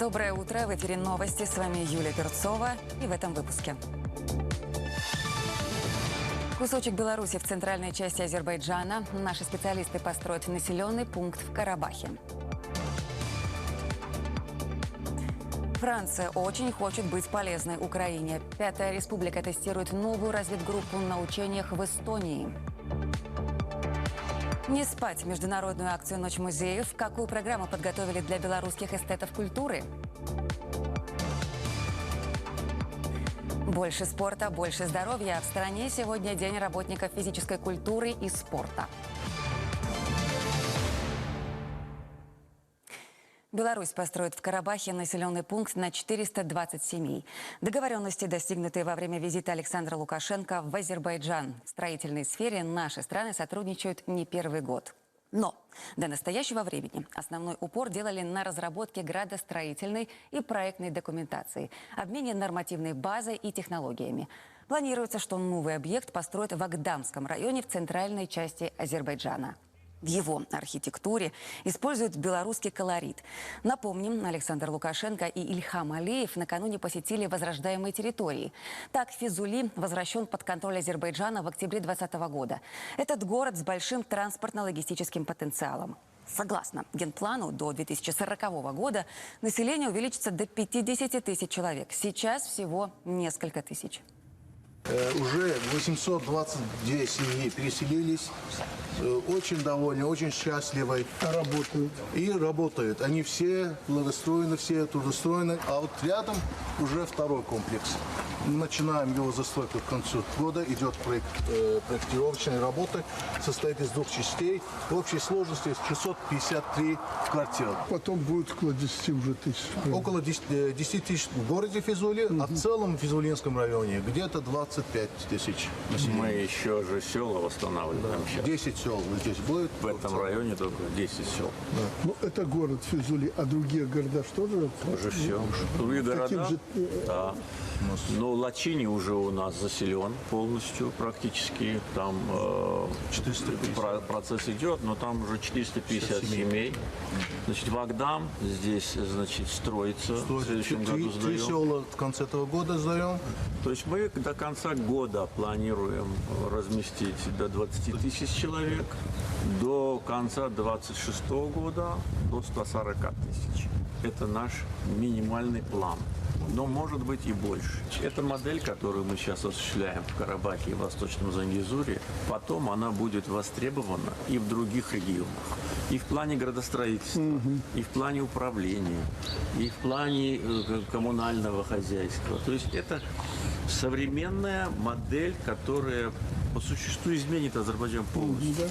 Доброе утро. В эфире новости. С вами Юлия Перцова. И в этом выпуске. Кусочек Беларуси в центральной части Азербайджана. Наши специалисты построят населенный пункт в Карабахе. Франция очень хочет быть полезной Украине. Пятая республика тестирует новую разведгруппу на учениях в Эстонии. Не спать. Международную акцию «Ночь музеев». Какую программу подготовили для белорусских эстетов культуры? Больше спорта, больше здоровья. В стране сегодня День работников физической культуры и спорта. Беларусь построит в Карабахе населенный пункт на 420 семей. Договоренности, достигнутые во время визита Александра Лукашенко в Азербайджан. В строительной сфере наши страны сотрудничают не первый год. Но до настоящего времени основной упор делали на разработке градостроительной и проектной документации, обмене нормативной базой и технологиями. Планируется, что новый объект построят в Агдамском районе в центральной части Азербайджана. В его архитектуре используют белорусский колорит. Напомним, Александр Лукашенко и Ильхам Алиев накануне посетили возрождаемые территории. Так, Физули возвращен под контроль Азербайджана в октябре 2020 года. Этот город с большим транспортно-логистическим потенциалом. Согласно генплану, до 2040 года население увеличится до 50 тысяч человек. Сейчас всего несколько тысяч. Уже 822 семьи переселились, очень довольны, очень счастливы. Работают. И работают. Они все благоустроены, все трудоустроены. А вот рядом уже второй комплекс. Мы начинаем его застройку к концу года. Идет проектировочные работы. Состоит из двух частей. В общей сложности 653 квартир. Потом будет около 10 уже тысяч. Около 10 тысяч в городе Физули, а в целом в Физулинском районе где-то 25 тысяч населения. Мы еще же села восстанавливаем сейчас. 10 сел здесь будет. В этом районе только 10 сел. Ну, это город Физули, а другие города что же? Уже все. Другие города, же, да. Но Лачини уже у нас заселен полностью практически. Там процесс идет, но там уже 450 семей. Значит, в Агдам здесь, значит, строится. В следующем году сдаем. 3 села в конце этого года сдаем. То есть мы до конца года планируем разместить до 20 тысяч человек. До конца 2026 года до 140 тысяч. Это наш минимальный план. Но может быть и больше. Эта модель, которую мы сейчас осуществляем в Карабахе и Восточном Зангезуре, потом она будет востребована и в других регионах. И в плане градостроительства, и в плане управления, и в плане коммунального хозяйства. То есть это современная модель, которая по существу изменит Азербайджан полностью.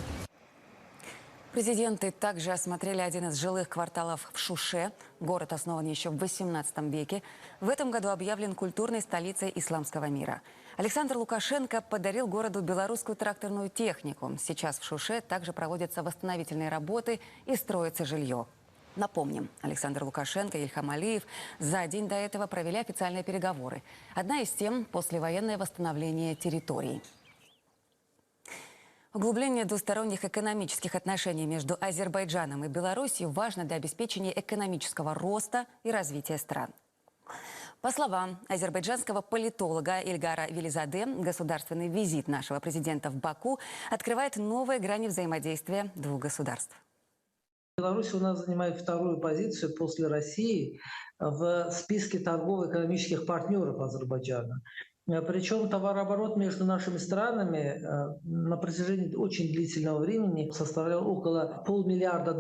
Президенты также осмотрели один из жилых кварталов в Шуше. Город основан еще в XVIII веке. В этом году объявлен культурной столицей исламского мира. Александр Лукашенко подарил городу белорусскую тракторную технику. Сейчас в Шуше также проводятся восстановительные работы и строится жилье. Напомним, Александр Лукашенко и Ильхам Алиев за день до этого провели официальные переговоры. Одна из тем – послевоенное восстановление территорий. Углубление двусторонних экономических отношений между Азербайджаном и Беларусью важно для обеспечения экономического роста и развития стран. По словам азербайджанского политолога Ильгара Велизаде, государственный визит нашего президента в Баку открывает новые грани взаимодействия двух государств. Беларусь у нас занимает вторую позицию после России в списке торгово-экономических партнеров Азербайджана. Причем товарооборот между нашими странами на протяжении очень длительного времени составлял около $500 миллиарда.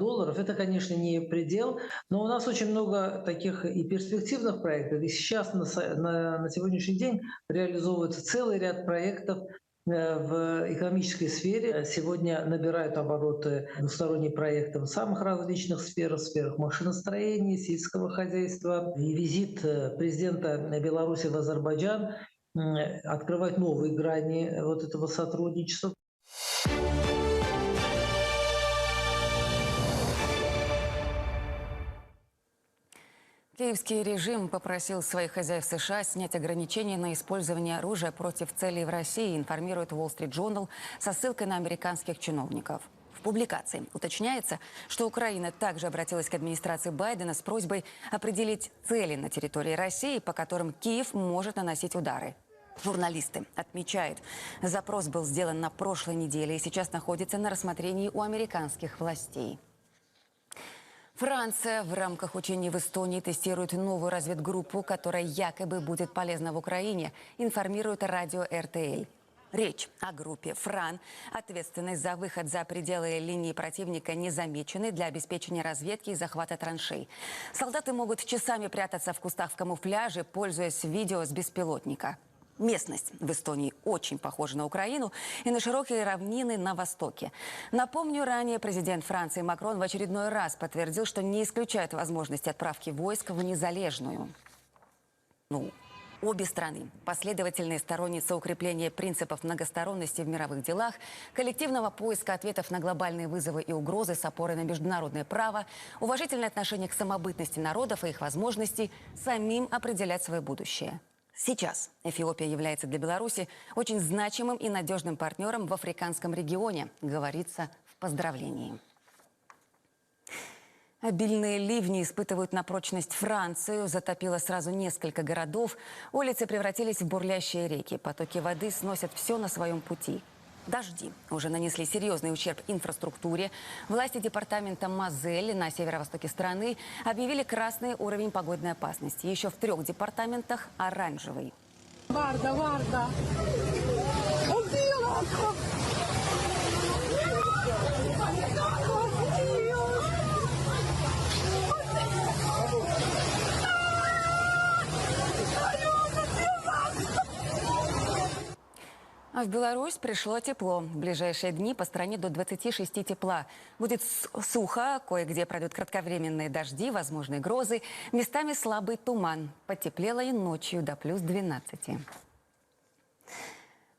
Это, конечно, не предел, но у нас очень много таких и перспективных проектов. И сейчас на сегодняшний день реализовывается целый ряд проектов в экономической сфере. Сегодня набирают обороты двусторонние проекты в самых различных сферах, в сферах машиностроения, сельского хозяйства. И визит президента Беларуси в Азербайджан открывать новые грани вот этого сотрудничества. Киевский режим попросил своих хозяев США снять ограничения на использование оружия против целей в России, информирует Wall Street Journal со ссылкой на американских чиновников. В В публикации уточняется, что Украина также обратилась к администрации Байдена с просьбой определить цели на территории России, по которым Киев может наносить удары. Журналисты отмечают, запрос был сделан на прошлой неделе и сейчас находится на рассмотрении у американских властей. Франция в рамках учений в Эстонии тестирует новую разведгруппу, которая якобы будет полезна в Украине, информирует радио РТЛ. Речь о группе «Фран», ответственной за выход за пределы линии противника, незамеченной для обеспечения разведки и захвата траншей. Солдаты могут часами прятаться в кустах в камуфляже, пользуясь видео с беспилотника. Местность в Эстонии очень похожа на Украину и на широкие равнины на востоке. Напомню, ранее президент Франции Макрон в очередной раз подтвердил, что не исключает возможности отправки войск в Незалежную. Обе страны – последовательные сторонницы укрепления принципов многосторонности в мировых делах, коллективного поиска ответов на глобальные вызовы и угрозы с опорой на международное право, уважительное отношение к самобытности народов и их возможности самим определять свое будущее. Сейчас Эфиопия является для Беларуси очень значимым и надежным партнером в африканском регионе, говорится в поздравлении. Обильные ливни испытывают на прочность Францию. Затопило сразу несколько городов. Улицы превратились в бурлящие реки. Потоки воды сносят все на своем пути. Дожди уже нанесли серьезный ущерб инфраструктуре. Власти департамента Мозель на северо-востоке страны объявили красный уровень погодной опасности. Еще в 3 департаментах – оранжевый. Варда. А в Беларусь пришло тепло. В ближайшие дни по стране до 26 тепла. Будет сухо, кое-где пройдут кратковременные дожди, возможны грозы. Местами слабый туман. Потеплело и ночью до плюс 12.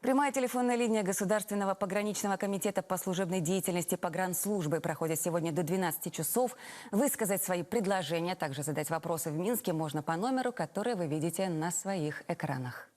Прямая телефонная линия Государственного пограничного комитета по служебной деятельности погранслужбы проходит сегодня до 12 часов. Высказать свои предложения, также задать вопросы в Минске можно по номеру, который вы видите на своих экранах.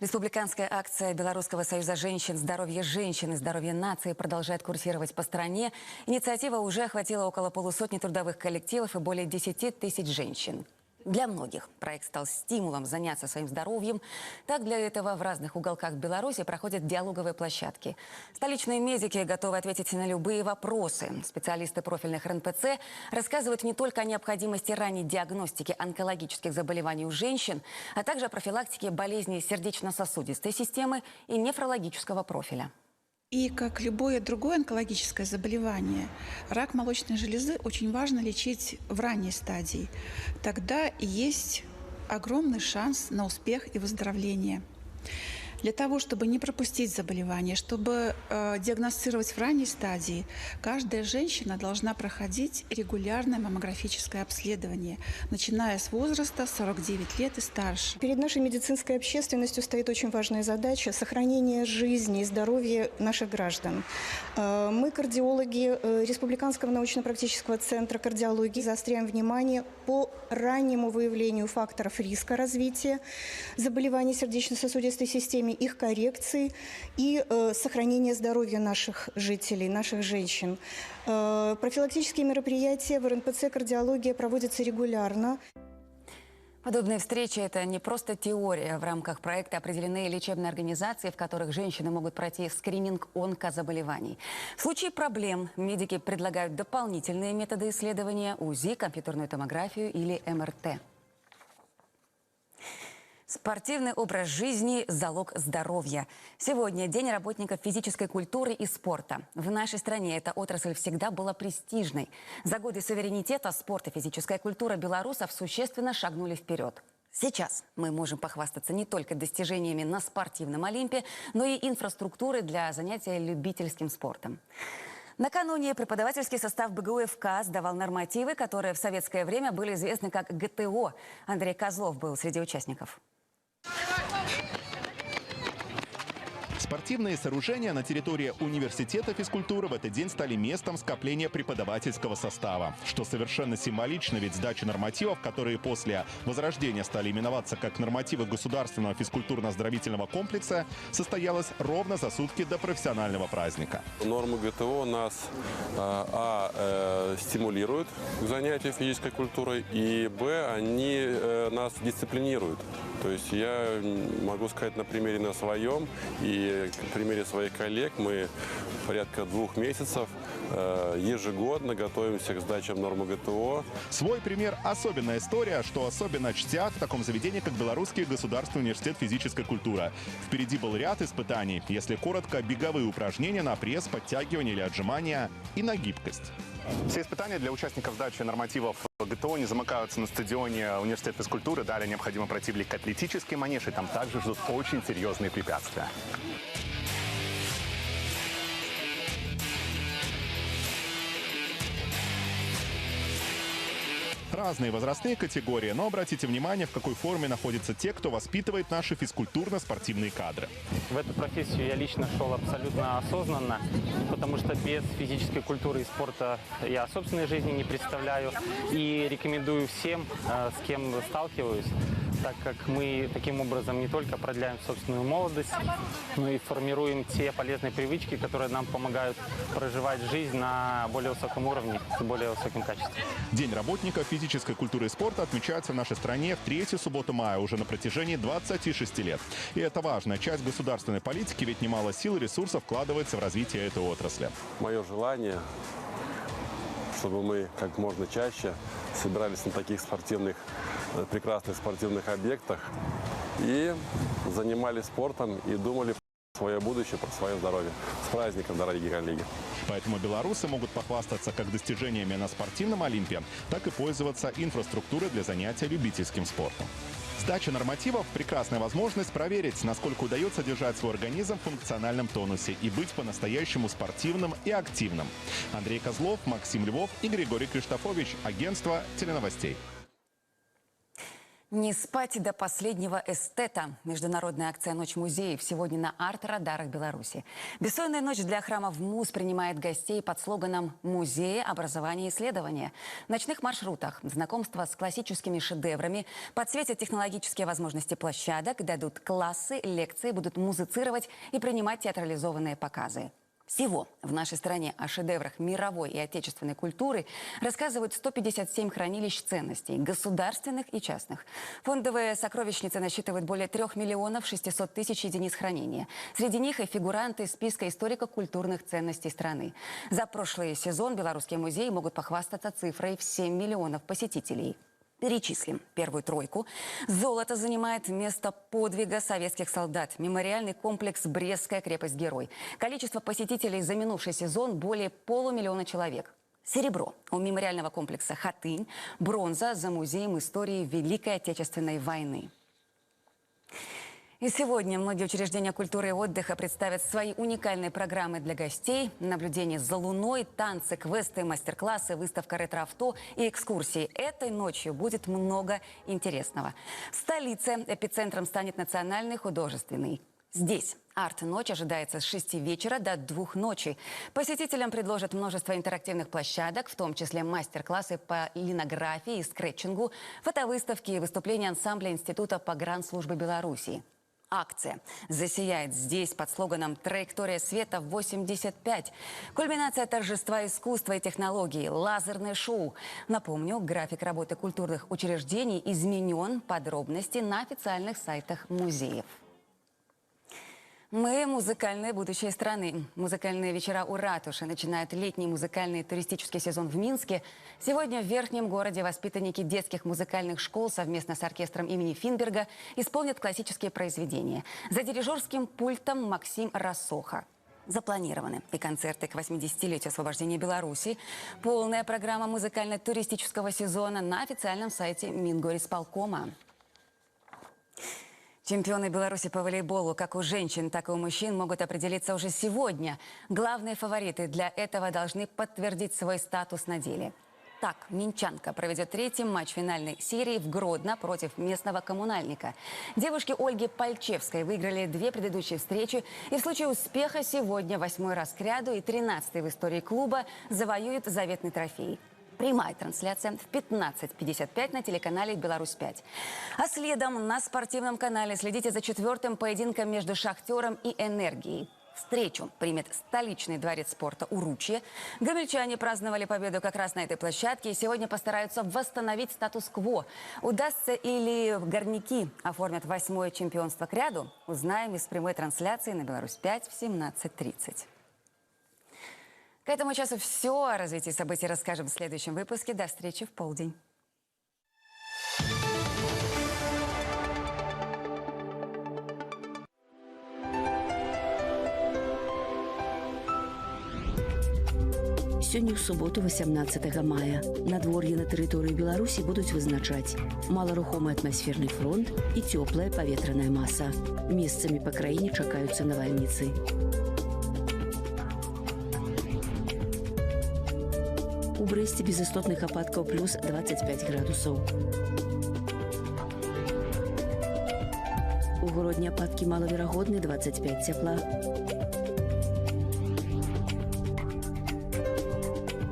Республиканская акция Белорусского союза женщин «Здоровье женщины, здоровье нации» продолжает курсировать по стране. Инициатива уже охватила около полусотни трудовых коллективов и более 10 тысяч женщин. Для многих проект стал стимулом заняться своим здоровьем. Так, для этого в разных уголках Беларуси проходят диалоговые площадки. Столичные медики готовы ответить на любые вопросы. Специалисты профильных РНПЦ рассказывают не только о необходимости ранней диагностики онкологических заболеваний у женщин, а также о профилактике болезней сердечно-сосудистой системы и нефрологического профиля. И как любое другое онкологическое заболевание, рак молочной железы очень важно лечить в ранней стадии. Тогда есть огромный шанс на успех и выздоровление. Для того, чтобы не пропустить заболевание, чтобы диагностировать в ранней стадии, каждая женщина должна проходить регулярное маммографическое обследование, начиная с возраста 49 лет и старше. Перед нашей медицинской общественностью стоит очень важная задача – сохранение жизни и здоровья наших граждан. Мы, кардиологи Республиканского научно-практического центра кардиологии, заостряем внимание по раннему выявлению факторов риска развития заболеваний сердечно-сосудистой системы, их коррекции и сохранения здоровья наших жителей, наших женщин. Профилактические мероприятия в РНПЦ «Кардиология» проводятся регулярно. Подобные встречи – это не просто теория. В рамках проекта определены лечебные организации, в которых женщины могут пройти скрининг онкозаболеваний. В случае проблем медики предлагают дополнительные методы исследования – УЗИ, компьютерную томографию или МРТ. Спортивный образ жизни – залог здоровья. Сегодня День работников физической культуры и спорта. В нашей стране эта отрасль всегда была престижной. За годы суверенитета спорт и физическая культура белорусов существенно шагнули вперед. Сейчас мы можем похвастаться не только достижениями на спортивном Олимпе, но и инфраструктурой для занятия любительским спортом. Накануне преподавательский состав БГУ-ФК сдавал нормативы, которые в советское время были известны как ГТО. Андрей Козлов был среди участников. Спортивные сооружения на территории университета физкультуры в этот день стали местом скопления преподавательского состава. Что совершенно символично, ведь сдача нормативов, которые после возрождения стали именоваться как нормативы государственного физкультурно-оздоровительного комплекса, состоялась ровно за сутки до профессионального праздника. Нормы ГТО нас стимулируют к занятию физической культурой, и они нас дисциплинируют. То есть я могу сказать на примере на своем и на примере своих коллег, мы порядка 2 месяцев ежегодно готовимся к сдачам нормы ГТО. Свой пример – особенная история, что особенно чтят в таком заведении, как Белорусский государственный университет физической культуры. Впереди был ряд испытаний, если коротко, беговые упражнения на пресс, подтягивание или отжимания и на гибкость. Все испытания для участников сдачи нормативов ГТО не замыкаются на стадионе университета физкультуры. Далее необходимо пройти в легкоатлетический манеж, и там также ждут очень серьезные препятствия. Разные возрастные категории, но обратите внимание, в какой форме находятся те, кто воспитывает наши физкультурно-спортивные кадры. В эту профессию я лично шел абсолютно осознанно, потому что без физической культуры и спорта я собственной жизни не представляю. И рекомендую всем, с кем сталкиваюсь, так как мы таким образом не только продляем собственную молодость, но и формируем те полезные привычки, которые нам помогают проживать жизнь на более высоком уровне, с более высоким качеством. День работников физической культуры и спорта отмечается в нашей стране в 3-ю субботу мая уже на протяжении 26 лет. И это важная часть государственной политики, ведь немало сил и ресурсов вкладывается в развитие этой отрасли. Мое желание, чтобы мы как можно чаще собирались на таких прекрасных спортивных объектах и занимались спортом и думали про свое будущее, про свое здоровье. С праздником, дорогие коллеги! Поэтому белорусы могут похвастаться как достижениями на спортивном Олимпе, так и пользоваться инфраструктурой для занятия любительским спортом. Сдача нормативов – прекрасная возможность проверить, насколько удается держать свой организм в функциональном тонусе и быть по-настоящему спортивным и активным. Андрей Козлов, Максим Львов и Григорий Криштофович. Агентство теленовостей. Не спать до последнего эстета. Международная акция «Ночь музеев» сегодня на арт-радарах Беларуси. Бессонная ночь для храмов МУЗ принимает гостей под слоганом «Музеи, образование, исследования». В ночных маршрутах знакомство с классическими шедеврами, подсветят технологические возможности площадок, дадут классы, лекции, будут музицировать и принимать театрализованные показы. Всего в нашей стране о шедеврах мировой и отечественной культуры рассказывают 157 хранилищ ценностей, государственных и частных. Фондовые сокровищницы насчитывают более 3 миллионов 600 тысяч единиц хранения. Среди них и фигуранты списка историко-культурных ценностей страны. За прошлый сезон белорусские музеи могут похвастаться цифрой в 7 миллионов посетителей. Перечислим первую тройку. Золото занимает место подвига советских солдат. Мемориальный комплекс «Брестская крепость-герой». Количество посетителей за минувший сезон более 500 000 человек. Серебро у мемориального комплекса «Хатынь». Бронза за музеем истории Великой Отечественной войны. И сегодня многие учреждения культуры и отдыха представят свои уникальные программы для гостей. Наблюдение за Луной, танцы, квесты, мастер-классы, выставка ретро-авто и экскурсии. Этой ночью будет много интересного. В столице эпицентром станет Национальный художественный. Здесь арт-ночь ожидается с 6 вечера до 2 ночи. Посетителям предложат множество интерактивных площадок, в том числе мастер-классы по линографии и скретчингу, фотовыставки и выступления ансамбля Института погранслужбы Беларуси. Акция засияет здесь под слоганом «Траектория света 85». Кульминация торжества искусства и технологий, лазерное шоу. Напомню, график работы культурных учреждений изменен, подробности на официальных сайтах музеев. Мы – музыкальное будущее страны. Музыкальные вечера у ратуши начинают летний музыкальный туристический сезон в Минске. Сегодня в Верхнем городе воспитанники детских музыкальных школ совместно с оркестром имени Финберга исполнят классические произведения. За дирижерским пультом Максим Рассоха. Запланированы и концерты к 80-летию освобождения Беларуси. Полная программа музыкально-туристического сезона на официальном сайте Мингорисполкома. Чемпионы Беларуси по волейболу как у женщин, так и у мужчин могут определиться уже сегодня. Главные фавориты для этого должны подтвердить свой статус на деле. «Спартак» Минчанка проведет третий матч финальной серии в Гродно против местного коммунальника. Девушки Ольги Пальчевской выиграли 2 предыдущие встречи и в случае успеха сегодня 8-й раз к ряду и 13-й в истории клуба завоюют заветный трофей. Прямая трансляция в 15:55 на телеканале «Беларусь-5». А следом на спортивном канале следите за 4-м поединком между «Шахтером» и «Энергией». Встречу примет столичный дворец спорта «Уручье». Гомельчане праздновали победу как раз на этой площадке и сегодня постараются восстановить статус-кво. Удастся или горняки оформят 8-е чемпионство к ряду, узнаем из прямой трансляции на «Беларусь-5» в 17:30. К этому часу все. О развитии событий расскажем в следующем выпуске. До встречи в полдень. Сёння ў суботу 18 мая. Надвор'е на тэрыторыі Беларусі будуць вызначаць маларухомы атмасферны фронт і цёплая паветраная маса. Месцамі па краіне чакаюцца навальніцы. У Брэсце без істотных ападкаў плюс 25 градусаў. У Гродні ападкі малаверагодны 25 цяпла.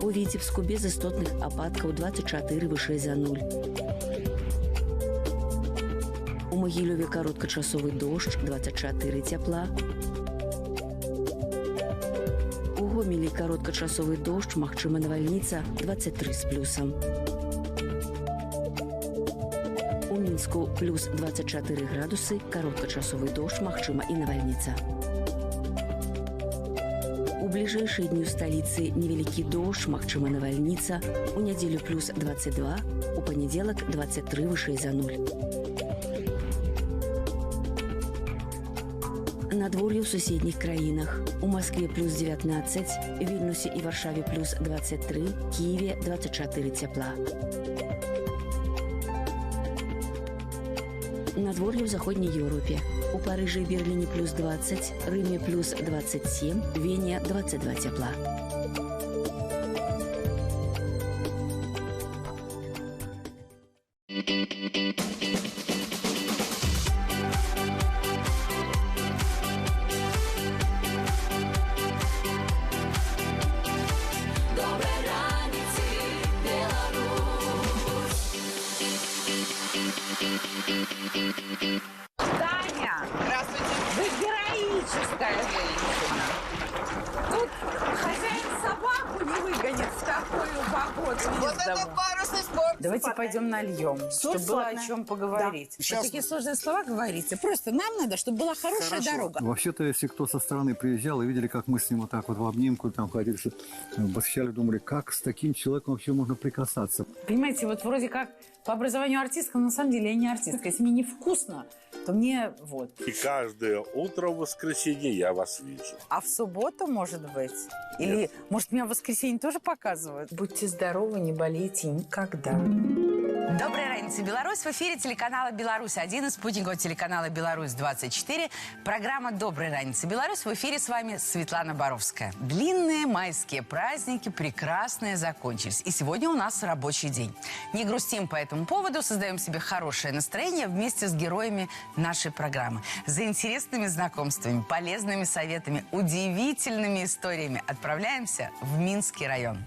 У Віцебску без істотных ападкаў 24 вышэй за 0. У Магілёве кароткачасовы дождж 24 цяпла. У Гомелі кароткачасовы дождж, магчыма навальніца 23 з плюсам. У Мінску плюс 24 градусы, кароткачасовы дождж, магчыма і навальніца. У бліжэйшыя дні ў сталіцы невялікі дождж, магчыма навальніца. У нядзелю плюс 22, у панядзелак 23 вышэй за 0. Надвор'е ў суседніх краінах. У Маскве плюс 19, Вільнюсе і Варшаве плюс 23, Киеве 24 цяпла. Надвор'е ў заходняй Еўропе. У Парыжы і Берліне плюс 20, Рыме плюс 27, Вене 22 цяпла. Давайте пойдем нальем, чтобы было о чем поговорить. Да. Такие сложные слова говорите. Просто нам надо, чтобы была хорошая дорога. Вообще-то, если кто со стороны приезжал и видели, как мы с ним вот так вот в обнимку там ходили, восхищали, думали, как с таким человеком вообще можно прикасаться. Понимаете, вот вроде как по образованию артистка, но на самом деле я не артистка. Если мне невкусно, то мне вот. И каждое утро в воскресенье я вас вижу. А в субботу, может быть? Или, нет. Может, меня в воскресенье тоже показывают? Будьте здоровы, не болейте никогда. Доброй раницы, Беларусь! В эфире телеканала «Беларусь-1» и спутникового телеканала «Беларусь-24». Программа «Доброй раницы, Беларусь». В эфире с вами Светлана Боровская. Длинные майские праздники, прекрасные, закончились. И сегодня у нас рабочий день. Не грустим по этому поводу, создаем себе хорошее настроение вместе с героями нашей программы. За интересными знакомствами, полезными советами, удивительными историями отправляемся в Минский район.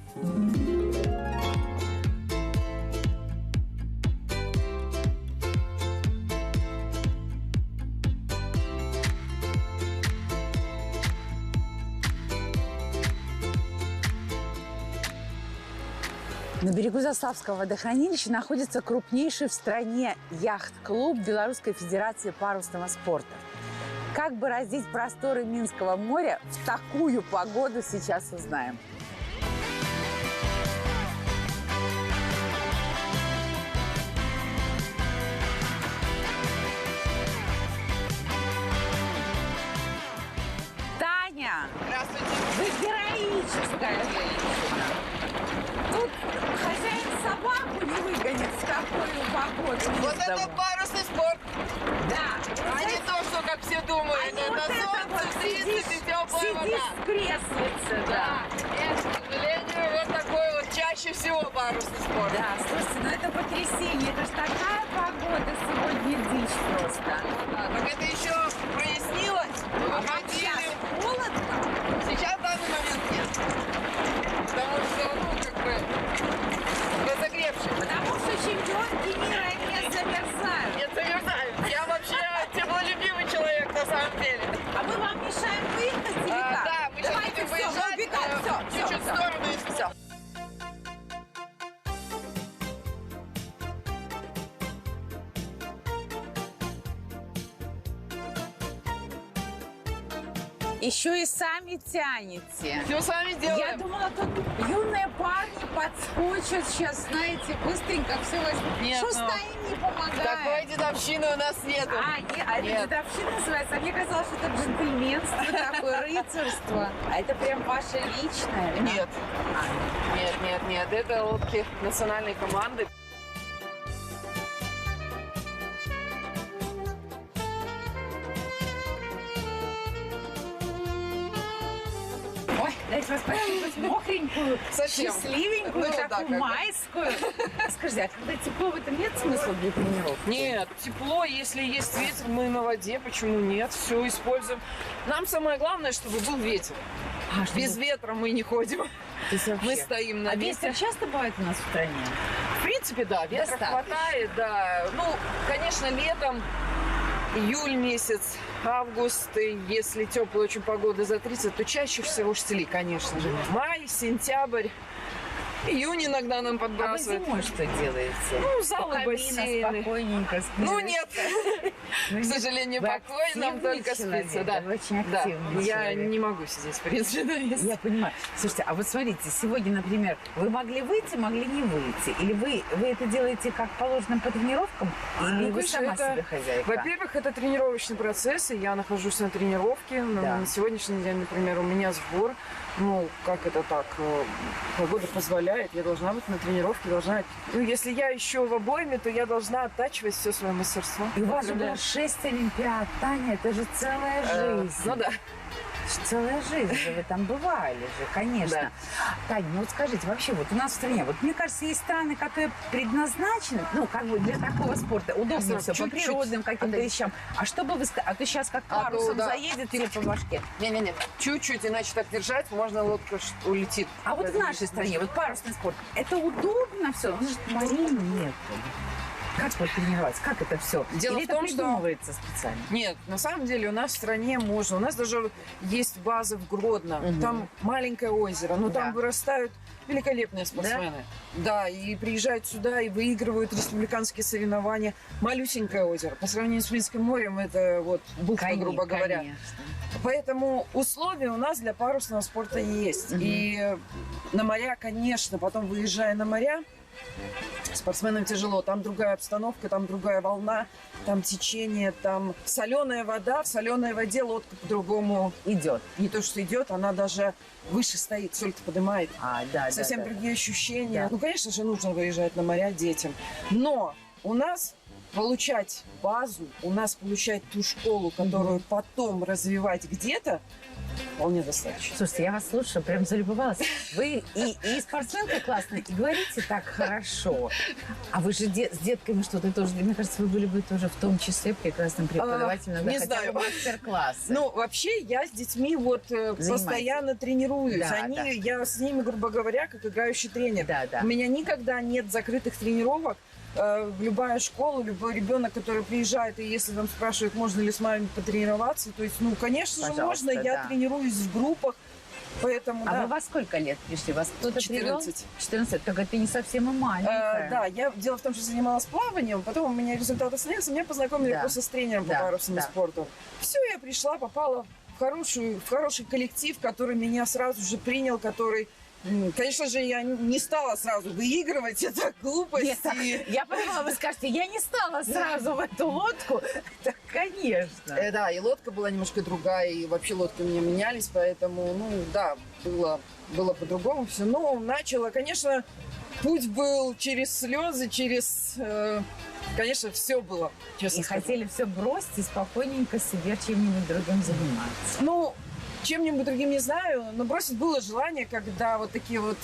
На берегу Заславского водохранилища находится крупнейший в стране яхт-клуб Белорусской Федерации парусного спорта. Как бороздить просторы Минского моря в такую погоду, сейчас узнаем. Таня! Здравствуйте! Вы героическая женщина! Тут хозяин собаку не выгонит в такую погоду. Вот это парусный спорт. Да. А не то, что, как все думают, это вот солнце, вот птицы, теплая вода. Сидишь в креслице, да. Нет, к сожалению, вот такой вот чаще всего все парусный спорт. Да, слушайте, ну это потрясение. Это ж такая погода сегодня, дичь просто. Да, так это еще прояснилось. А Выходили. холодно? Сейчас в данный момент нет. Потому что, ну, как бы, разогревший. Потому что чемпионки мира не замерзают. Нет, замерзаю. Я вообще теплолюбивый человек на самом деле. А мы вам мешаем выехать или как? Да, мы сейчас Давайте будем все, выезжать убегать, все, чуть-чуть в сторону и все. Еще и сами тянете. Все сами делаем. Я думала, тут юные парни подскочат сейчас, знаете, быстренько все возьмут. Нет, Что ну, стоим, не помогаем? Такой дедовщины у нас нету. Это дедовщина называется. А мне казалось, что это джентльменство, такое рыцарство. А это прям ваше личное? Да? Нет. Нет. Это лодки национальной команды. Ой, дайте вас почувствовать мокренькую, Совсем. счастливенькую, Ну, да, такую как бы. майскую. Скажите, а когда тепло, в этом нет смысла для тренировки? Нет, тепло, если есть ветер, мы на воде, почему нет? Все используем. Нам самое главное, чтобы был ветер. Без ветра мы не ходим. Мы стоим на месте. Ветер часто бывает у нас в стране? В принципе, да, ветра Достаточно. хватает, да. Ну, конечно, летом, июль месяц, август, и если теплая очень погода за 30, то чаще всего штили, конечно же. Май, сентябрь, июнь иногда нам А вы подбрасывает. зимой что делаете? Ну, залы, У камина бассейны. спокойненько. Ну, нет. Ну, К сожалению, вы покой нам активный только человек, спится. Да. вы очень Да. активный Я человек. не могу сидеть, в принципе, да, если- Я понимаю. Слушайте, а вот смотрите, сегодня, например, вы могли выйти, могли не выйти? Или вы это делаете как положено по тренировкам? Или Ну, вы конечно, сама это- себе хозяйка? Во-первых, это тренировочный процесс, и я нахожусь на тренировке. Да. На сегодняшний день, например, у меня сбор. Ну, как это так? Погода позволяет, я должна быть на тренировке, должна... Ну, если я еще в обойме, то я должна оттачивать все свое мастерство. И у вас же было 6 Олимпиад, Таня, это же целая жизнь. Ну да. Целая жизнь же, вы там бывали же, конечно. Таня, ну вот скажите, вообще, вот у нас в стране, вот мне кажется, есть страны, которые предназначены, ну, как бы для такого спорта, удобно все, по чуть-чуть природным каким-то отойти. вещам. А что бы вы сказали, а то сейчас как А то, парусом да. заедет или по башке? Не-не-не, чуть-чуть, иначе так держать, можно лодка улетит. А вот в нашей стране, вот парусный спорт, это удобно все? Ну, же морей нет. Как вот тренироваться? Как это все? Дело Или в это том, что- придумывается специально? Нет, на самом деле у нас в стране можно. У нас даже есть база в Гродно. Там маленькое озеро, но там вырастают великолепные спортсмены. Да, и приезжают сюда и выигрывают республиканские соревнования. Малюсенькое озеро. По сравнению с Финским морем это вот бухта, грубо говоря. Конечно. Поэтому условия у нас для парусного спорта есть. И на моря, конечно, потом выезжая на моря, спортсменам тяжело. Там другая обстановка, там другая волна, там течение, там соленая вода. В соленой воде лодка по-другому идет. Не то, что идет, она даже выше стоит, соль-то поднимает. Да, Совсем да, да. другие ощущения. Да. Ну, конечно же, нужно выезжать на моря детям. Но у нас получать базу, у нас получать ту школу, которую потом развивать где-то, вполне достаточно. Слушайте, я вас слушаю, прям залюбовалась. Вы и спортсменка классная, и говорите так хорошо. А вы же с детками что-то тоже, мне кажется, вы были бы тоже в том числе прекрасным преподавателем, иногда не хотя знаю. бы мастер-классы. Ну, вообще, я с детьми вот постоянно тренируюсь. Да, да. Я с ними, грубо говоря, как играющий тренер. Да, да. У меня никогда нет закрытых тренировок. Любая школа, любой ребенок, который приезжает, и если там спрашивают, можно ли с вами потренироваться, то есть, ну, конечно же, Пожалуйста, можно. Я да. тренируюсь в группах, поэтому, А да. вы во сколько лет пришли? Вас кто-то 14. привел? 14. Так это не совсем и маленькая. Да, дело в том, что занималась плаванием, потом у меня результаты снялись, меня познакомили Да. просто с тренером по Да, парусному да. спорту. Все, я пришла, попала в хороший коллектив, который меня сразу же принял, который... Конечно же, я не стала сразу выигрывать, это глупость. Нет, так, я понимала, вы скажете, я не стала сразу в эту лодку. Так, конечно. Да, и лодка была немножко другая, и вообще лодки у меня менялись, поэтому, ну, да, было по-другому все. Но начала, конечно, путь был через слезы, через... Конечно, все было, честно И скажу. хотели все бросить и спокойненько себе чем-нибудь другим заниматься. Ну, чем-нибудь другим не знаю, но бросить было желание, когда вот такие вот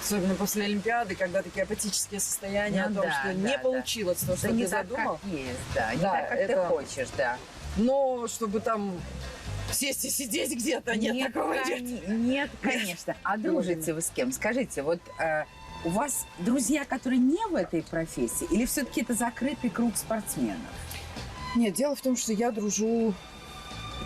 Особенно после Олимпиады, когда такие апатические состояния Ну о том, да, что да, не да. получилось то, что Да не ты так, задумал. как есть, да. Не Да, так, как ты это- хочешь, да. Но чтобы там сесть и сидеть где-то, нет такого нет. Нет, конечно. А дружите вы с кем? Скажите, вот у вас друзья, которые не в этой профессии, или все-таки это закрытый круг спортсменов? Нет, дело в том, что я дружу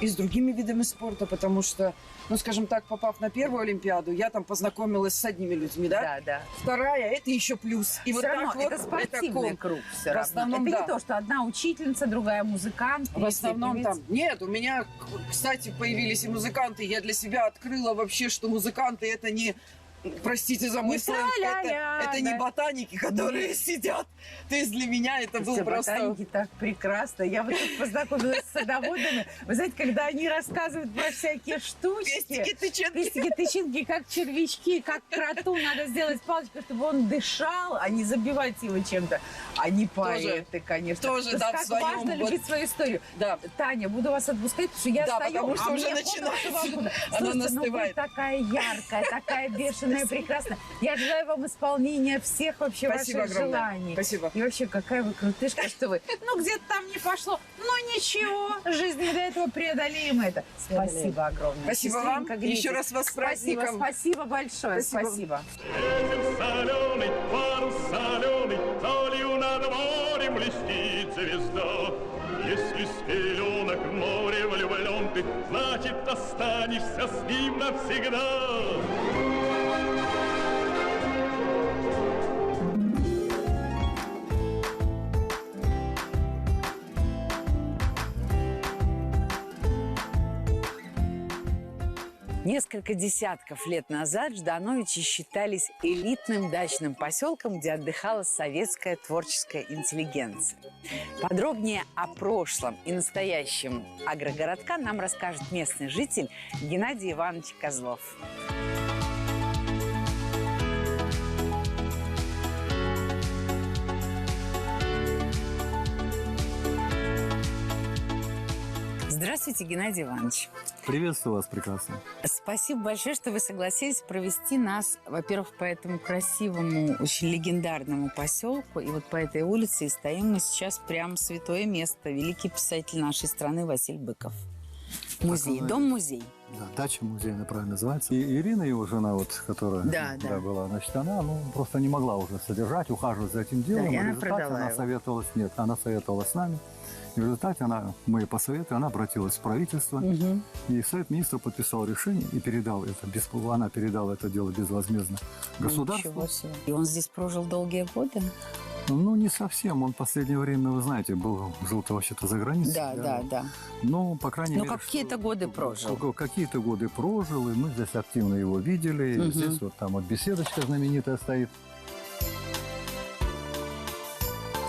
и с другими видами спорта, потому что, ну, скажем так, попав на первую Олимпиаду, я там познакомилась с одними людьми, да? Да, да. Вторая, это еще плюс. И Всё вот равно, так вот, это спортивный ком. круг все В равно. основном, это да. не то, что одна учительница, другая музыкант. В основном там. Нет, у меня, кстати, появились и музыканты. Я для себя открыла вообще, что музыканты это не, простите за мой сленг, это не ботаники, которые сидят. То есть для меня это был просто... Ботаники так прекрасно. Я вот тут познакомилась с садоводами. Вы знаете, когда они рассказывают про всякие штучки. Пестики-тычинки, как червячки, как кроту надо сделать палочку, чтобы он дышал, а не забивать его чем-то. Они поэты, конечно. тоже, То есть да, в как своем важно вот- любить свою историю. Да. Таня, буду вас отпускать, потому что я Да, стою, потому что а уже мне начинается. свобода. Она Слушайте, ну вы настывает. такая яркая, такая бешеная, прекрасная. Я желаю вам исполнения всех вообще Спасибо ваших огромное. желаний. Спасибо. И вообще, какая вы крутышка, что вы. Ну, где-то там не пошло. Ну, ничего, жизнь до этого преодолеем это. Спасибо огромное. Спасибо вам. Счастливенько грейтесь. Еще раз вас с Спасибо, праздником. спасибо большое. Спасибо. Спасибо. Соленый, парус соленый, солью над морем блестит звезда. Если с пеленок в море влюблен ты, значит, останешься с ним навсегда. Несколько десятков лет назад Ждановичи считались элитным дачным поселком, где отдыхала советская творческая интеллигенция. Подробнее о прошлом и настоящем агрогородка нам расскажет местный житель Геннадий Иванович Козлов. Здравствуйте, Геннадий Иванович. Приветствую вас прекрасно. Спасибо большое, что вы согласились провести нас, во-первых, по этому красивому, очень легендарному поселку. И вот по этой улице и стоим мы сейчас прямо святое место. Великий писатель нашей страны Василий Быков. Музей, дом-музей. Да, дача музейная правильно называется. И Ирина, его жена, вот, которая Да. была, значит, она просто не могла уже содержать, ухаживать за этим делом. Да, и В она результате продала она его. советовалась, нет, она советовалась с нами. И в результате мы ей посоветовали, она обратилась в правительство, и Совет Министров подписал решение и передал это, она передала это дело безвозмездно государству. Ничего себе. И он здесь прожил долгие годы? Ну, не совсем. Он в последнее время, вы знаете, жил-то вообще-то за границей. Да. Ну, по крайней мере... какие-то годы прожил. Какие-то годы прожил, и мы здесь активно его видели. И здесь вот там вот беседочка знаменитая стоит.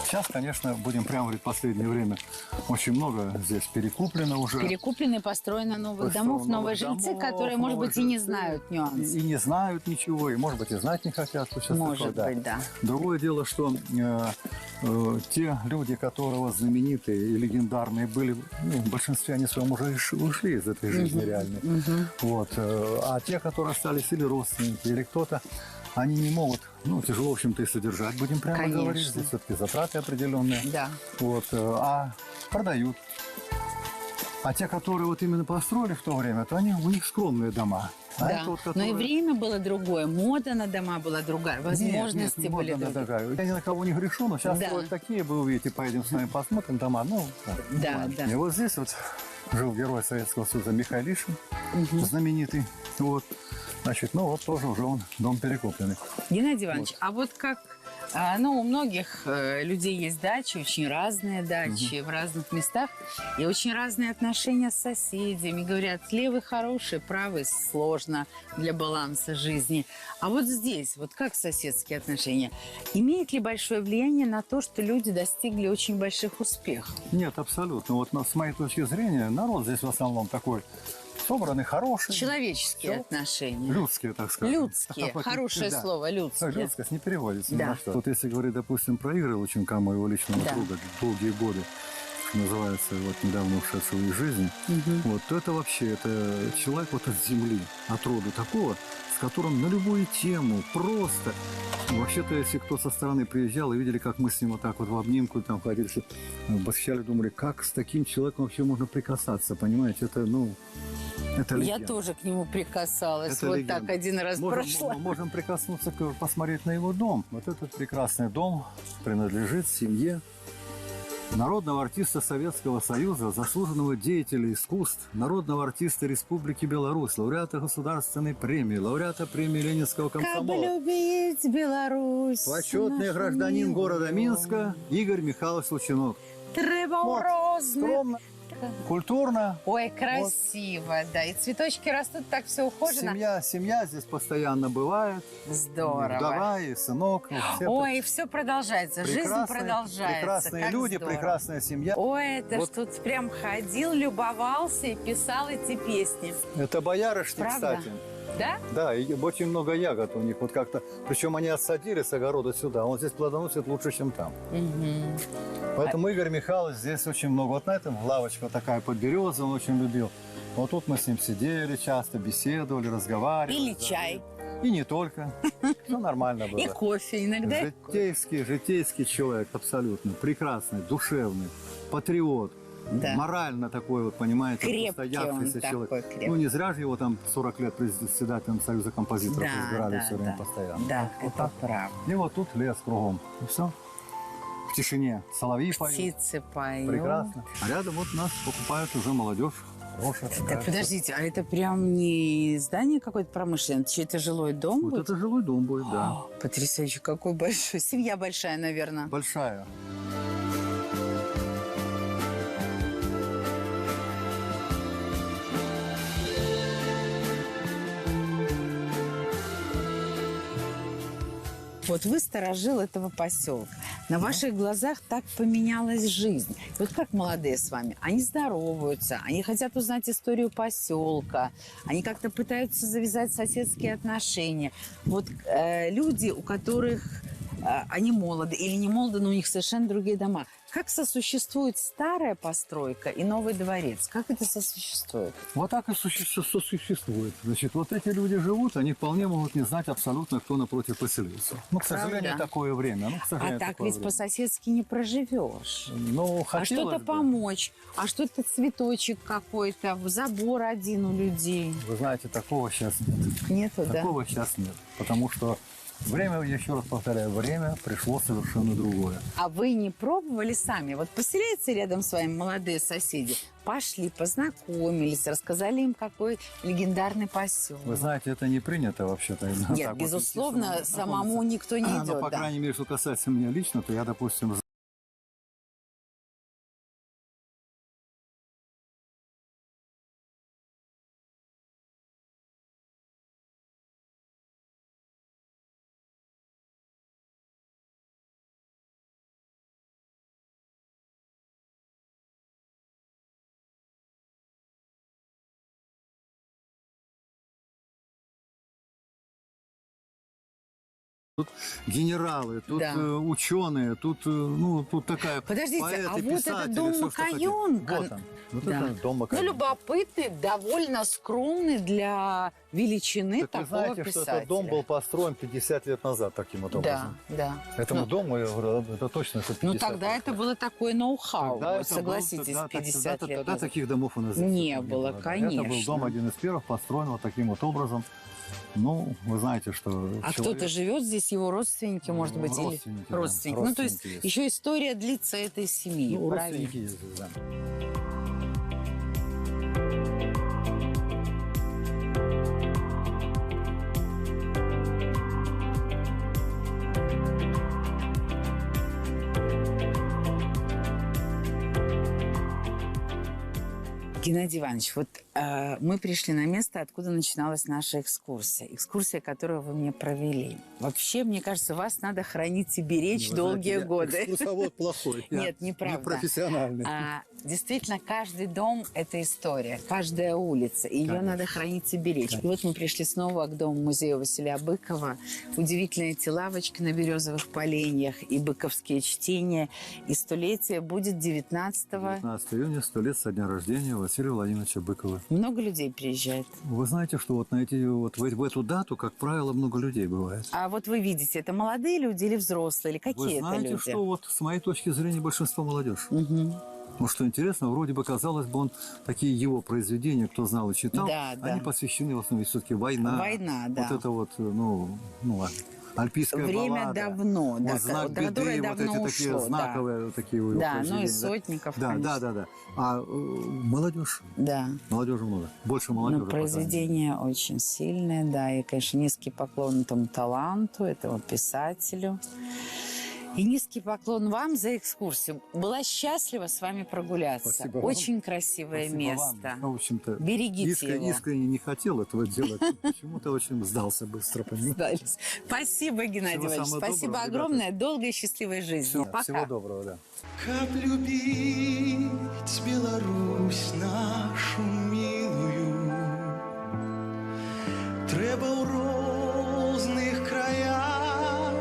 Сейчас, конечно, будем прямо говорить, в последнее время очень много здесь перекуплено уже. Перекуплены и построено новых домов, новые жильцы, которые, может быть, и не знают нюансов. И не знают ничего, и, может быть, и знать не хотят. Сейчас Может быть, да. Другое дело, что те люди, которые вот знаменитые и легендарные были, в большинстве они своем уже ушли из этой жизни реальной. Вот. А те, которые остались или родственники, или кто-то, они не могут, тяжело, в общем-то, и содержать, будем прямо говорить. Здесь все-таки затраты определенные. Да. Вот. А продают. А те, которые вот именно построили в то время, то у них скромные дома. А Да, это вот, но и время было другое, мода на дома была другая, возможности нет, были мода другие. Я ни на кого не грешу, но сейчас Да. вот такие, вы увидите, поедем с вами посмотрим дома. Да. И вот здесь вот жил герой Советского Союза Михайлишин, знаменитый. Вот. Значит, вот тоже уже он дом перекупленный. Геннадий Иванович, а вот как, у многих людей есть дачи, очень разные дачи в разных местах, и очень разные отношения с соседями. Говорят, левый хороший, правый сложно для баланса жизни. А вот здесь, вот как соседские отношения? Имеет ли большое влияние на то, что люди достигли очень больших успехов? Нет, абсолютно. Вот с моей точки зрения, народ здесь в основном такой собранный, хороший. Человеческие отношения. Людские, так сказать. Людские. Хорошее слово, людские. Людское не переводится ни Да. на что. Вот если говорить, допустим, про Игоря Лученка, моего личного друга, долгие годы, что называется, вот недавно ушедшего из жизни, вот, то это вообще, это человек вот от земли, от рода такого, с с которым на любую тему просто... Вообще-то, если кто со стороны приезжал и видели, как мы с ним вот так вот в обнимку там ходили, восхищали, думали, как с таким человеком вообще можно прикасаться, понимаете? Это, ну, это легенда. Я тоже к нему прикасалась. Это вот легенда. так один раз прошла. Можем прикоснуться, посмотреть на его дом. Вот этот прекрасный дом принадлежит семье народного артиста Советского Союза, заслуженного деятеля искусств, народного артиста Республики Беларусь, лауреата государственной премии, лауреата премии Ленинского комсомола. Как любить Беларусь. Почетный гражданин города Минска Игорь Михайлович Лучинок. Треба скромно, культурно. Ой, красиво, да. И цветочки растут, так все ухожено. Семья здесь постоянно бывает. Здорово. И вдова, и сынок. Ой, все продолжается, жизнь продолжается. Прекрасные как люди, здорово. Прекрасная семья. Ой, это вот. ж тут прям ходил, любовался и писал эти песни. Это боярышник, Правда? кстати. Да? Да, и очень много ягод у них. Вот как-то, причем они отсадили с огорода сюда. Он здесь плодоносит лучше, чем там. Угу. Поэтому Игорь Михайлович здесь очень много. Вот на этом лавочка такая под березой он очень любил. Вот тут мы с ним сидели часто, беседовали, разговаривали. Или чай. И не только. Все нормально было. И кофе иногда. Житейский человек, абсолютно. Прекрасный, душевный, патриот. Да. Морально такой, вот, понимаете, Крепкий он человек. такой, крепкий. Ну, не зря же его там 40 лет председателем Союза композиторов избирали все время да. постоянно. Да, вот это так. правда. И вот тут лес кругом. И все. В тишине. Соловьи поют. Птицы поют. Прекрасно. А рядом вот нас покупают уже молодежь. Хорошая. Так, подождите, а это прям не здание какое-то промышленное, это жилой дом Вот будет? это жилой дом будет, да. О, потрясающе, какой большой. Семья большая, наверное. Большая. Вот вы сторожил этого поселка. На ваших глазах так поменялась жизнь. Вот как молодые с вами? Они здороваются, они хотят узнать историю поселка, они как-то пытаются завязать соседские отношения. Вот люди, у которых они молоды или не молоды, но у них совершенно другие дома. Как сосуществует старая постройка и новый дворец? Как это сосуществует? Вот так и сосуществует. Значит, вот эти люди живут, они вполне могут не знать абсолютно, кто напротив поселился. Ну, к сожалению, такое время. Ну, к сожалению, а так такое ведь время. по-соседски не проживешь. Ну, А что-то помочь, а что-то цветочек какой-то, забор один у людей. Вы знаете, такого сейчас нет. Нету, да? Такого сейчас нет. Потому что время, еще раз повторяю, время пришло совершенно другое. А вы не пробовали сами? Вот поселяются рядом с вами молодые соседи, пошли, познакомились, рассказали им, какой легендарный поселок. Вы знаете, это не принято вообще-то. Нет, безусловно, вот, самому никто не идет. Но, по крайней мере, что касается меня лично, то я, допустим, тут генералы, тут ученые, тут, ну, тут такая... Подождите, поэты, а вот писатели, этот дом всё, что Макаёнка. хотите. Вот он. Вот Да. это дом Ну, Макаёнка. любопытный, довольно скромный для величины Так вы такого знаете, писателя. что этот дом был построен 50 лет назад таким вот образом. Да. Этому Ну, дому, я говорю, это точно, что 50 Ну, тогда это было такое ноу-хау, Тогда вот это согласитесь, был, 50 лет Тогда назад. таких домов у нас здесь Не было, да. конечно. Это был дом один из первых, построен вот таким вот образом. Ну, вы знаете, что А кто-то живет здесь, его родственники, может быть, родственники, или да, родственники. Ну, то есть родственники есть. еще история длится этой семьи, Ну, правильно? родственники есть здесь, да. Геннадий Иванович, вот мы пришли на место, откуда начиналась наша экскурсия. Экскурсия, которую вы мне провели. Вообще, мне кажется, вас надо хранить и беречь Вы долгие знаете, я годы. экскурсовод плохой. я Нет, неправда. непрофессиональный. Действительно, каждый дом – это история, каждая улица. И ее Конечно. надо хранить и беречь. И вот мы пришли снова к дому музея Василия Быкова. Удивительные эти лавочки на березовых поленьях и быковские чтения. И столетие будет 19 19 июня, 100 лет со дня рождения Василия Сергея Владимировича Быкова. Много людей приезжает. Вы знаете, что вот в эту дату, как правило, много людей бывает. А вот вы видите, это молодые люди или взрослые, или какие Вы это знаете, люди? что вот с моей точки зрения большинство молодежь. Ну, что интересно, вроде бы, казалось бы, он такие его произведения, кто знал и читал, Да, да. они посвящены в основном все-таки война. Война, да. Вот это вот, альпийская Время баллада. давно, да, вот знак которое беды, давно вот эти ушло, такие да. знаковые такие его Да, ну и произведения, да. Сотников, да, конечно. да. А молодежь? Да. Молодежи много. Больше молодежи. Ну, произведение очень сильное, да. И, конечно, низкий поклон этому таланту, этому писателю. И низкий поклон вам за экскурсию. Была счастлива с вами прогуляться. Спасибо Очень вам. красивое Спасибо место. вам. В общем-то, Берегите его. искренне не хотел этого делать. Почему-то очень сдался быстро, понимаете? Спасибо, Геннадий Всего Иванович. самого Спасибо доброго, огромное. ребята. Долгой и счастливой жизни. Пока. Всего доброго, да. Как любить Беларусь нашу милую, треба ў розных краях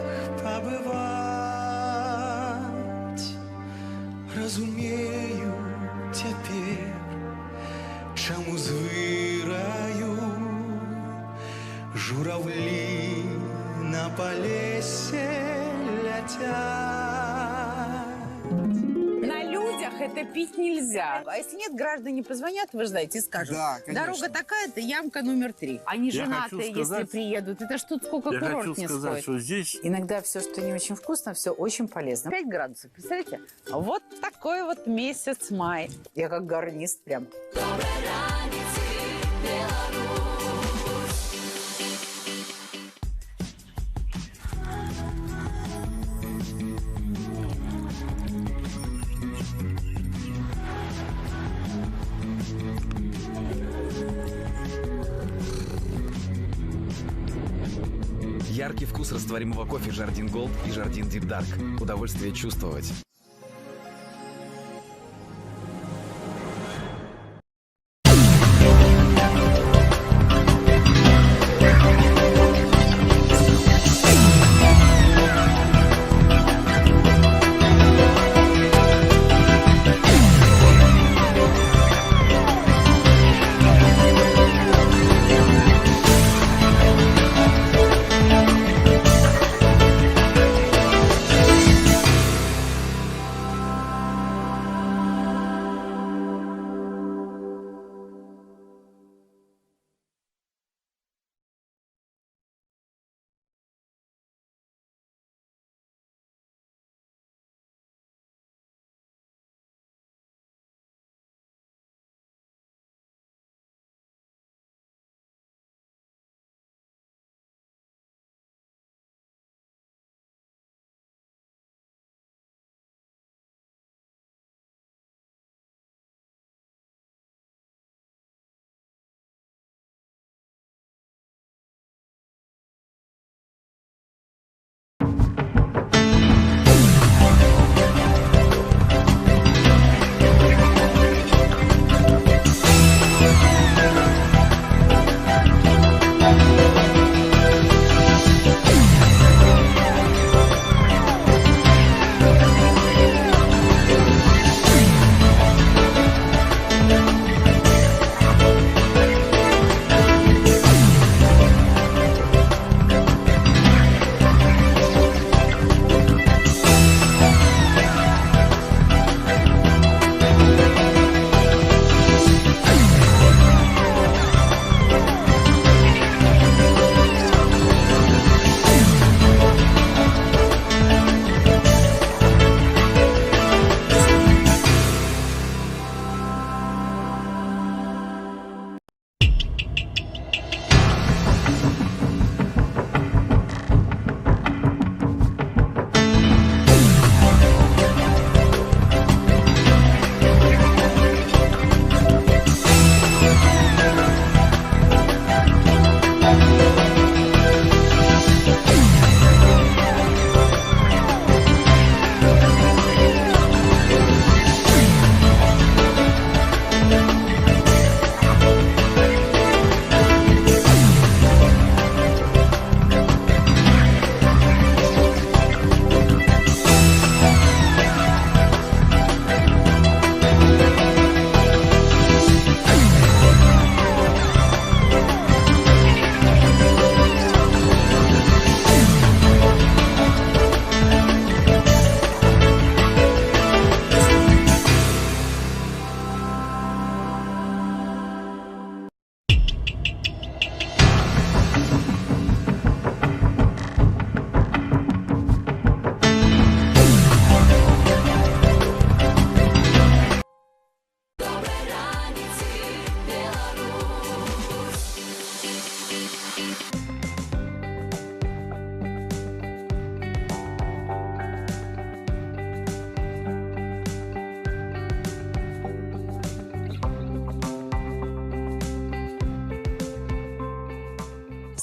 побывать. Разумею теперь, чаму звыраю журавли на полесе летят. На людях это пить нельзя. А если нет, граждане позвонят, вы знаете, и скажут, Да, конечно. дорога такая-то, ямка номер 3. Они Я женатые, хочу сказать- если приедут. Это ж тут сколько Я курорт хочу не сказать, стоит. что здесь Иногда все, что не очень вкусно, все очень полезно. 5 градусов, представляете? Вот такой вот месяц май. Я как гарнист прям. Яркий вкус растворимого кофе «Жардин Голд» и «Жардин Дип Дарк». Удовольствие чувствовать.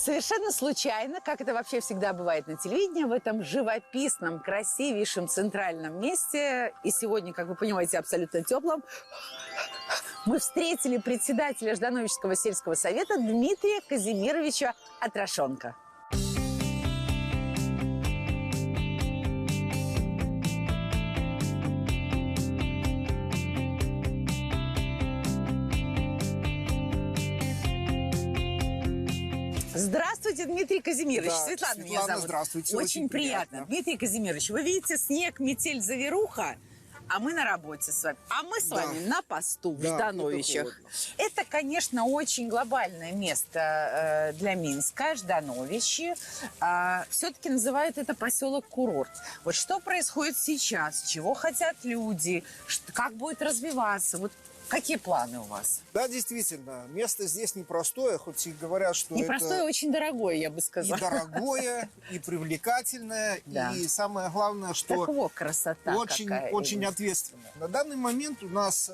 Совершенно случайно, как это вообще всегда бывает на телевидении, в этом живописном, красивейшем центральном месте, и сегодня, как вы понимаете, абсолютно теплом, мы встретили председателя Ждановического сельского совета Дмитрия Казимировича Атрошенко. Здравствуйте, Дмитрий Казимирович. Да, Светлана меня Светлана, зовут. здравствуйте. Очень приятно. Дмитрий Казимирович, вы видите снег, метель, завируха, а мы на работе с вами. А мы с вами на посту в Ждановичах. Это, конечно, очень глобальное место для Минска, Ждановичи. Все-таки называют это поселок-курорт. Вот что происходит сейчас? Чего хотят люди? Как будет развиваться? Вот какие планы у вас? Да, действительно, место здесь непростое, хоть и говорят, что непростое, это очень дорогое, я бы сказала. И дорогое, и привлекательное, и самое главное, что так вот, красота очень ответственно. На данный момент у нас,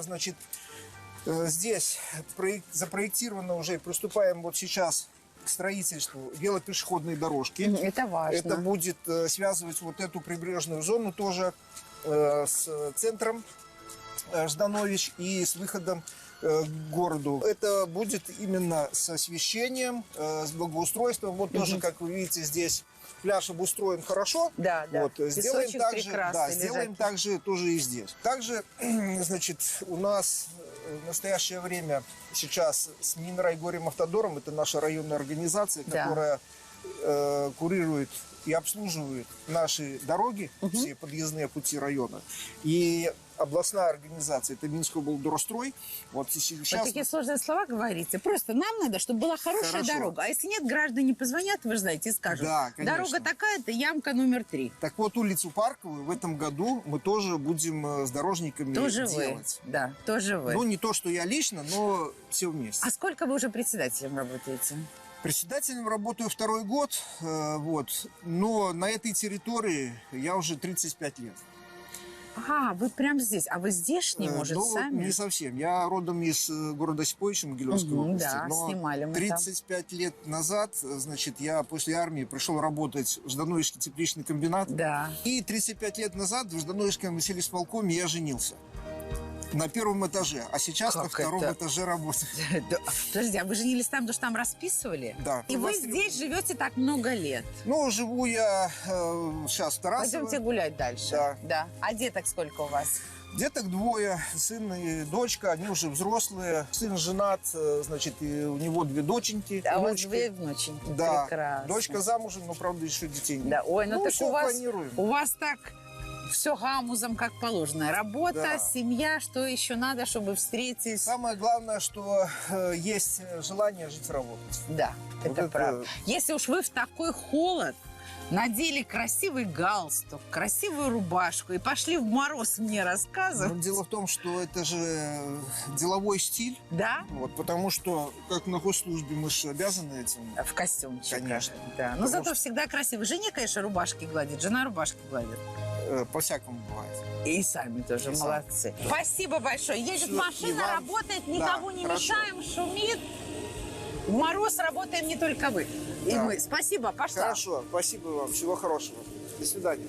значит, здесь запроектировано уже, приступаем вот сейчас к строительству велопешеходной дорожки. Это важно. Это будет связывать вот эту прибрежную зону тоже с центром Жданович и с выходом к городу. Это будет именно с освещением, с благоустройством. Вот тоже, как вы видите, здесь пляж обустроен хорошо. Да, да. Вот, сделаем также тоже и здесь. Также, значит, у нас в настоящее время сейчас с Минрайгорьем Автодором, это наша районная организация, которая курирует и обслуживает наши дороги, все подъездные пути района. И областная организация, это Минский облдорстрой. Вот сейчас... Вот такие сложные слова говорите. Просто нам надо, чтобы была хорошая дорога. А если нет, граждане позвонят, вы же знаете, и скажут, дорога такая-то, ямка номер 3. Так вот, улицу Парковую в этом году мы тоже будем с дорожниками тоже делать. Вы. Да, тоже вы. Ну, не то, что я лично, но все вместе. А сколько вы уже председателем работаете? Председателем работаю 2-й год, вот, но на этой территории я уже 35 лет. А, вы прям здесь. А вы здешний, может, сами? Не совсем. Я родом из города Сиповича Могилевской области. Да, но снимали мы 35 там. лет назад, значит, я после армии пришел работать в Ждановичский тепличный комбинат. Да. И 35 лет назад в Ждановичском сельисполкоме я женился. На 1-м этаже, а сейчас на 2-м этаже работаю. Подожди, а вы женились там, потому что там расписывали? Да. И вы здесь живете так много лет? Ну, живу я сейчас в Тарасово. Пойдемте гулять дальше. Да. А деток сколько у вас? Деток 2, сын и дочка, они уже взрослые. Сын женат, значит, и у него 2 доченьки. А у вас 2 внученьки? Да. Прекрасно. Дочка замужем, но, правда, еще детей нет. Да. Ой, ну так планируем. У вас так... Все гамузом, как положено. Работа, семья, что еще надо, чтобы встретить? Самое главное, что есть желание жить и работать. Да, вот это правда. Если уж вы в такой холод надели красивый галстук, красивую рубашку и пошли в мороз мне рассказывать. Но дело в том, что это же деловой стиль. Да? Вот, потому что, как на госслужбе, мы же обязаны этим. В костюмчике. Конечно. Да. Но зато всегда красиво. Жене, конечно, рубашки гладит, жена рубашки гладит. По-всякому бывает. И сами тоже молодцы. Спасибо большое. Едет машина, работает, никого не мешаем, шумит. В мороз работаем не только вы. И мы. Спасибо, пошла. Хорошо, спасибо вам. Всего хорошего. До свидания.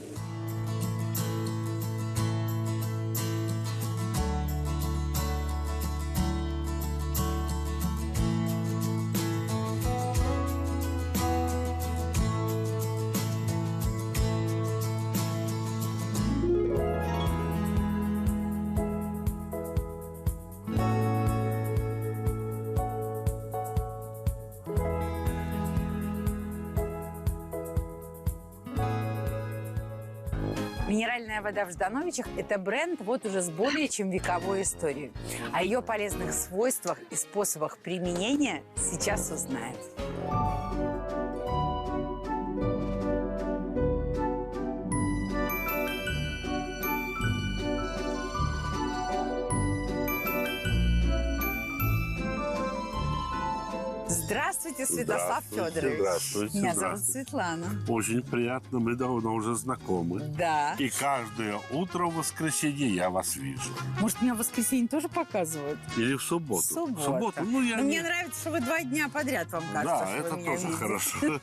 Минеральная вода в Ждановичах – это бренд вот уже с более чем вековой историей. О ее полезных свойствах и способах применения сейчас узнаем. Здравствуйте, Святослав Федорович. Здравствуйте. Меня зовут Светлана. Очень приятно, мы давно уже знакомы. Да. И каждое утро в воскресенье я вас вижу. Может, меня в воскресенье тоже показывают? Или в субботу. В субботу, ну я Но не... мне нравится, что вы 2 дня подряд, вам кажется, Да, что это вы меня тоже видите. хорошо.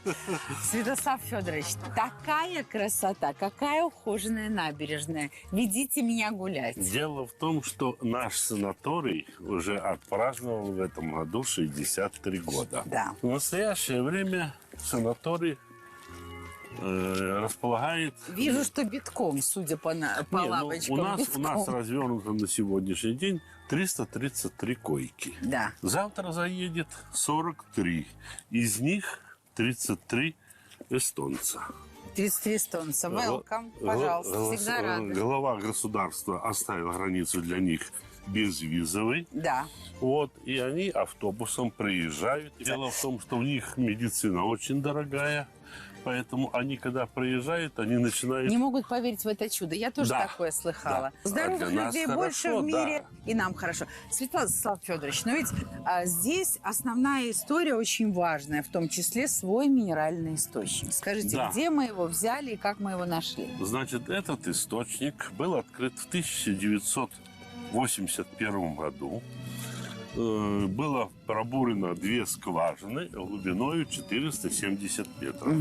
Святослав Федорович, такая красота, какая ухоженная набережная. Ведите меня гулять. Дело в том, что наш санаторий уже отпраздновал в этом году 63 года. Да. В настоящее время санаторий располагает... Вижу, что битком, судя по лавочкам. у нас битком. развернуто на сегодняшний день 333 койки. Да. Завтра заедет 43. Из них 33 эстонца. 33 эстонца. Welcome, пожалуйста, всегда рада. Глава государства оставил границу для них безвизовой. Да. Вот, и они автобусом приезжают. Дело в том, что у них медицина очень дорогая. Поэтому они, когда приезжают, они начинают... Не могут поверить в это чудо. Я тоже Да. такое слыхала. Да. Здоровых А для нас людей хорошо, больше в мире, да. и нам хорошо. Святослав Федорович, но ведь здесь основная история очень важная, в том числе свой минеральный источник. Скажите, Да. где мы его взяли и как мы его нашли? Значит, этот источник был открыт в 1981 году. Было пробурено 2 скважины глубиной 470 метров.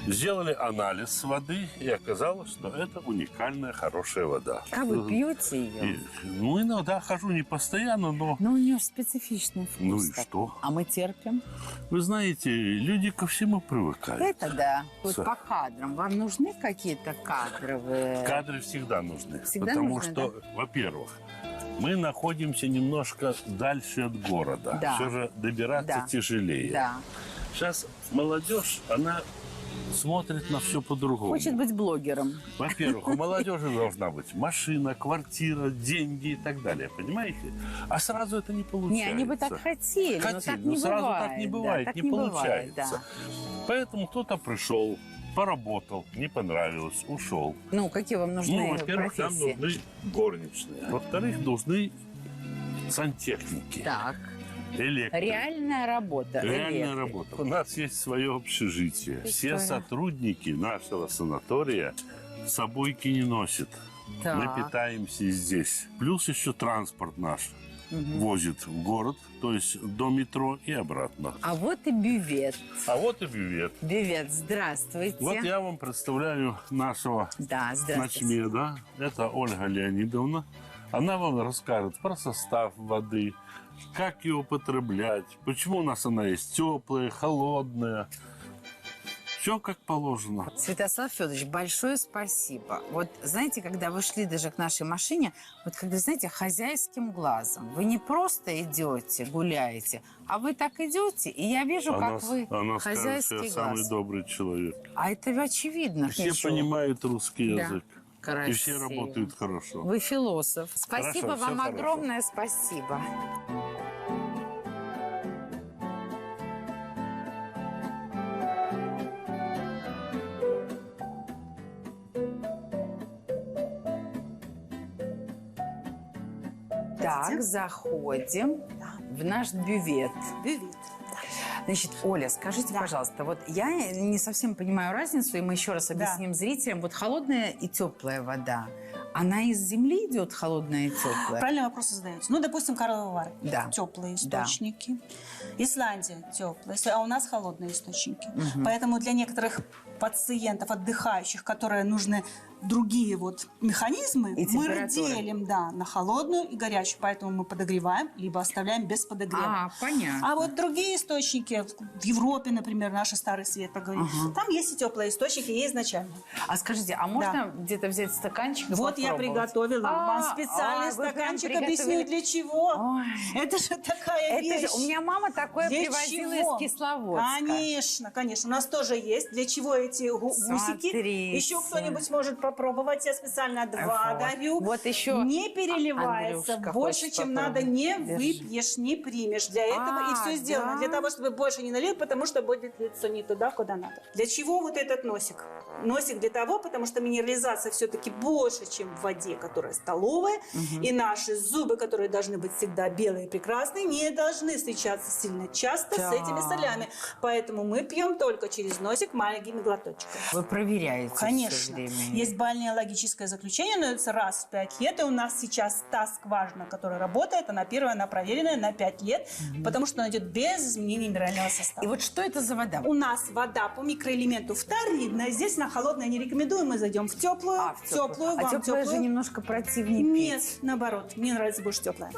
Сделали анализ воды, и оказалось, что это уникальная, хорошая вода. А вы пьете ее? Ну, иногда хожу не постоянно, но... Но у нее специфичный вкус. Ну и такой. что? А мы терпим? Вы знаете, люди ко всему привыкают. Это да. Вот Всё. по кадрам. Вам нужны какие-то кадровые... Кадры всегда нужны. Всегда потому нужны, что, во-первых, мы находимся немножко дальше от города. Да. Все же добираться Да. тяжелее. Да. Сейчас молодежь, она смотрит на все по-другому. Хочет быть блогером. Во-первых, у молодежи должна быть машина, квартира, деньги и так далее, понимаете? А сразу это не получается. Не, они бы так хотели, но так не сразу бывает. так не да, бывает, так не бывает, получается. да. Поэтому кто-то пришел, поработал, не понравилось, ушел. Ну, какие вам нужны Ну, во-первых, нам профессии? нужны горничные. Во-вторых, нужны сантехники. Так. Электрики. Реальная работа. Реальная электрик. работа. У нас есть свое общежитие. Все сотрудники нашего санатория собойки не носят. Так. Мы питаемся здесь. Плюс еще транспорт наш возит в город, то есть до метро и обратно. А вот и бювет. А вот и бювет. Бювет, здравствуйте. Вот я вам представляю нашего Да, здравствуйте. начмеда. Это Ольга Леонидовна. Она вам расскажет про состав воды, как ее употреблять, почему у нас она есть теплая, холодная. Все как положено. Святослав Федорович, большое спасибо. Вот знаете, когда вы шли даже к нашей машине, вот когда, знаете, хозяйским глазом, вы не просто идете, гуляете, а вы так идете, и я вижу, как вы она скажет, что хозяйский я глаз. самый добрый человек. А это очевидно. Все Ничего. понимают русский Да. язык. Красиво. И все работают хорошо. Вы философ. Спасибо Хорошо, вам всё хорошо. огромное, спасибо. Так, заходим в наш бювет. Бювет. Значит, Оля, скажите, пожалуйста, вот я не совсем понимаю разницу, и мы еще раз объясним зрителям. Вот холодная и теплая вода, она из земли идет, холодная и теплая? Правильный вопрос задаете. Ну, допустим, Карловы Вары. Да. Теплые Да. источники. Исландия теплая, а у нас холодные источники. Мгм. Поэтому для некоторых пациентов, отдыхающих, которые нужны другие вот механизмы, И мы температура. делим, на холодную и горячую. Поэтому мы подогреваем, либо оставляем без подогрева. А, понятно. А вот другие источники, в Европе, например, наш Старый Свет, поговорим, там есть и теплые источники, и изначально. А скажите, а можно где-то взять стаканчик и Вот я попробовать? приготовила вам А, специальный вы прям стаканчик, приготовили. объясню для чего. Это же такая Это вещь. же у меня мама такое Для привозила чего? из Кисловодска. Конечно, конечно. У нас тоже есть. Для чего эти эти гусики. Смотрите. Еще кто-нибудь может попробовать. Я специально 2 дарю. Вот еще Не переливается. Андрюшка Больше, хочет чем попробовать. надо, не Держи. выпьешь, не примешь. Для этого и все сделано. да? Для того, чтобы больше не налил, потому что будет лицо не туда, куда надо. Для чего вот этот носик? Носик для того, потому что минерализация все-таки больше, чем в воде, которая столовая. И наши зубы, которые должны быть всегда белые и прекрасные, не должны встречаться сильно часто с этими солями. Поэтому мы пьем только через носик маленькими глоточками. Вы проверяете всё Конечно. время. Есть бальнеологическое заключение, но это раз в 5 лет. И у нас сейчас та скважина, которая работает, она первая, она проверенная на 5 лет, потому что она идет без изменения минерального состава. И вот что это за вода? У нас вода по микроэлементу фторидная. Здесь на холодное не рекомендуем, мы зайдем в теплую. В теплую. А вам теплая же немножко противнее Нет, пить. наоборот, мне нравится больше теплая.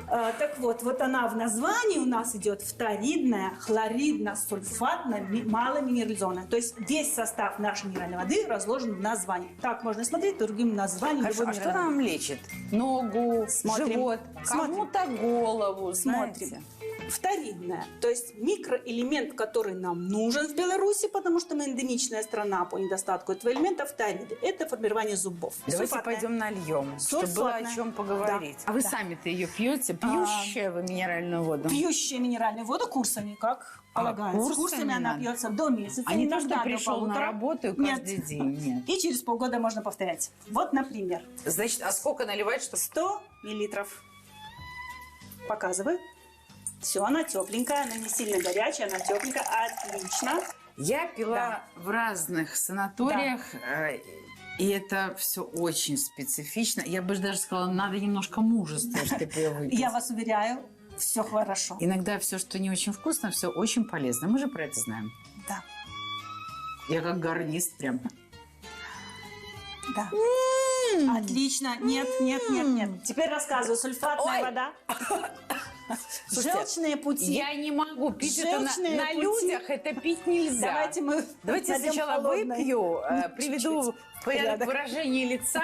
Так вот, вот она в названии у нас идет фторидная, хлоридно-сульфатная, маломинерализованная. То есть весь состав нашей минеральной воды разложен в названии. Так можно смотреть по другим названиям. Хорошо, любой а что минеральной нам лечит? Ногу, Смотрим. живот, кому-то голову, Смотрим. знаете? Вторидная, то есть микроэлемент, который нам нужен в Беларуси, потому что мы эндемичная страна по недостатку этого элемента, фториды. Это формирование зубов. Давайте Сульфатная. пойдем нальем, чтобы было о Сульфатная. чем поговорить. Да, А вы да. сами-то ее пьете? Пьющая вы минеральную воду? Пьющая минеральную воду курсами, как полагается. курсами Курсами она надо? пьется до месяца. А не то, иногда что до пришел на 1,5. работу и каждый Нет. день? Нет. И через полгода можно повторять. Вот, например, Значит, а сколько наливать, чтобы... 100 миллилитров. Показываю. Все, она тепленькая, она не сильно горячая, она тепленькая. Отлично. Я пила в разных санаториях, и это все очень специфично. Я бы даже сказала, надо немножко мужества, чтобы ее выпить. Я вас уверяю, все хорошо. Иногда все, что не очень вкусно, все очень полезно. Мы же про это знаем. Да. Я как гарнист прям. Да. Отлично. Нет, нет, нет, нет. Теперь рассказываю. Сульфатная вода. Слушайте, Желчные пути. Я не могу пить это Желчные на пути. людях, это пить нельзя. Давайте мы Давайте нальем сначала холодной. выпью, приведу Чуть-чуть в порядок порядок. выражение лица.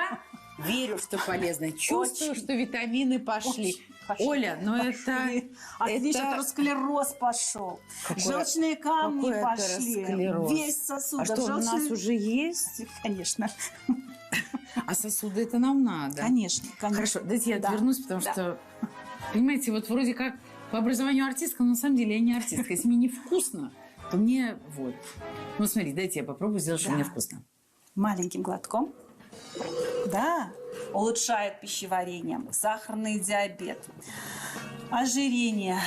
Верю, что полезно. Чувствую, Очень. что витамины пошли. Пошли. Оля, но Пошли. Отлично, это... атеросклероз пошел. Какой- Желчные камни какой пошли. атеросклероз? Весь сосуд. А что, у нас уже есть? Конечно. А сосуды это нам надо. Конечно, конечно. Хорошо, дайте я Да. отвернусь, потому Да. что, понимаете, вот вроде как по образованию артистка, но на самом деле я не артистка. Если мне невкусно, то мне вот. Ну, смотри, дайте я попробую сделать, что Да. мне вкусно. Маленьким глотком. Да, улучшает пищеварение, сахарный диабет, ожирение.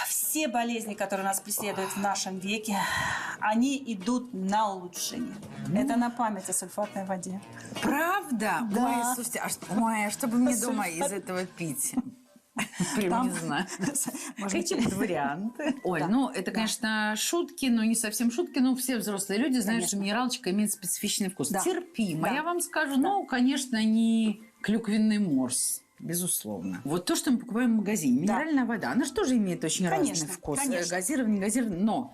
Все болезни, которые нас преследуют в нашем веке, они идут на улучшение. Это на память о сульфатной воде. Правда? Да. Ой, слушайте, а что бы мне дома из этого пить? Прям Там- не знаю. Может быть, Какие-то варианты. Оль, Да. ну это, конечно, шутки, но не совсем шутки. Но все взрослые люди знают, что минералочка имеет специфичный вкус. Да. Терпимо. Да. Я вам скажу, ну, конечно, не клюквенный морс. Безусловно. Вот то, что мы покупаем в магазине. Минеральная вода, она же тоже имеет очень Конечно, разный вкус. конечно. Газированный, не газированный. Но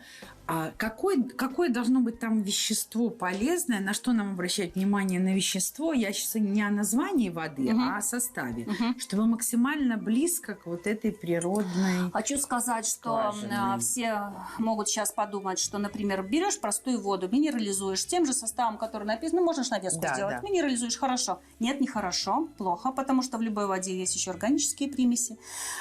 какое должно быть там вещество полезное, на что нам обращать внимание на вещество? Я сейчас не о названии воды, а о составе. Чтобы максимально близко к вот этой природной... Хочу сказать, что скважиной. все могут сейчас подумать, что, например, берешь простую воду, минерализуешь тем же составом, который написан, ну, можешь навеску Да, сделать, да. минерализуешь, хорошо. Нет, нехорошо, плохо, потому что в любой воде есть еще органические примеси,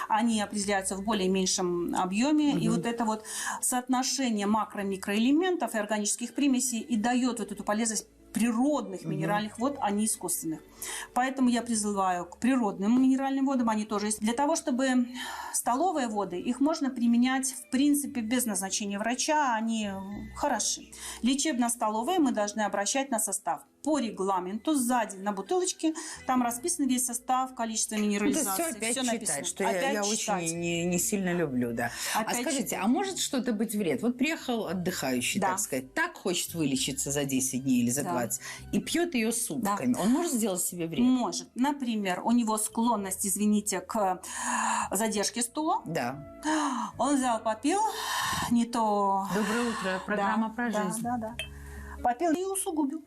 они определяются в более меньшем объеме, и вот это вот соотношение макро-микроэлементов и органических примесей и дает вот эту полезность природных минеральных вод, а не искусственных. Поэтому я призываю к природным минеральным водам, они тоже есть. Для того, чтобы столовые воды, их можно применять, в принципе, без назначения врача, они хороши. Лечебно-столовые мы должны обращать на состав. По регламенту сзади на бутылочке там расписан весь состав, количество минерализации. Это все опять всё читать, написано. что я Опять очень читать. не сильно люблю, да. А Опять скажите, читать. а может что-то быть вред? Вот приехал отдыхающий, Да. так сказать, так хочет вылечиться за 10 дней или за Да. 20, и пьет ее сутками. Он может сделать себе вред? Может. Например, у него склонность, извините, к задержке стула. Да. Он взял, попил, не то... Доброе утро, программа про жизнь. Да. Попил и усугубил.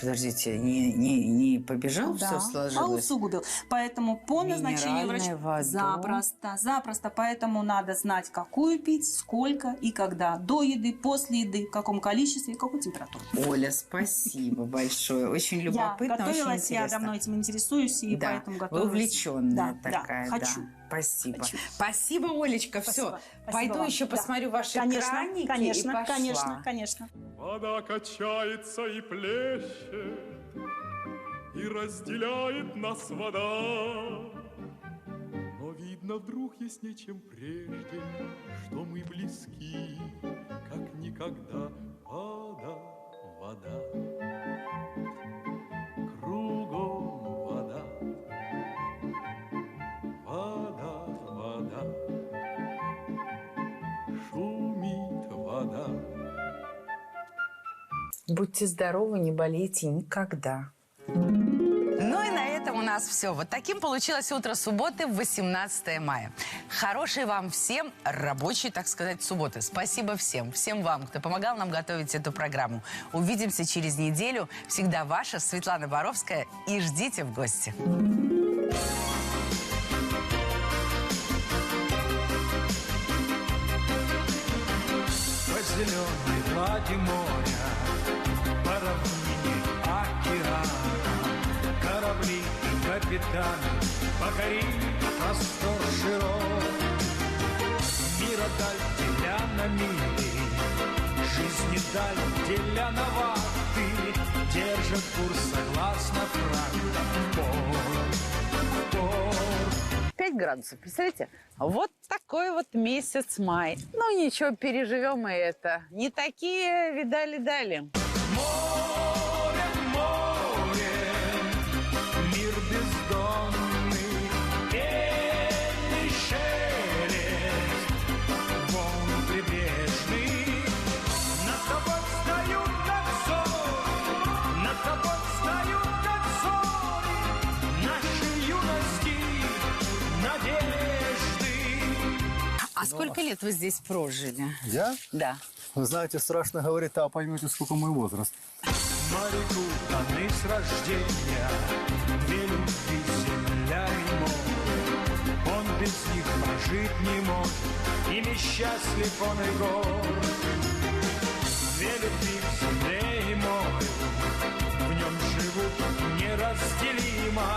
Подождите, не побежал, Да, все сложилось? усугубил. Поэтому по назначению Минеральная врача... вода. Запросто. Поэтому надо знать, какую пить, сколько и когда. До еды, после еды, в каком количестве и какую температуру. Оля, спасибо большое. Очень любопытно, Я готовилась, очень интересно. я давно этим интересуюсь, и Да, поэтому вы готовилась. увлеченная Да, такая, да, хочу. Спасибо. Спасибо, Олечка. Все, Спасибо пойду вам. еще Да. посмотрю ваши Конечно, экраники конечно, и пошла. конечно. Вода качается и плещет, и разделяет нас вода. Но видно вдруг яснее, чем прежде, что мы близки, как никогда. Вода, вода, кругом вода, вода, вода, шумит вода. Будьте здоровы, не болейте никогда. Ну и на этом у нас все. Вот таким получилось утро субботы, 18 мая. Хорошей вам всем рабочей, так сказать, субботы. Спасибо всем вам, кто помогал нам готовить эту программу. Увидимся через неделю. Всегда ваша Светлана Боровская. И ждите в гости. По зеленой глади моря, по равнине океана, корабли и капитаны, покори простор широк. Мира даль деля на мили, жизни даль деля на вахты, держат курс согласно правилам. В порт. 5 градусов, представляете? Вот такой вот месяц май. Ну ничего, переживем и это. Не такие видали-дали. Море, море, мир бездонный, пенный шелест, волн прибрежный. Над тобой встают, как зори, над тобой встают, как зори, нашей юности надежды. А сколько лет вы здесь прожили? Я? Да. Вы знаете, страшно говорить, а поймете, сколько мой возраст. Моряку даны с рождения две любви, земля и море. Он без них прожить не может, ими счастлив он и горд. Две любви в земле и море, в нем живут неразделимо,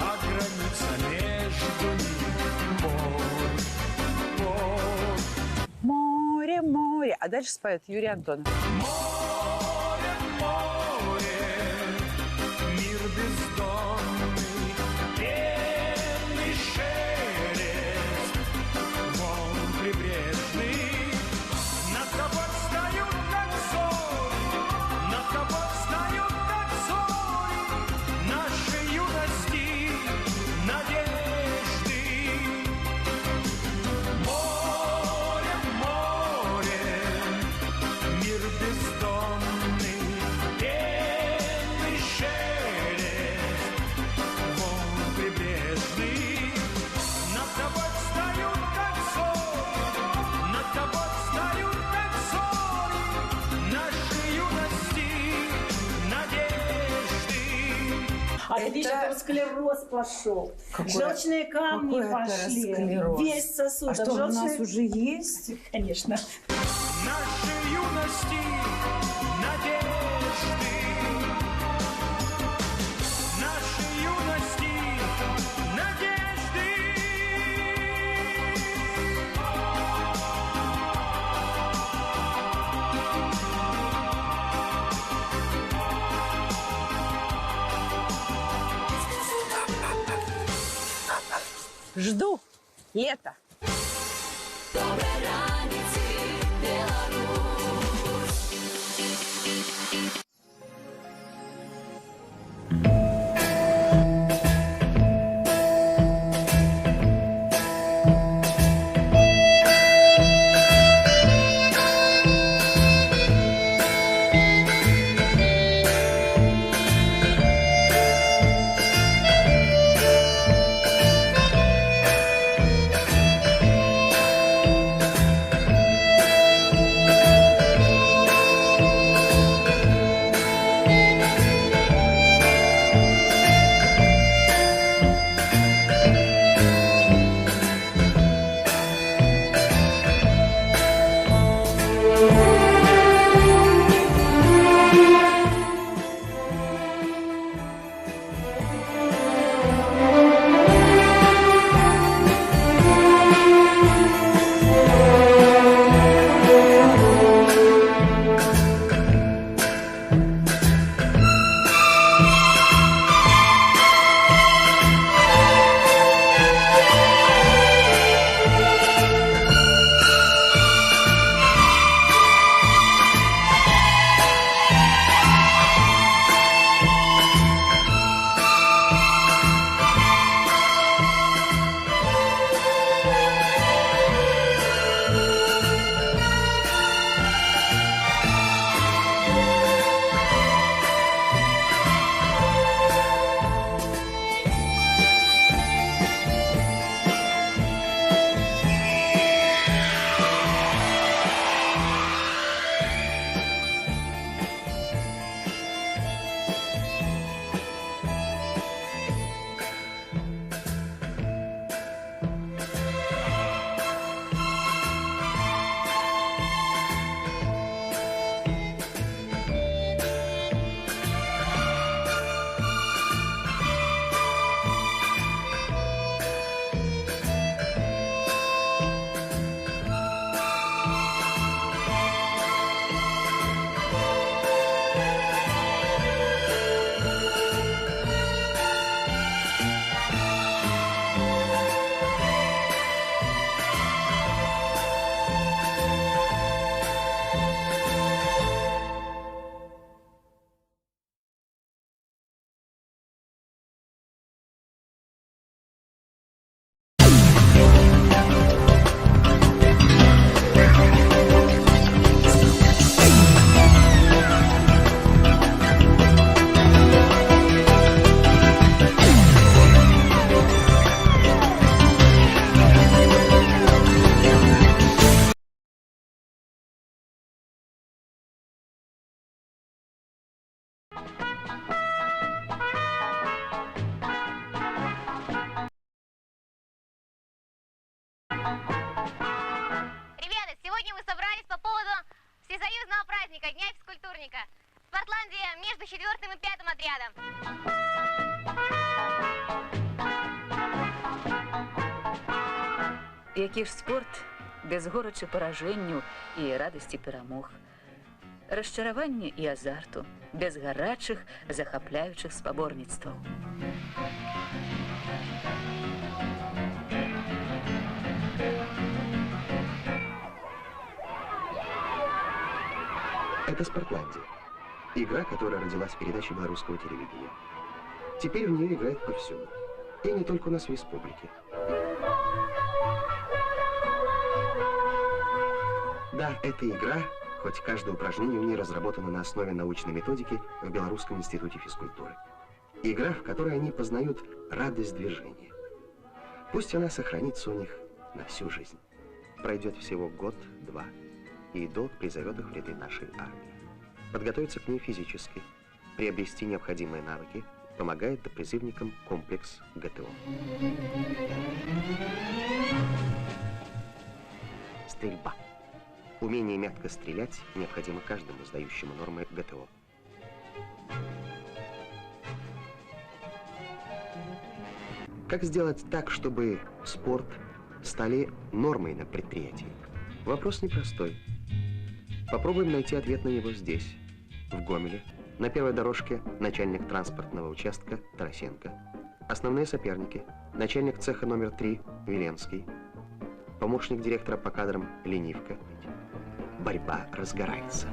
а граница между ними порт. Море, море. А дальше споет Юрий Антонов. Море, море, мир бездонный, пенный шелест, волн прибрежный. Над тобой встают, как зори, над тобой встают, как зори, нашей юности надежды. Море, море, мир бездонный, пенный шелест, волн прибрежный. Над тобой встают, как зори, над тобой встают, как зори, нашей юности надежды. А видишь, атеросклероз пошел. Желчные камни какой пошли. атеросклероз? Весь сосуд. А что, у нас уже есть? Конечно. Нашей юности надежды. Нашей юности надежды. Жду лето. всесоюзного праздника Дня физкультурника. Спортландия между 4-м и 5-м отрядом. Який ж спорт без горечі пораженню і радості перемог, розчарування і азарту, без гарячих, захопляючих споборництв. Это «Спортландия». Игра, которая родилась в передаче белорусского телевидения. Теперь в нее играют повсюду. И не только у нас в республике. Да, эта игра, хоть каждое упражнение в ней разработано на основе научной методики в Белорусском институте физкультуры. Игра, в которой они познают радость движения. Пусть она сохранится у них на всю жизнь. Пройдет всего год-два, и долг призовет их в ряды нашей армии. Подготовиться к ней физически, приобрести необходимые навыки помогает допризывникам комплекс ГТО. Стрельба. Умение метко стрелять необходимо каждому сдающему нормы ГТО. Как сделать так, чтобы спорт стали нормой на предприятии? Вопрос непростой. Попробуем найти ответ на него здесь, в Гомеле, на первой дорожке начальник транспортного участка Тарасенко, основные соперники, начальник цеха номер 3 Веленский, помощник директора по кадрам Ленивка. Борьба разгорается.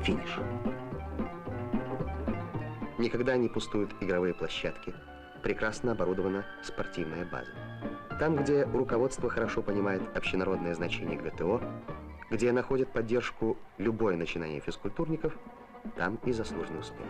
Финиш. Никогда не пустуют игровые площадки, прекрасно оборудована спортивная база. Там, где руководство хорошо понимает общенародное значение ГТО, где находит поддержку любое начинание физкультурников, там и заслуженный успех.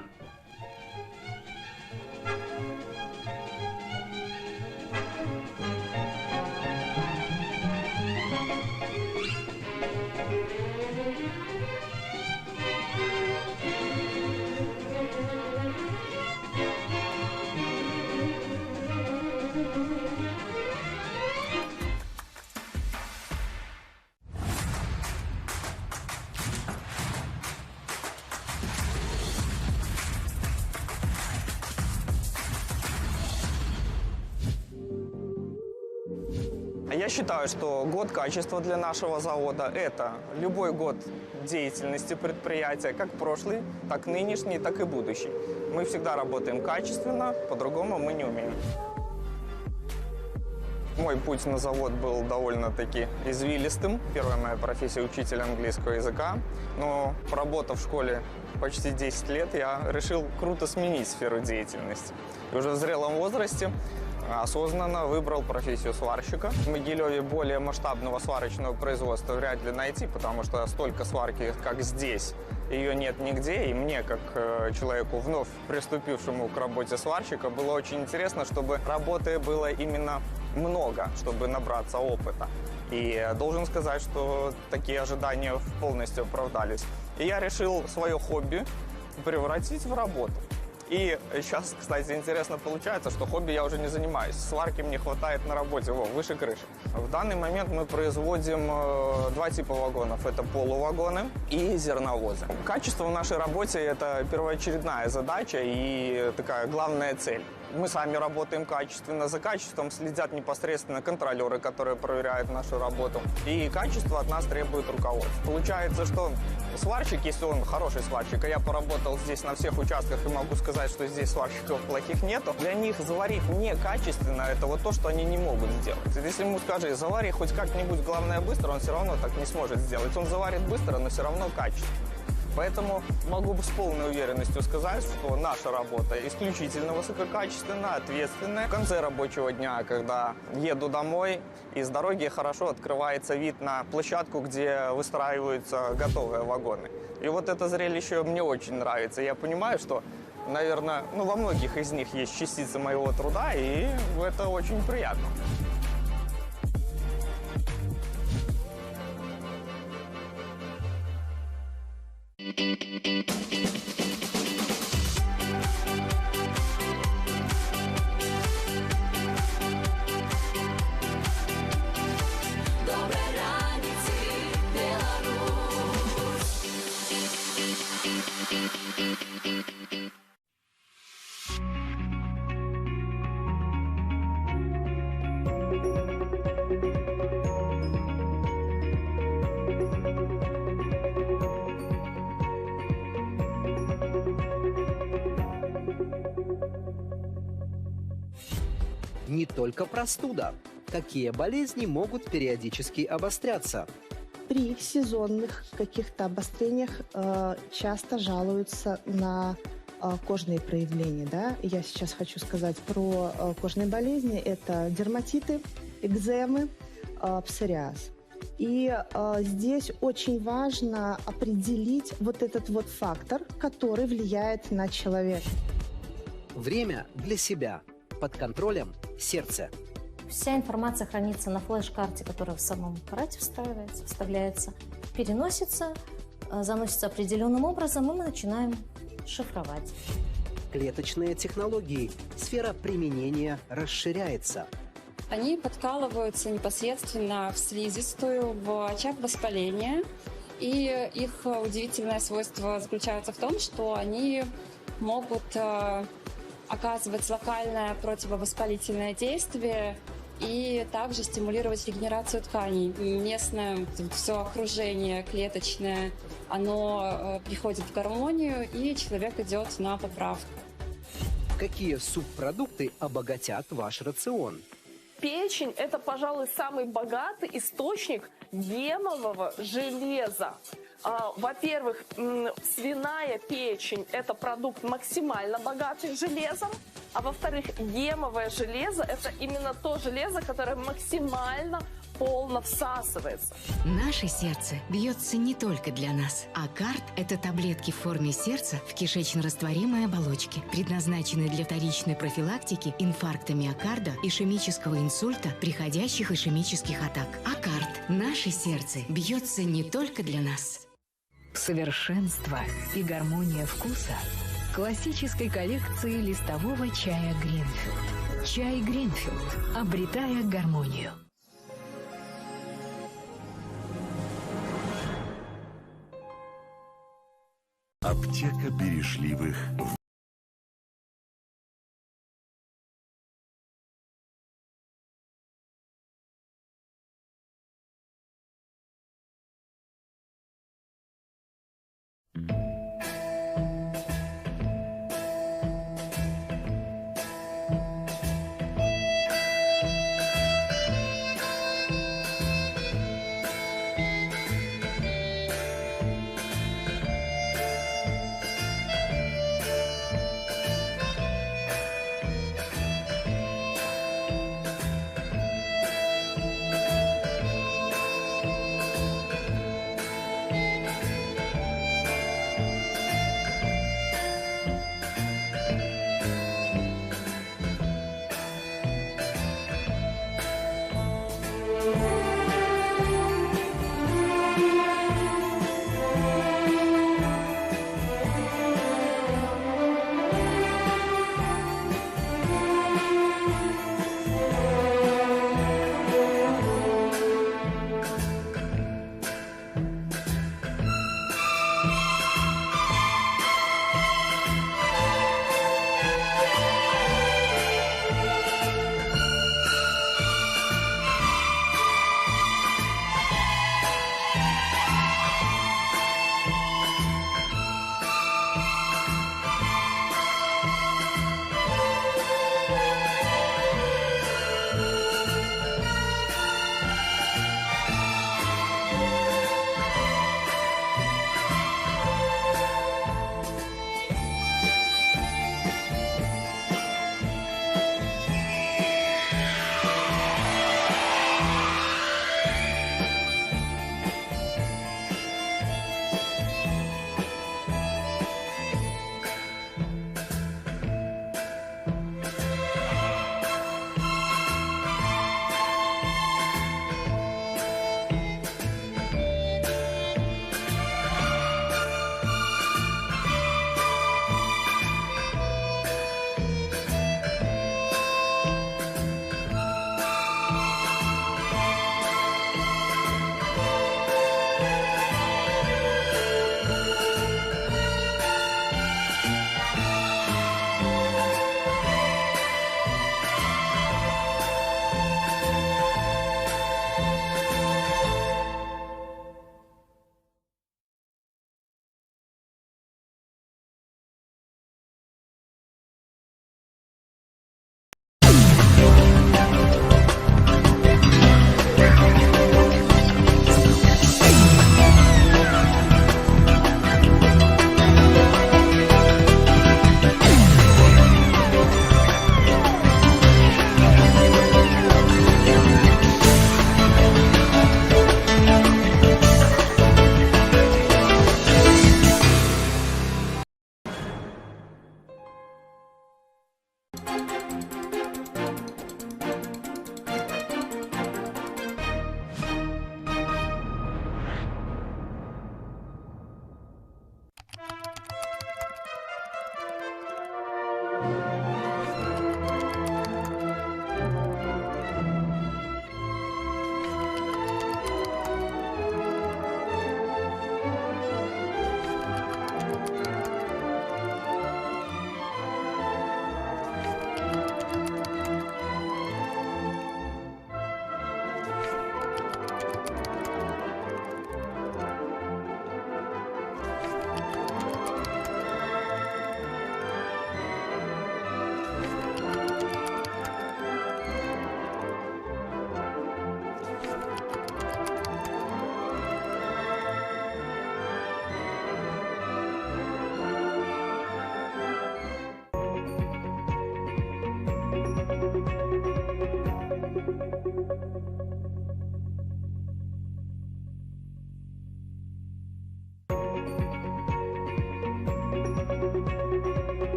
Я считаю, что год качества для нашего завода – это любой год деятельности предприятия, как прошлый, так нынешний, так и будущий. Мы всегда работаем качественно, по-другому мы не умеем. Мой путь на завод был довольно-таки извилистым. Первая моя профессия – учитель английского языка. Но, проработав в школе почти 10 лет, я решил круто сменить сферу деятельности. И уже в зрелом возрасте осознанно выбрал профессию сварщика. В Могилеве более масштабного сварочного производства вряд ли найти, потому что столько сварки, как здесь, ее нет нигде. И мне, как человеку, вновь приступившему к работе сварщика, было очень интересно, чтобы работы было именно много, чтобы набраться опыта. И должен сказать, что такие ожидания полностью оправдались. И я решил свое хобби превратить в работу. И сейчас, кстати, интересно получается, что хобби я уже не занимаюсь. Сварки мне хватает на работе, выше крыши. В данный момент мы производим два типа вагонов. Это полувагоны и зерновозы. Качество в нашей работе – это первоочередная задача и такая главная цель. Мы сами работаем качественно, за качеством следят непосредственно контролеры, которые проверяют нашу работу. И качество от нас требует руководство. Получается, что сварщик, если он хороший сварщик, а я поработал здесь на всех участках и могу сказать, что здесь сварщиков плохих нету, для них заварить некачественно – это вот то, что они не могут сделать. Если ему скажи, завари хоть как-нибудь, главное быстро, он все равно так не сможет сделать. Он заварит быстро, но все равно качественно. Поэтому могу с полной уверенностью сказать, что наша работа исключительно высококачественная, ответственная. В конце рабочего дня, когда еду домой, из дороги хорошо открывается вид на площадку, где выстраиваются готовые вагоны. И вот это зрелище мне очень нравится. Я понимаю, что, наверное, во многих из них есть частицы моего труда, и это очень приятно. Добрий ранок. не только простуда. Какие болезни могут периодически обостряться? При сезонных каких-то обострениях часто жалуются на кожные проявления. Да? Я сейчас хочу сказать про кожные болезни. Это дерматиты, экземы, псориаз. И здесь очень важно определить вот этот вот фактор, который влияет на человека. Время для себя. Под контролем сердце. Вся информация хранится на флеш-карте, которая в самом аппарате вставляется, переносится, заносится определенным образом, и мы начинаем шифровать. Клеточные технологии. Сфера применения расширяется. Они подкалываются непосредственно в слизистую, в очаг воспаления. И их удивительное свойство заключается в том, что они могут оказывать локальное противовоспалительное действие и также стимулировать регенерацию тканей. Местное все окружение клеточное, оно приходит в гармонию, и человек идет на поправку. Какие субпродукты обогатят ваш рацион? Печень – это, пожалуй, самый богатый источник гемового железа. Во-первых, свиная печень – это продукт максимально богатый железом. А во-вторых, гемовое железо – это именно то железо, которое максимально полно всасывается. Наше сердце бьется не только для нас. Аккард – это таблетки в форме сердца в кишечно-растворимой оболочке, предназначенные для вторичной профилактики инфаркта миокарда, ишемического инсульта, приходящих ишемических атак. Аккард – наше сердце бьется не только для нас. Совершенство и гармония вкуса в классической коллекции листового чая Гринфилд. Чай Гринфилд, обретая гармонию. Аптека Бережливых.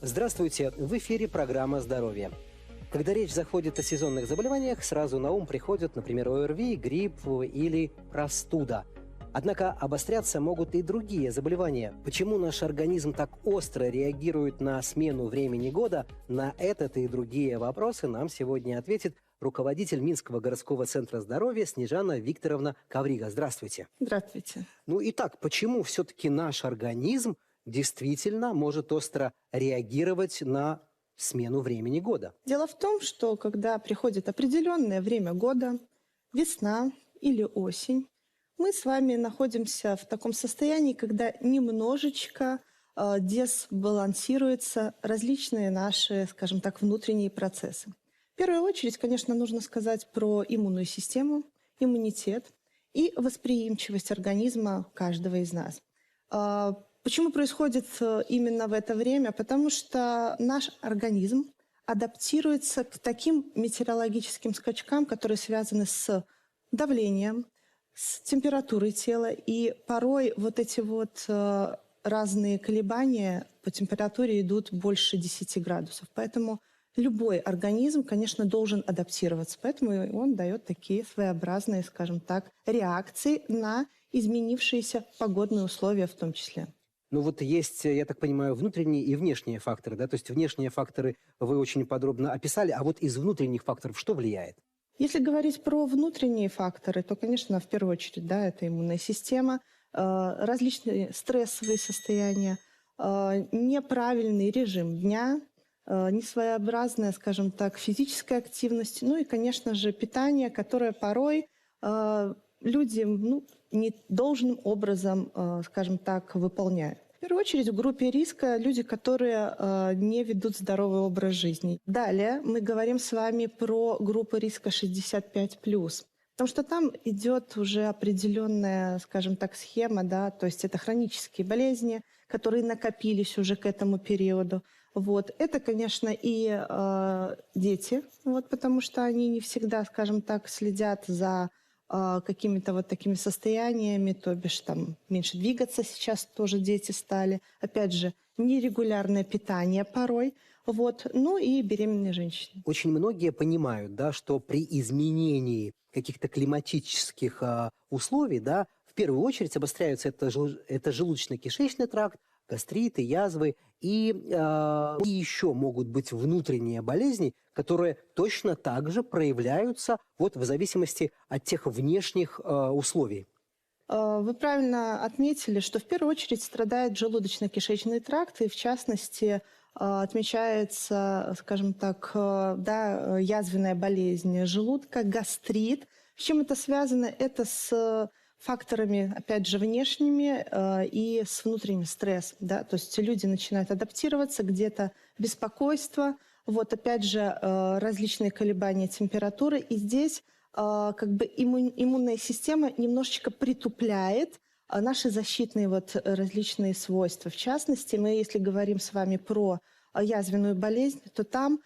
Здравствуйте! В эфире программа «Здоровье». Когда речь заходит о сезонных заболеваниях, сразу на ум приходят, например, ОРВИ, грипп или простуда. Однако обостряться могут и другие заболевания. Почему наш организм так остро реагирует на смену времени года? На этот и другие вопросы нам сегодня ответит руководитель Минского городского центра здоровья Снежана Викторовна Коврига. Здравствуйте. Здравствуйте. Ну итак, почему все-таки наш организм действительно может остро реагировать на смену времени года? Дело в том, что когда приходит определенное время года, весна или осень, мы с вами находимся в таком состоянии, когда немножечко дисбалансируются различные наши, скажем так, внутренние процессы. В первую очередь, конечно, нужно сказать про иммунную систему, иммунитет и восприимчивость организма каждого из нас. Почему происходит именно в это время? Потому что наш организм адаптируется к таким метеорологическим скачкам, которые связаны с давлением, с температурой тела. И порой вот эти вот разные колебания по температуре идут больше 10 градусов. Поэтому любой организм, конечно, должен адаптироваться. Поэтому он дает такие своеобразные, скажем так, реакции на изменившиеся погодные условия в том числе. Ну вот есть, я так понимаю, внутренние и внешние факторы, да? То есть внешние факторы вы очень подробно описали, а вот из внутренних факторов что влияет? Если говорить про внутренние факторы, то, конечно, в первую очередь, да, это иммунная система, различные стрессовые состояния, неправильный режим дня, несвоеобразная, скажем так, физическая активность, ну и, конечно же, питание, которое порой люди не должным образом, скажем так, выполняют. В первую очередь в группе риска люди, которые не ведут здоровый образ жизни. Далее мы говорим с вами про группу риска 65+. Потому что там идет уже определенная, скажем так, схема, да, то есть это хронические болезни, которые накопились уже к этому периоду. Вот. Это, конечно, и дети, вот, потому что они не всегда, скажем так, следят за какими-то вот такими состояниями, то бишь там меньше двигаться сейчас тоже дети стали. Опять же, нерегулярное питание порой. Вот. Ну и беременные женщины. Очень многие понимают, да, что при изменении каких-то климатических условий, да, в первую очередь обостряются это желудочно-кишечный тракт, гастриты, язвы, и еще могут быть внутренние болезни, которые точно так же проявляются вот в зависимости от тех внешних условий. Вы правильно отметили, что в первую очередь страдает желудочно-кишечный тракт, и в частности отмечается, скажем так, да, язвенная болезнь желудка, гастрит. С чем это связано? Это с факторами, опять же, внешними и с внутренним стрессом. Да? То есть люди начинают адаптироваться, где-то беспокойство, вот опять же различные колебания температуры. И здесь как бы иммунная система немножечко притупляет наши защитные вот различные свойства. В частности, мы, если говорим с вами про язвенную болезнь, то там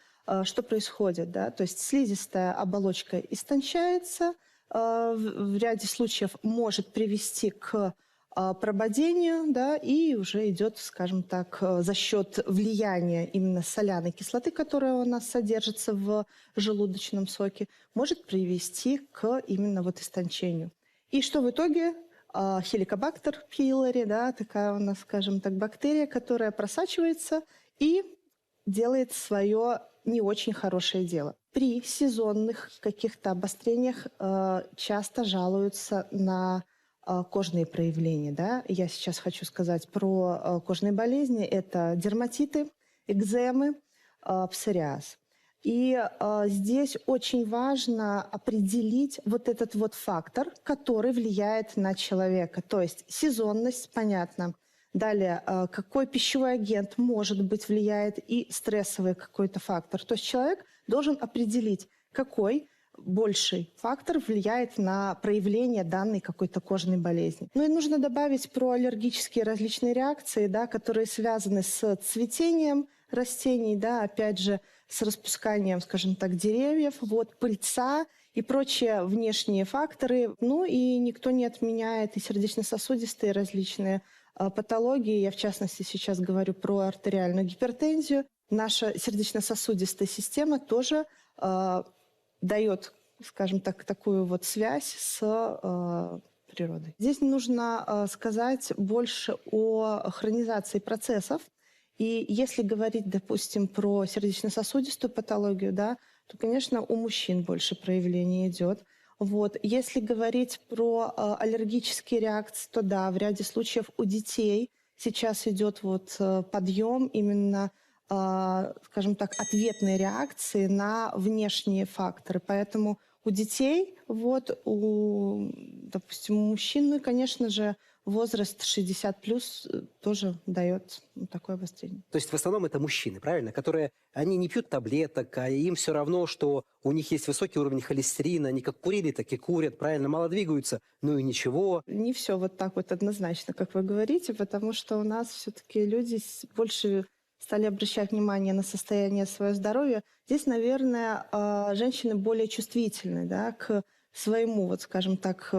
что происходит? Да? То есть слизистая оболочка истончается, в ряде случаев может привести к прободению, да, и уже идет, скажем так, за счет влияния именно соляной кислоты, которая у нас содержится в желудочном соке, может привести к именно вот истончению. И что в итоге? Хеликобактер пилори, да, такая у нас, скажем так, бактерия, которая просачивается и делает свое не очень хорошее дело. При сезонных каких-то обострениях часто жалуются на кожные проявления. Да? Я сейчас хочу сказать про кожные болезни. Это дерматиты, экземы, псориаз. И здесь очень важно определить вот этот вот фактор, который влияет на человека. То есть сезонность, понятно. Далее, какой пищевой агент, может быть, влияет, и стрессовый какой-то фактор. То есть человек должен определить, какой больший фактор влияет на проявление данной какой-то кожной болезни. Ну и нужно добавить про аллергические различные реакции, да, которые связаны с цветением растений, да, опять же, с распусканием, скажем так, деревьев, вот, пыльца и прочие внешние факторы. Ну и никто не отменяет и сердечно-сосудистые различные патологии, я в частности сейчас говорю про артериальную гипертензию, наша сердечно-сосудистая система тоже дает, скажем так, такую вот связь с природой. Здесь нужно сказать больше о хронизации процессов. И если говорить, допустим, про сердечно-сосудистую патологию, да, то, конечно, у мужчин больше проявлений идет. Вот. Если говорить про аллергические реакции, то да, в ряде случаев у детей сейчас идет вот подъем именно, скажем так, ответной реакции на внешние факторы. Поэтому у детей, вот, допустим, у мужчин, ну и, конечно же, возраст 60+ тоже дает такое обострение. То есть в основном это мужчины, правильно? Которые, они не пьют таблеток, а им все равно, что у них есть высокий уровень холестерина, они как курили, так и курят, правильно, мало двигаются, ну и ничего. Не все вот так вот однозначно, как вы говорите, потому что у нас все-таки люди больше стали обращать внимание на состояние своего здоровья. Здесь, наверное, женщины более чувствительны, да, к своему, вот, скажем так,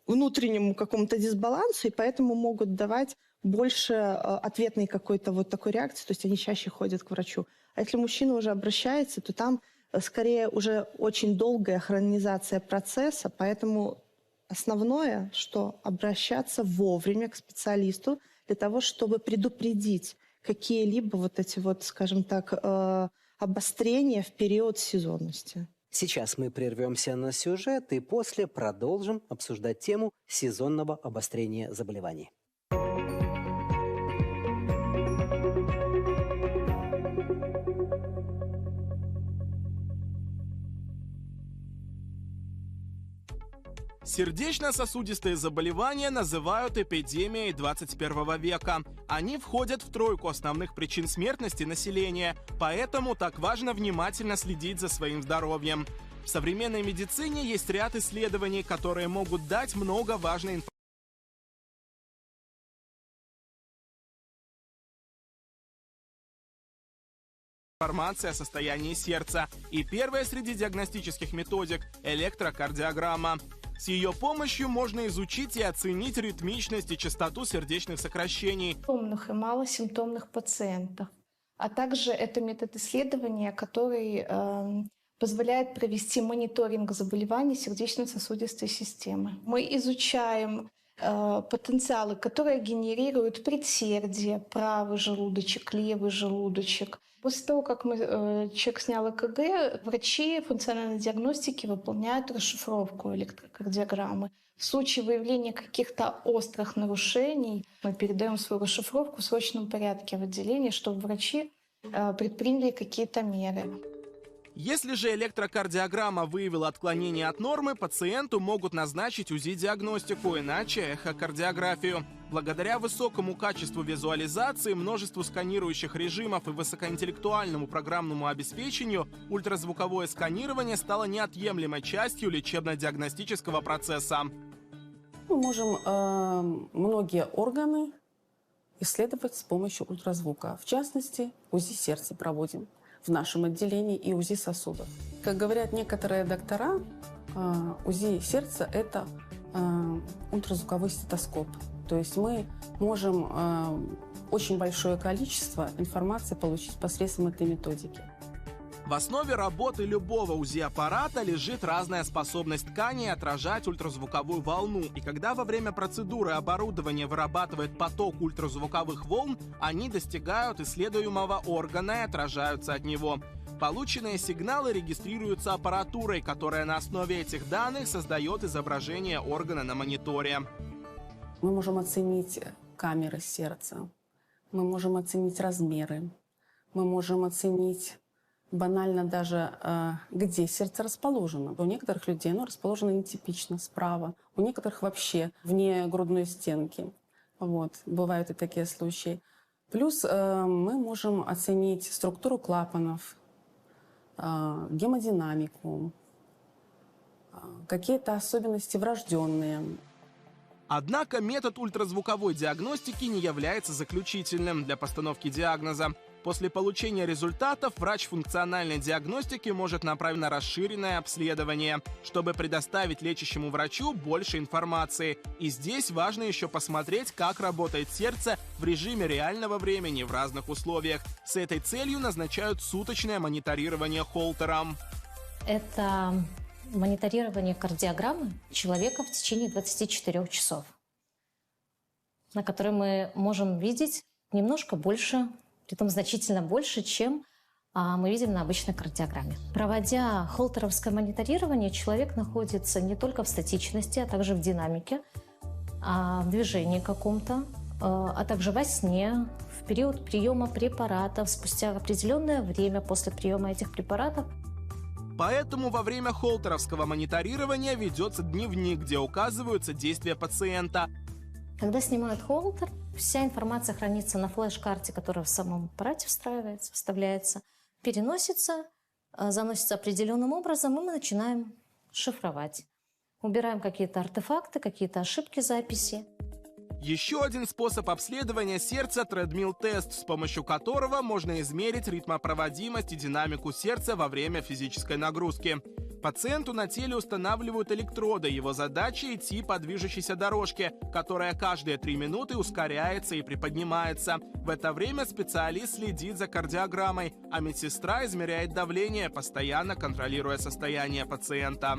внутреннему какому-то дисбалансу, и поэтому могут давать больше ответной какой-то вот такой реакции, то есть они чаще ходят к врачу. А если мужчина уже обращается, то там скорее уже очень долгая хронизация процесса, поэтому основное, что обращаться вовремя к специалисту для того, чтобы предупредить какие-либо вот эти вот, скажем так, обострения в период сезонности. Сейчас мы прервемся на сюжет и после продолжим обсуждать тему сезонного обострения заболеваний. Сердечно-сосудистые заболевания называют эпидемией 21 века. Они входят в тройку основных причин смертности населения, поэтому так важно внимательно следить за своим здоровьем. В современной медицине есть ряд исследований, которые могут дать много важной информации о состоянии сердца. И первая среди диагностических методик – электрокардиограмма. С ее помощью можно изучить и оценить ритмичность и частоту сердечных сокращений. Симптомных и малосимптомных пациентов. А также это метод исследования, который позволяет провести мониторинг заболеваний сердечно-сосудистой системы. Мы изучаем потенциалы, которые генерируют предсердие, правый желудочек, левый желудочек. После того, как человек снял ЭКГ, врачи функциональной диагностики выполняют расшифровку электрокардиограммы. В случае выявления каких-то острых нарушений мы передаем свою расшифровку в срочном порядке в отделение, чтобы врачи предприняли какие-то меры. Если же электрокардиограмма выявила отклонение от нормы, пациенту могут назначить УЗИ-диагностику, иначе эхокардиографию. Благодаря высокому качеству визуализации, множеству сканирующих режимов и высокоинтеллектуальному программному обеспечению, ультразвуковое сканирование стало неотъемлемой частью лечебно-диагностического процесса. Мы можем многие органы исследовать с помощью ультразвука. В частности, УЗИ сердца проводим в нашем отделении и УЗИ сосудов. Как говорят некоторые доктора, УЗИ сердца – это ультразвуковой стетоскоп. То есть мы можем очень большое количество информации получить посредством этой методики. В основе работы любого УЗИ-аппарата лежит разная способность ткани отражать ультразвуковую волну. И когда во время процедуры оборудование вырабатывает поток ультразвуковых волн, они достигают исследуемого органа и отражаются от него. Полученные сигналы регистрируются аппаратурой, которая на основе этих данных создает изображение органа на мониторе. Мы можем оценить камеры сердца, мы можем оценить размеры, мы можем оценить банально даже, где сердце расположено. У некоторых людей оно расположено нетипично, справа. У некоторых вообще вне грудной стенки. Вот. Бывают и такие случаи. Плюс мы можем оценить структуру клапанов, гемодинамику, какие-то особенности врожденные. Однако метод ультразвуковой диагностики не является заключительным для постановки диагноза. После получения результатов врач функциональной диагностики может направить на расширенное обследование, чтобы предоставить лечащему врачу больше информации. И здесь важно еще посмотреть, как работает сердце в режиме реального времени в разных условиях. С этой целью назначают суточное мониторирование холтером. Это мониторирование кардиограммы человека в течение 24 часов, на которой мы можем видеть немножко больше, притом значительно больше, чем мы видим на обычной кардиограмме. Проводя холтеровское мониторирование, человек находится не только в статичности, а также в динамике, в движении каком-то, а также во сне, в период приема препаратов, спустя определенное время после приема этих препаратов. Поэтому во время холтеровского мониторирования ведется дневник, где указываются действия пациента. Когда снимают холтер, вся информация хранится на флеш-карте, которая в самом аппарате встраивается, вставляется, переносится, заносится определенным образом, и мы начинаем шифровать. Убираем какие-то артефакты, какие-то ошибки записи. Еще один способ обследования сердца – тредмилл-тест, с помощью которого можно измерить ритмопроводимость и динамику сердца во время физической нагрузки. Пациенту на теле устанавливают электроды. Его задача – идти по движущейся дорожке, которая каждые 3 минуты ускоряется и приподнимается. В это время специалист следит за кардиограммой, а медсестра измеряет давление, постоянно контролируя состояние пациента.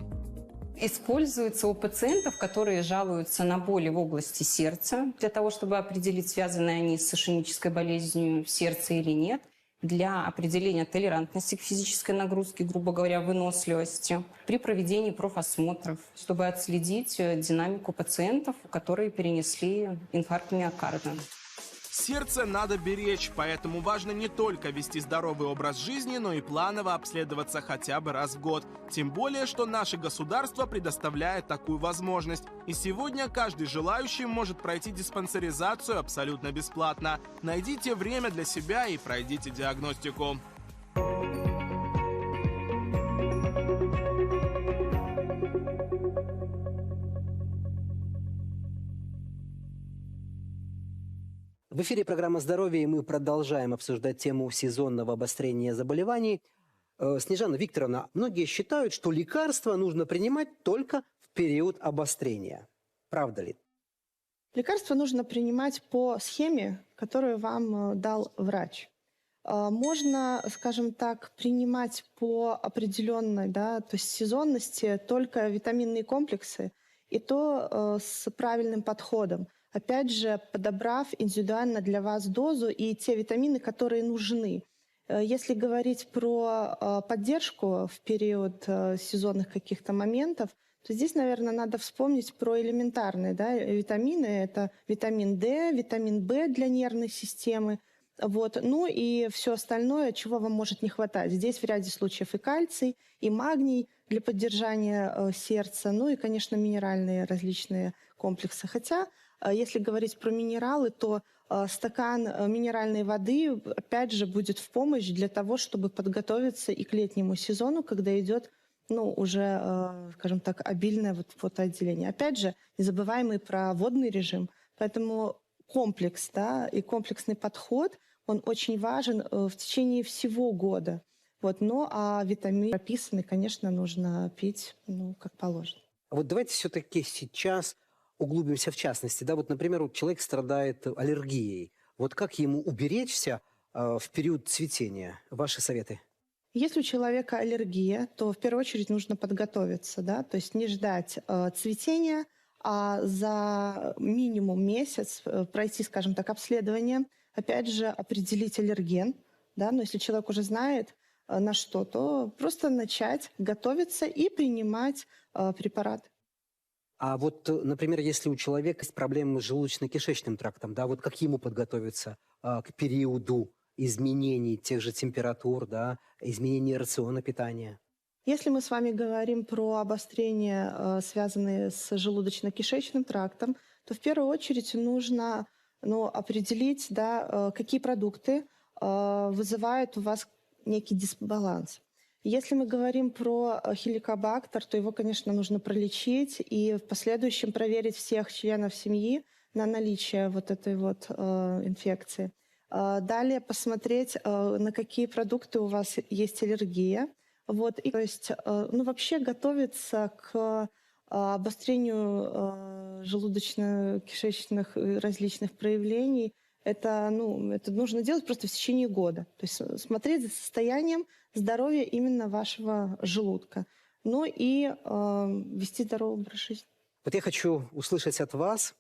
Используется у пациентов, которые жалуются на боли в области сердца, для того, чтобы определить, связаны они с ишемической болезнью сердца или нет, для определения толерантности к физической нагрузке, грубо говоря, выносливости, при проведении профосмотров, чтобы отследить динамику пациентов, которые перенесли инфаркт миокарда. Сердце надо беречь, поэтому важно не только вести здоровый образ жизни, но и планово обследоваться хотя бы раз в год. Тем более, что наше государство предоставляет такую возможность. И сегодня каждый желающий может пройти диспансеризацию абсолютно бесплатно. Найдите время для себя и пройдите диагностику. В эфире программа «Здоровье», и мы продолжаем обсуждать тему сезонного обострения заболеваний. Снежана Викторовна, многие считают, что лекарства нужно принимать только в период обострения. Правда ли? Лекарства нужно принимать по схеме, которую вам дал врач. Можно, скажем так, принимать по определенной, то есть сезонности только витаминные комплексы, и то с правильным подходом. Опять же, подобрав индивидуально для вас дозу и те витамины, которые нужны. Если говорить про поддержку в период сезонных каких-то моментов, то здесь, наверное, надо вспомнить про элементарные витамины. Это витамин D, витамин В для нервной системы. Ну и все остальное, чего вам может не хватать. Здесь в ряде случаев и кальций, и магний для поддержания сердца, ну и, конечно, минеральные различные комплексы. Хотя, если говорить про минералы, то стакан минеральной воды, опять же, будет в помощь для того, чтобы подготовиться и к летнему сезону, когда идет, уже, скажем так, обильное потоотделение. Опять же, не забываем и про водный режим. Поэтому комплекс, и комплексный подход, он очень важен в течение всего года. А витамины прописаны, конечно, нужно пить, как положено. Давайте все-таки сейчас углубимся в частности. Например, человек страдает аллергией. Как ему уберечься в период цветения? Ваши советы? Если у человека аллергия, то в первую очередь нужно подготовиться, то есть не ждать цветения, а за минимум месяц пройти, скажем так, обследование, опять же, определить аллерген, но если человек уже знает, на что, то просто начать готовиться и принимать препарат. А например, если у человека есть проблемы с желудочно-кишечным трактом, как ему подготовиться к периоду изменений тех же температур, изменений рациона питания? Если мы с вами говорим про обострения, связанные с желудочно-кишечным трактом, то в первую очередь нужно определить, какие продукты вызывают у вас некий дисбаланс. Если мы говорим про хеликобактер, то его, конечно, нужно пролечить и в последующем проверить всех членов семьи на наличие этой инфекции. Далее посмотреть, на какие продукты у вас есть аллергия. Вот, и, то есть, вообще готовиться к обострению желудочно-кишечных различных проявлений, это нужно делать просто в течение года. То есть смотреть за состоянием здоровья именно вашего желудка. Ну и вести здоровый образ жизни. Вот я хочу услышать от вас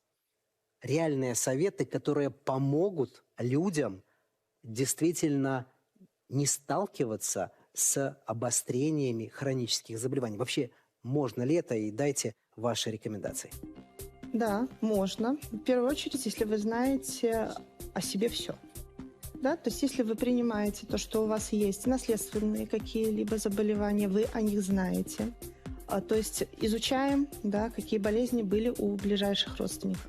реальные советы, которые помогут людям действительно не сталкиваться с обострениями хронических заболеваний. Вообще, можно ли это? И дайте ваши рекомендации. Да, можно. В первую очередь, если вы знаете о себе все. Да? То есть если вы принимаете то, что у вас есть наследственные какие-либо заболевания, вы о них знаете. То есть изучаем, да, какие болезни были у ближайших родственников.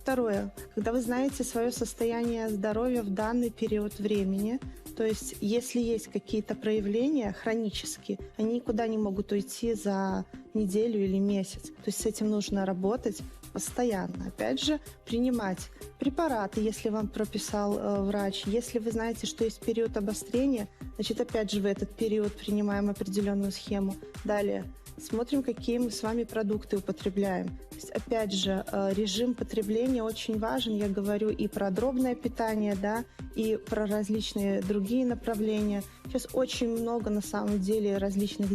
Второе. Когда вы знаете свое состояние здоровья в данный период времени, то есть если есть какие-то проявления хронические, они никуда не могут уйти за неделю или месяц. То есть с этим нужно работать постоянно. Опять же, принимать препараты, если вам прописал врач. Если вы знаете, что есть период обострения, значит, опять же, в этот период принимаем определенную схему. Далее. Смотрим, какие мы с вами продукты употребляем. То есть, опять же, режим потребления очень важен. Я говорю и про дробное питание, да, и про различные другие направления. Сейчас очень много, на самом деле, различных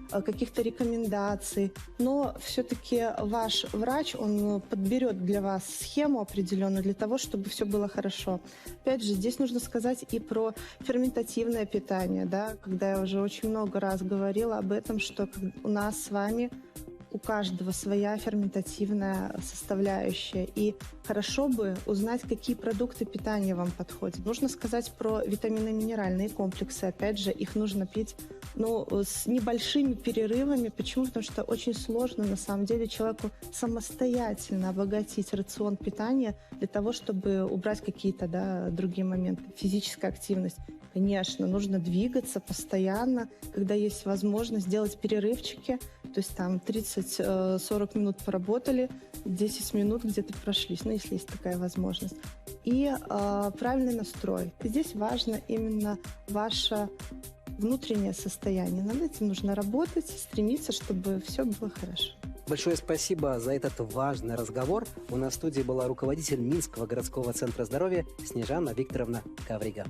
каких-то рекомендаций. Но все-таки ваш врач, он подберет для вас схему определенную для того, чтобы все было хорошо. Опять же, здесь нужно сказать и про ферментативное питание, да, когда я уже очень много раз говорила об этом, что у нас с вами у каждого своя ферментативная составляющая. И хорошо бы узнать, какие продукты питания вам подходят. Нужно сказать про витаминно-минеральные комплексы. Опять же, их нужно пить с небольшими перерывами. Почему? Потому что очень сложно, на самом деле, человеку самостоятельно обогатить рацион питания для того, чтобы убрать какие-то другие моменты. Физическая активность. Конечно, нужно двигаться постоянно, когда есть возможность делать перерывчики, то есть там 30-40 минут поработали, 10 минут где-то прошлись, если есть такая возможность. И правильный настрой. Здесь важно именно ваше внутреннее состояние. Над этим нужно работать, стремиться, чтобы все было хорошо. Большое спасибо за этот важный разговор. У нас в студии была руководитель Минского городского центра здоровья Снежана Викторовна Каврига.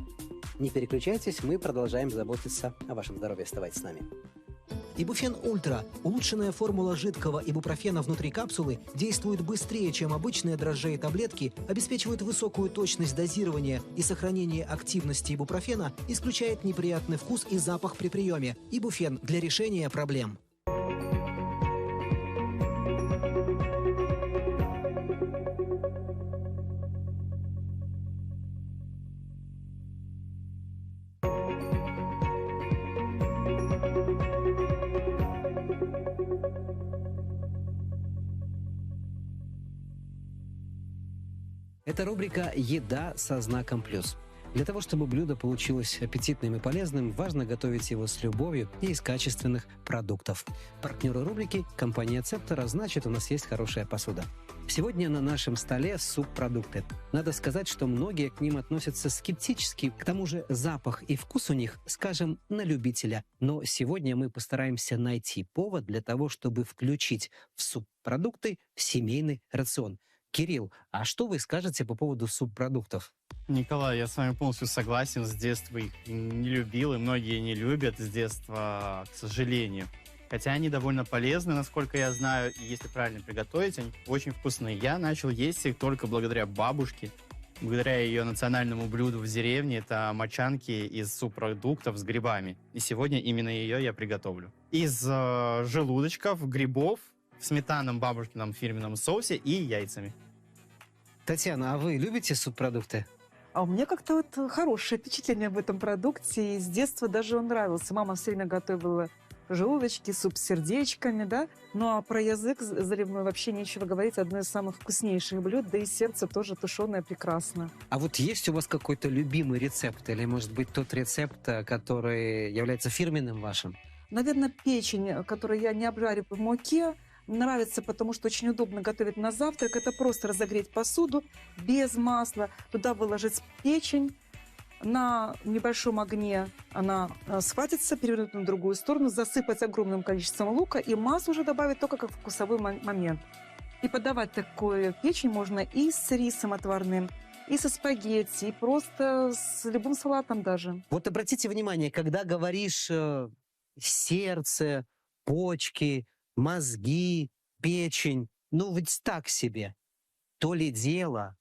Не переключайтесь, мы продолжаем заботиться о вашем здоровье. Оставайтесь с нами. Ибуфен Ультра – улучшенная формула жидкого ибупрофена внутри капсулы, действует быстрее, чем обычные дрожжи и таблетки, обеспечивает высокую точность дозирования и сохранение активности ибупрофена, исключает неприятный вкус и запах при приеме. Ибуфен для решения проблем. Это рубрика «Еда со знаком плюс». Для того, чтобы блюдо получилось аппетитным и полезным, важно готовить его с любовью и из качественных продуктов. Партнеры рубрики – компания «Цептор», значит, у нас есть хорошая посуда. Сегодня на нашем столе субпродукты. Надо сказать, что многие к ним относятся скептически, к тому же запах и вкус у них, скажем, на любителя. Но сегодня мы постараемся найти повод для того, чтобы включить в субпродукты семейный рацион. Кирилл, а что вы скажете по поводу субпродуктов? Николай, я с вами полностью согласен. С детства их не любил, и многие не любят с детства, к сожалению. Хотя они довольно полезны, насколько я знаю, и если правильно приготовить, они очень вкусные. Я начал есть их только благодаря бабушке, благодаря ее национальному блюду в деревне. Это мочанки из субпродуктов с грибами. И сегодня именно ее я приготовлю. Из желудочков, грибов, в сметанном бабушкином фирменном соусе и яйцами. Татьяна, а вы любите субпродукты? А у меня как-то хорошее впечатление об этом продукте. И с детства даже он нравился. Мама все время готовила желудочки, суп с сердечками, да? Ну а про язык вообще нечего говорить. Одно из самых вкуснейших блюд, да и сердце тоже тушеное прекрасно. А вот есть у вас какой-то любимый рецепт? Или, может быть, тот рецепт, который является фирменным вашим? Наверное, печень, которую я не обжарю в муке, нравится, потому что очень удобно готовить на завтрак. Это просто разогреть посуду без масла, туда выложить печень, на небольшом огне она схватится, перевернуть на другую сторону, засыпать огромным количеством лука, и масло уже добавить только как вкусовой момент. И подавать такую печень можно и с рисом отварным, и со спагетти, и просто с любым салатом даже. Вот обратите внимание, когда говоришь сердце, почки, мозги, печень, ну ведь так себе. То ли дело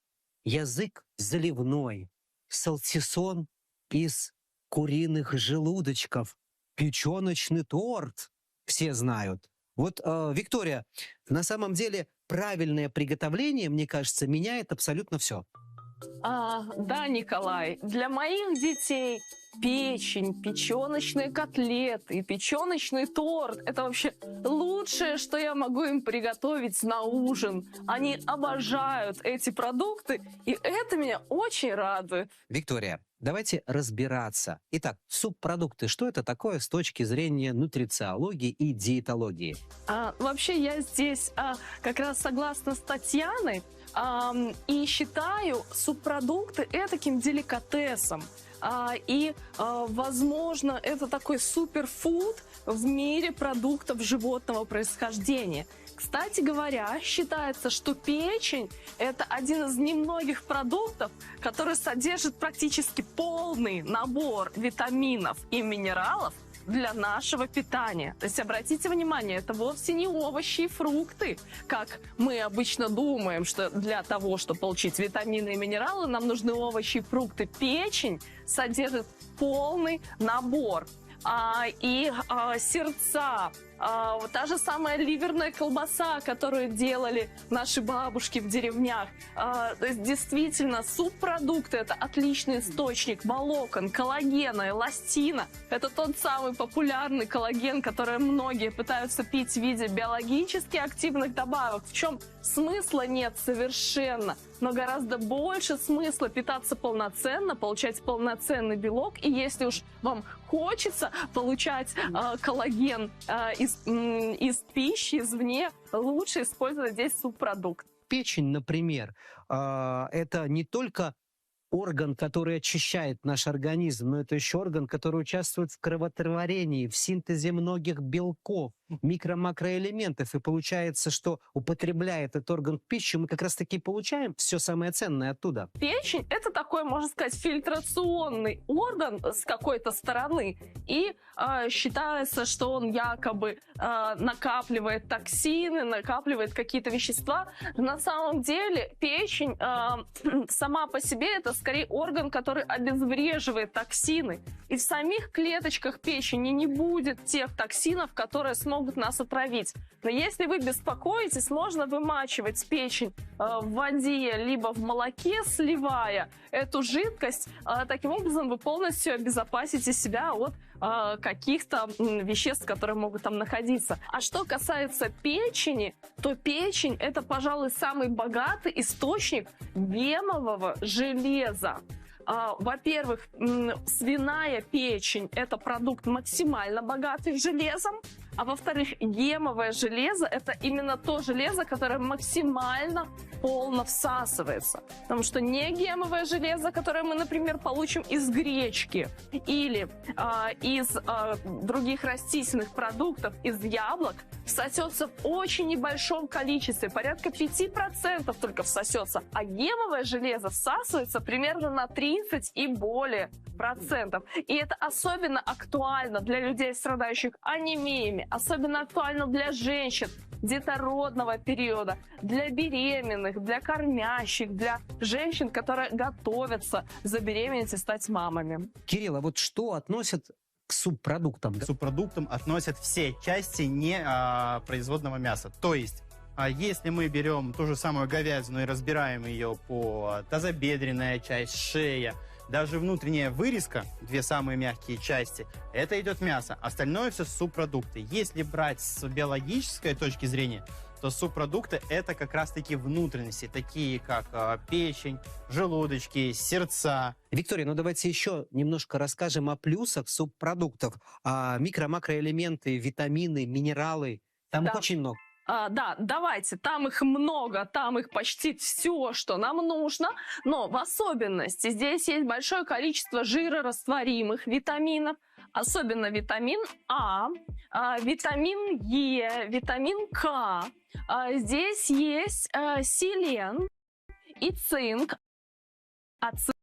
язык заливной, сальсисон из куриных желудочков, печеночный торт, все знают. Вот, Виктория, на самом деле правильное приготовление, мне кажется, меняет абсолютно все. Да, Николай, для моих детей печень, печеночные котлеты и печеночный торт – это вообще лучшее, что я могу им приготовить на ужин. Они обожают эти продукты, и это меня очень радует. Виктория, давайте разбираться. Итак, субпродукты. Что это такое с точки зрения нутрициологии и диетологии? Вообще я здесь как раз согласна с Татьяной и считаю субпродукты этаким деликатесом. Возможно, это такой суперфуд в мире продуктов животного происхождения. Кстати говоря, считается, что печень – это один из немногих продуктов, который содержит практически полный набор витаминов и минералов для нашего питания. То есть, обратите внимание, это вовсе не овощи и фрукты, как мы обычно думаем, что для того, чтобы получить витамины и минералы, нам нужны овощи и фрукты. Печень содержит полный набор. Сердца, та же самая ливерная колбаса, которую делали наши бабушки в деревнях. То есть действительно субпродукты – это отличный источник волокон, коллагена, эластина. Это тот самый популярный коллаген, который многие пытаются пить в виде биологически активных добавок. В чем смысла нет совершенно, но гораздо больше смысла питаться полноценно, получать полноценный белок. И если уж вам хочется получать коллаген из пищи, извне, лучше использовать здесь субпродукт. Печень, например, это не только орган, который очищает наш организм, но это еще орган, который участвует в кроветворении, в синтезе многих белков, микро-макроэлементов. И получается, что употребляя этот орган в пищу, мы как раз-таки получаем все самое ценное оттуда. Печень – это такой, можно сказать, фильтрационный орган с какой-то стороны. И считается, что он якобы накапливает токсины, накапливает какие-то вещества. На самом деле печень сама по себе – это скорее орган, который обезвреживает токсины. И в самих клеточках печени не будет тех токсинов, которые смогут нас отравить. Но если вы беспокоитесь, можно вымачивать печень в воде, либо в молоке, сливая эту жидкость. Таким образом вы полностью обезопасите себя от каких-то веществ, которые могут там находиться. А что касается печени, то печень – это, пожалуй, самый богатый источник гемового железа. Во-первых, свиная печень – это продукт максимально богатый железом. А во-вторых, гемовое железо – это именно то железо, которое максимально полно всасывается. Потому что не гемовое железо, которое мы, например, получим из гречки или из других растительных продуктов, из яблок, всосется в очень небольшом количестве, порядка 5% только всосется. А гемовое железо всасывается примерно на 30 и более процентов. И это особенно актуально для людей, страдающих анемиями, особенно актуально для женщин детородного периода, для беременных, для кормящих, для женщин, которые готовятся забеременеть и стать мамами. Кирилл, а вот что относят к субпродуктам? К субпродуктам относят все части производного мяса. То есть, если мы берем ту же самую говядину и разбираем ее по тазобедренная часть, шея, даже внутренняя вырезка, две самые мягкие части, это идет мясо. Остальное все субпродукты. Если брать с биологической точки зрения, то субпродукты это как раз-таки внутренности, такие как печень, желудочки, сердца. Виктория, ну давайте еще немножко расскажем о плюсах субпродуктов. Микро-макроэлементы, витамины, минералы. Там их очень много. Да, давайте, там их много, там их почти все, что нам нужно, но в особенности здесь есть большое количество жирорастворимых витаминов, особенно витамин А, витамин Е, витамин К. Здесь есть селен и цинк. А цинк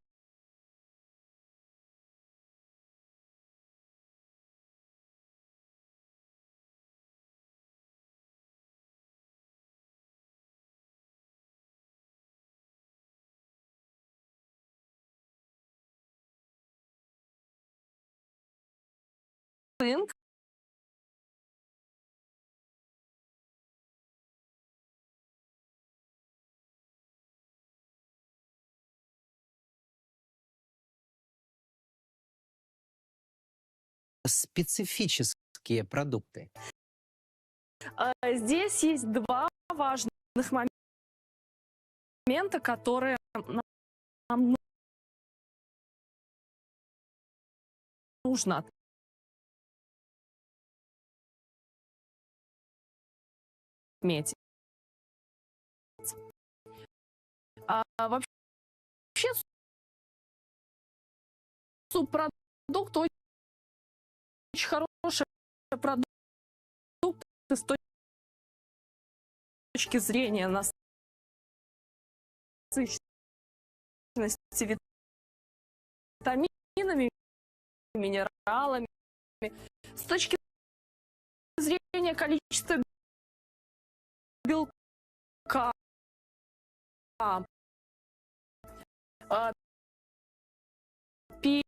Специфические продукты. здесь есть два важных момента, которые нам нужно отметить. Вообще субпродукт очень хороший продукт с точки зрения насыщенности витаминами, минералами, с точки зрения количества белка, печень,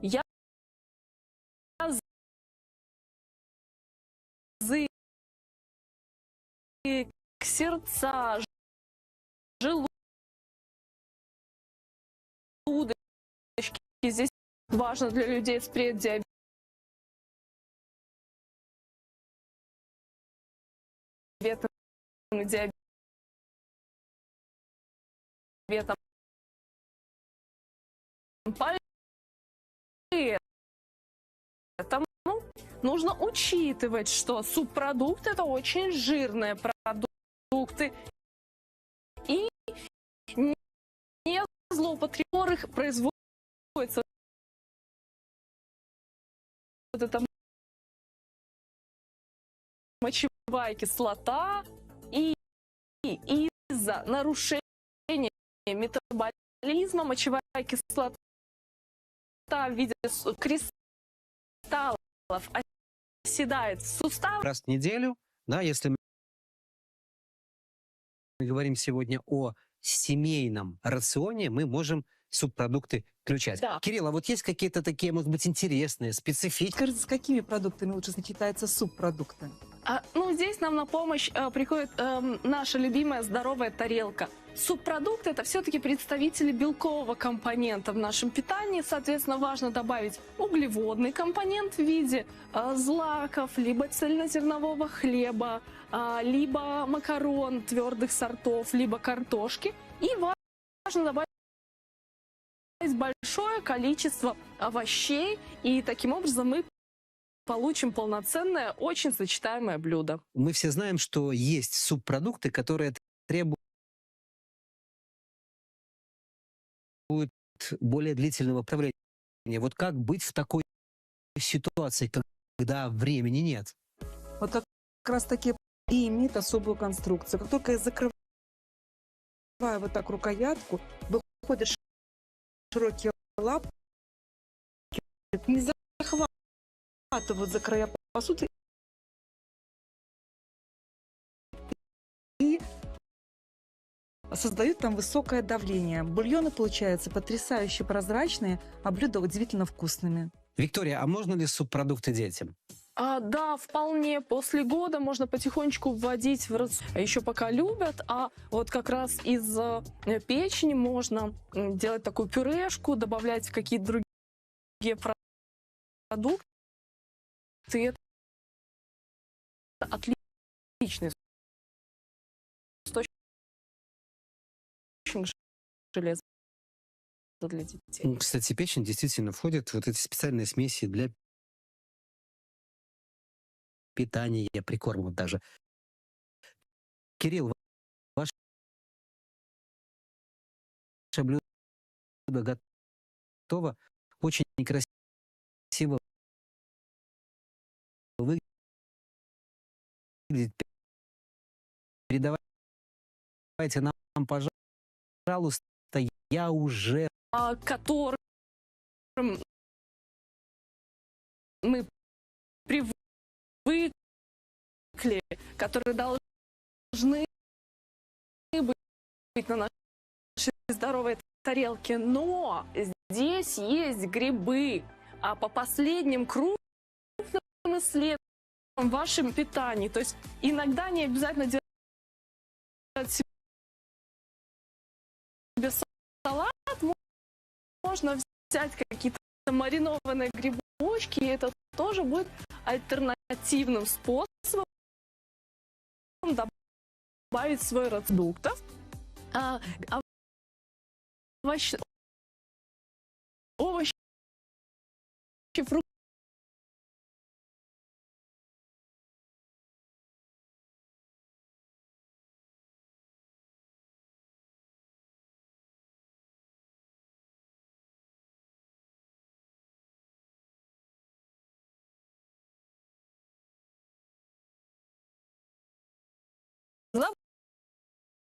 язык, сердца, желудочки. Здесь важно для людей с преддиабетом, диабетом, поэтому нужно учитывать, что субпродукты — это очень жирные продукты, и не злоупотребляют, их производится вот эта мочевая кислота, и из-за нарушения метаболизма мочевая кислота в виде кристаллов оседает в сустав. Раз в неделю, да, если мы говорим сегодня о семейном рационе, мы можем субпродукты включать. Да. Кирилл, а вот есть какие-то такие, может быть, интересные, специфические? Скажите, с какими продуктами лучше сочетаются субпродукты? Здесь нам на помощь приходит наша любимая здоровая тарелка. Субпродукты — это все-таки представители белкового компонента в нашем питании. Соответственно, важно добавить углеводный компонент в виде злаков, либо цельнозернового хлеба, либо макарон твердых сортов, либо картошки. И важно добавить большое количество овощей, и таким образом мы получим полноценное, очень сочетаемое блюдо. Мы все знаем, что есть субпродукты, которые требуют более длительного правления. Вот как быть в такой ситуации, когда времени нет? Вот как раз таки и имеет особую конструкцию. Как только я закрываю вот так рукоятку, выходят широкие лапки, не захватывают за края посуды и создают там высокое давление. Бульоны получаются потрясающе прозрачные, а блюда удивительно вкусными. Виктория, а можно ли субпродукты детям? Да, вполне. После года можно потихонечку вводить в рацион. Еще пока любят, а вот как раз из печени можно делать такую пюрешку, добавлять какие-то другие продукты. Это отличный источник железа для детей. Кстати, печень действительно входит в вот эти специальные смеси для питания, прикормов даже. Кирилл, ваше блюдо готово. Очень красиво выглядит. Передавайте нам, пожалуйста, я уже... Которым мы привыкли, которые должны быть на нашей здоровой тарелке. Но здесь есть грибы. А по последним крупным исследованиям в вашем питании, то есть иногда не обязательно делать себе салат, можно взять какие-то маринованные грибочки, и это тоже будет альтернативным способом добавить в свой рацион продуктов. Овощи, фрукты.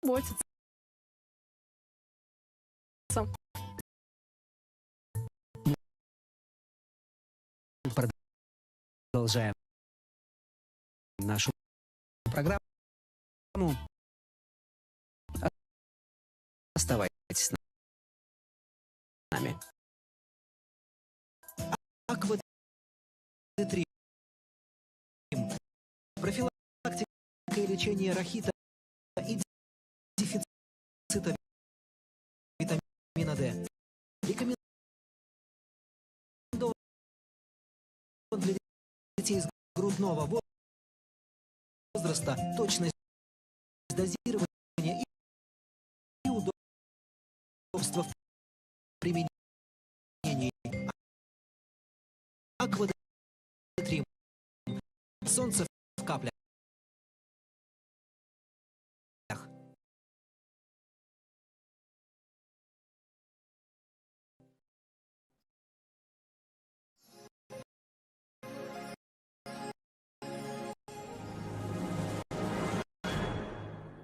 Заботиться. Продолжаем нашу программу. Оставайтесь с нами. Аквадэтрим. Профилактика и лечение рахита и дефицита витамина D. Рекомендован для детей с грудного возраста, точность дозирования и удобство в применении. Аквадэтрим. Солнце в каплях.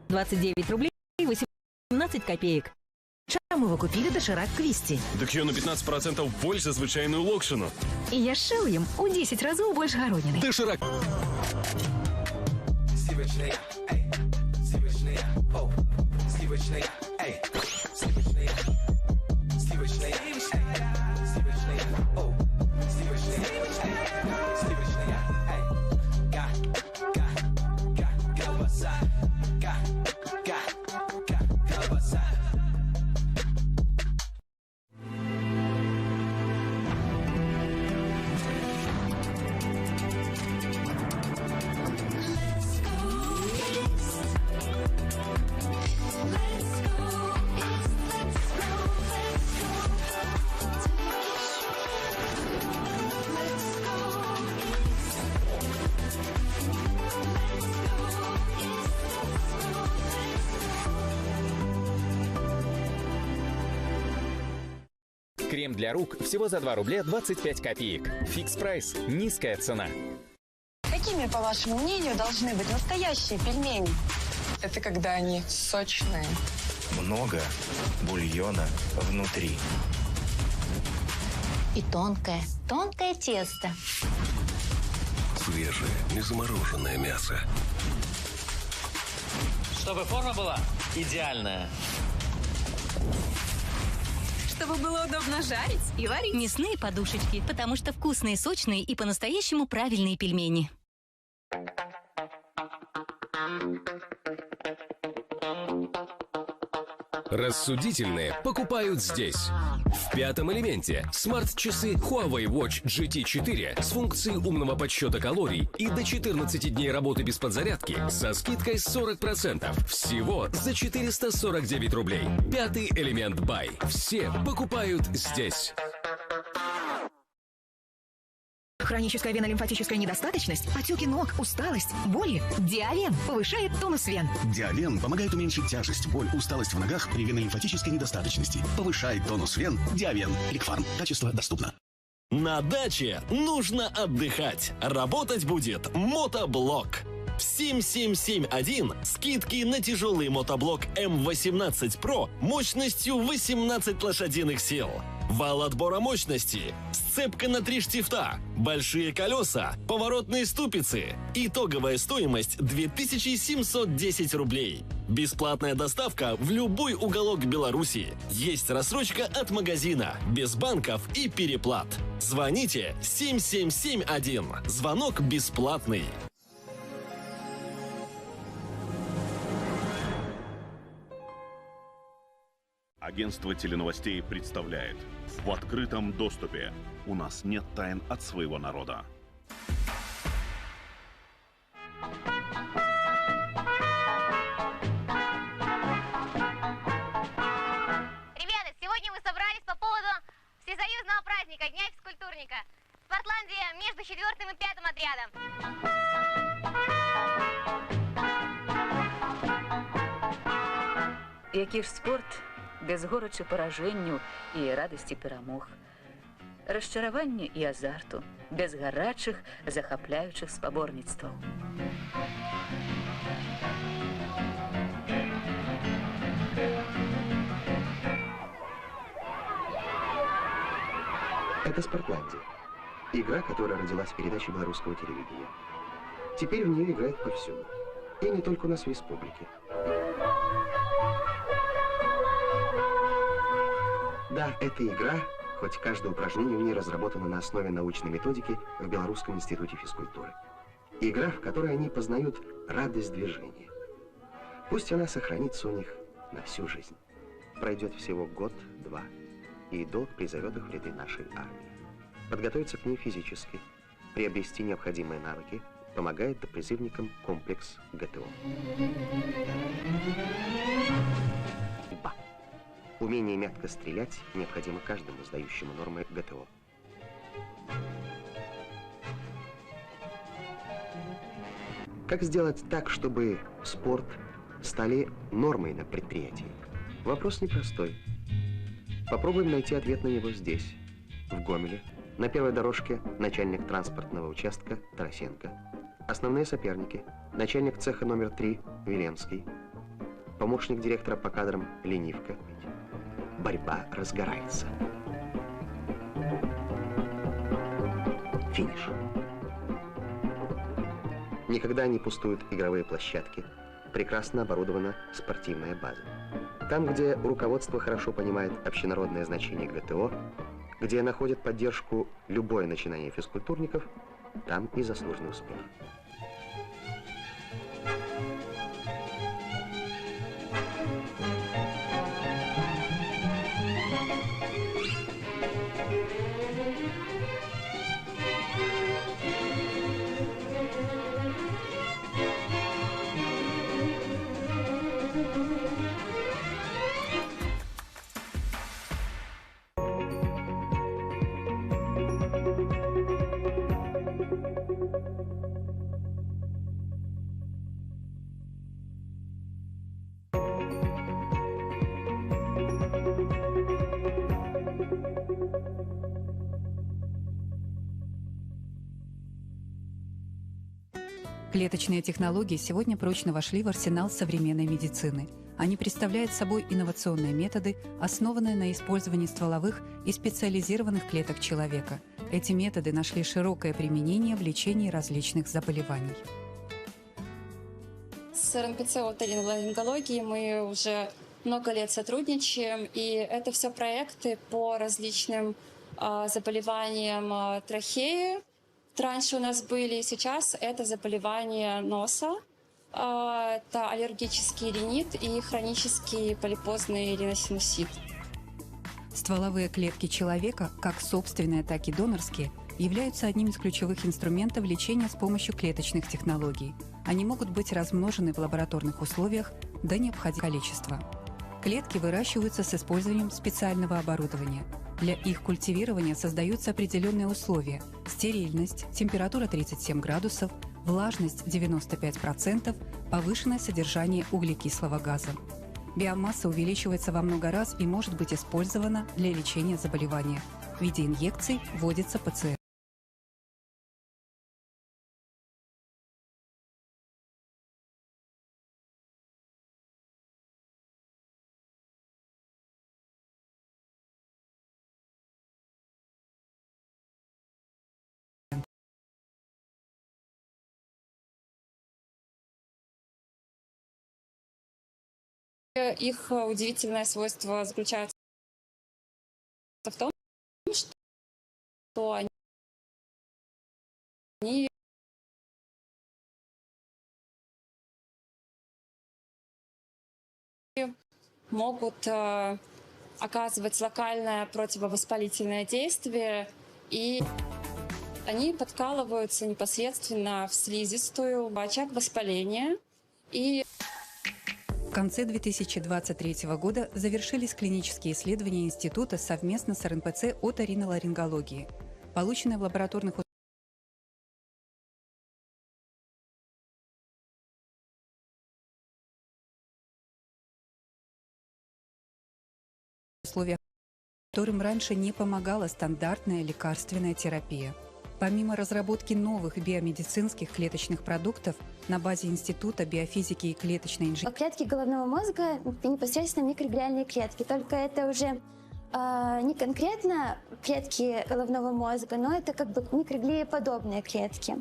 $29 18 копеек. Чому ви купили доширак Квісті? Так ён на 15% больше за звычайную локшину. І я шил їм у 10 разів більше горонины. Доширак. Крем для рук всего за 2 рубля 25 копеек. Фикс прайс. Низкая цена. Какими, по вашему мнению, должны быть настоящие пельмени? Это когда они сочные. Много бульона внутри. И тонкое тесто. Свежее, незамороженное мясо. Чтобы форма была идеальная. Чтобы было удобно жарить и варить. Мясные подушечки, потому что вкусные, сочные и по-настоящему правильные пельмени. Рассудительные покупают здесь. В «Пятом элементе» смарт-часы Huawei Watch GT4 с функцией умного подсчета калорий и до 14 дней работы без подзарядки со скидкой 40%. Всего за 449 рублей. «Пятый элемент Бай». Все покупают здесь. Хроническая венолимфатическая недостаточность, отеки ног, усталость, боли. Диавен повышает тонус вен. Диавен помогает уменьшить тяжесть, боль, усталость в ногах при венолимфатической недостаточности. Повышает тонус вен. Диавен. Ликфарм. Качество доступно. На даче нужно отдыхать. Работать будет мотоблок. В 7771 скидки на тяжелый мотоблок М18 Pro мощностью 18 лошадиных сил. Вал отбора мощности, сцепка на 3 штифта, большие колеса, поворотные ступицы. Итоговая стоимость 2710 рублей. Бесплатная доставка в любой уголок Беларуси. Есть рассрочка от магазина, без банков и переплат. Звоните 7771. Звонок бесплатный. Агентство теленовостей представляет в открытом доступе. У нас нет тайн от своего народа. Ребята, сегодня мы собрались по поводу всесоюзного праздника Дня физкультурника. Спортландия между 4-м и 5-м отрядом. Який ж спорт без горечі пораженню і радості перемог, розчарування і азарту, без гарячих, захопляючих споборництв. Это «Спортландия». Игра, которая родилась в передаче белорусского телевидения. Теперь в нее играют повсюду. И не только у нас в республике. Да, эта игра, хоть каждое упражнение в ней разработано на основе научной методики в Белорусском институте физкультуры. Игра, в которой они познают радость движения. Пусть она сохранится у них на всю жизнь. Пройдет всего год-два, и долг призовет их в ряды нашей армии. Подготовиться к ней физически, приобрести необходимые навыки, помогает допризывникам комплекс ГТО. Умение мягко стрелять необходимо каждому сдающему нормы ГТО. Как сделать так, чтобы спорт стали нормой на предприятии? Вопрос непростой. Попробуем найти ответ на него здесь, в Гомеле. На первой дорожке начальник транспортного участка Тарасенко. Основные соперники. Начальник цеха номер 3 Веленский. Помощник директора по кадрам Ленивка. Борьба разгорается. Финиш. Никогда не пустуют игровые площадки. Прекрасно оборудована спортивная база. Там, где руководство хорошо понимает общенародное значение ГТО, где находит поддержку любое начинание физкультурников, там и заслуженный успех. Клеточные технологии сегодня прочно вошли в арсенал современной медицины. Они представляют собой инновационные методы, основанные на использовании стволовых и специализированных клеток человека. Эти методы нашли широкое применение в лечении различных заболеваний. С РНПЦ отоларингологии мы уже много лет сотрудничаем, и это все проекты по различным заболеваниям трахеи. Раньше у нас были, сейчас это заболевания носа, это аллергический ринит и хронический полипозный риносинусит. Стволовые клетки человека, как собственные, так и донорские, являются одним из ключевых инструментов лечения с помощью клеточных технологий. Они могут быть размножены в лабораторных условиях до необходимого количества. Клетки выращиваются с использованием специального оборудования. Для их культивирования создаются определенные условия – стерильность, температура 37 градусов, влажность 95%, повышенное содержание углекислого газа. Биомасса увеличивается во много раз и может быть использована для лечения заболевания. В виде инъекций вводится ПЦР. Их удивительное свойство заключается в том, что они могут оказывать локальное противовоспалительное действие, и они подкалываются непосредственно в слизистую, в очаг воспаления. И в конце 2023 года завершились клинические исследования института совместно с РНПЦ оториноларингологии. Полученные в лабораторных условиях, которым раньше не помогала стандартная лекарственная терапия. Помимо разработки новых биомедицинских клеточных продуктов на базе Института биофизики и клеточной инженерии. Клетки головного мозга – непосредственно микроглиальные клетки, только это уже не конкретно клетки головного мозга, но это как бы микроглиеподобные клетки.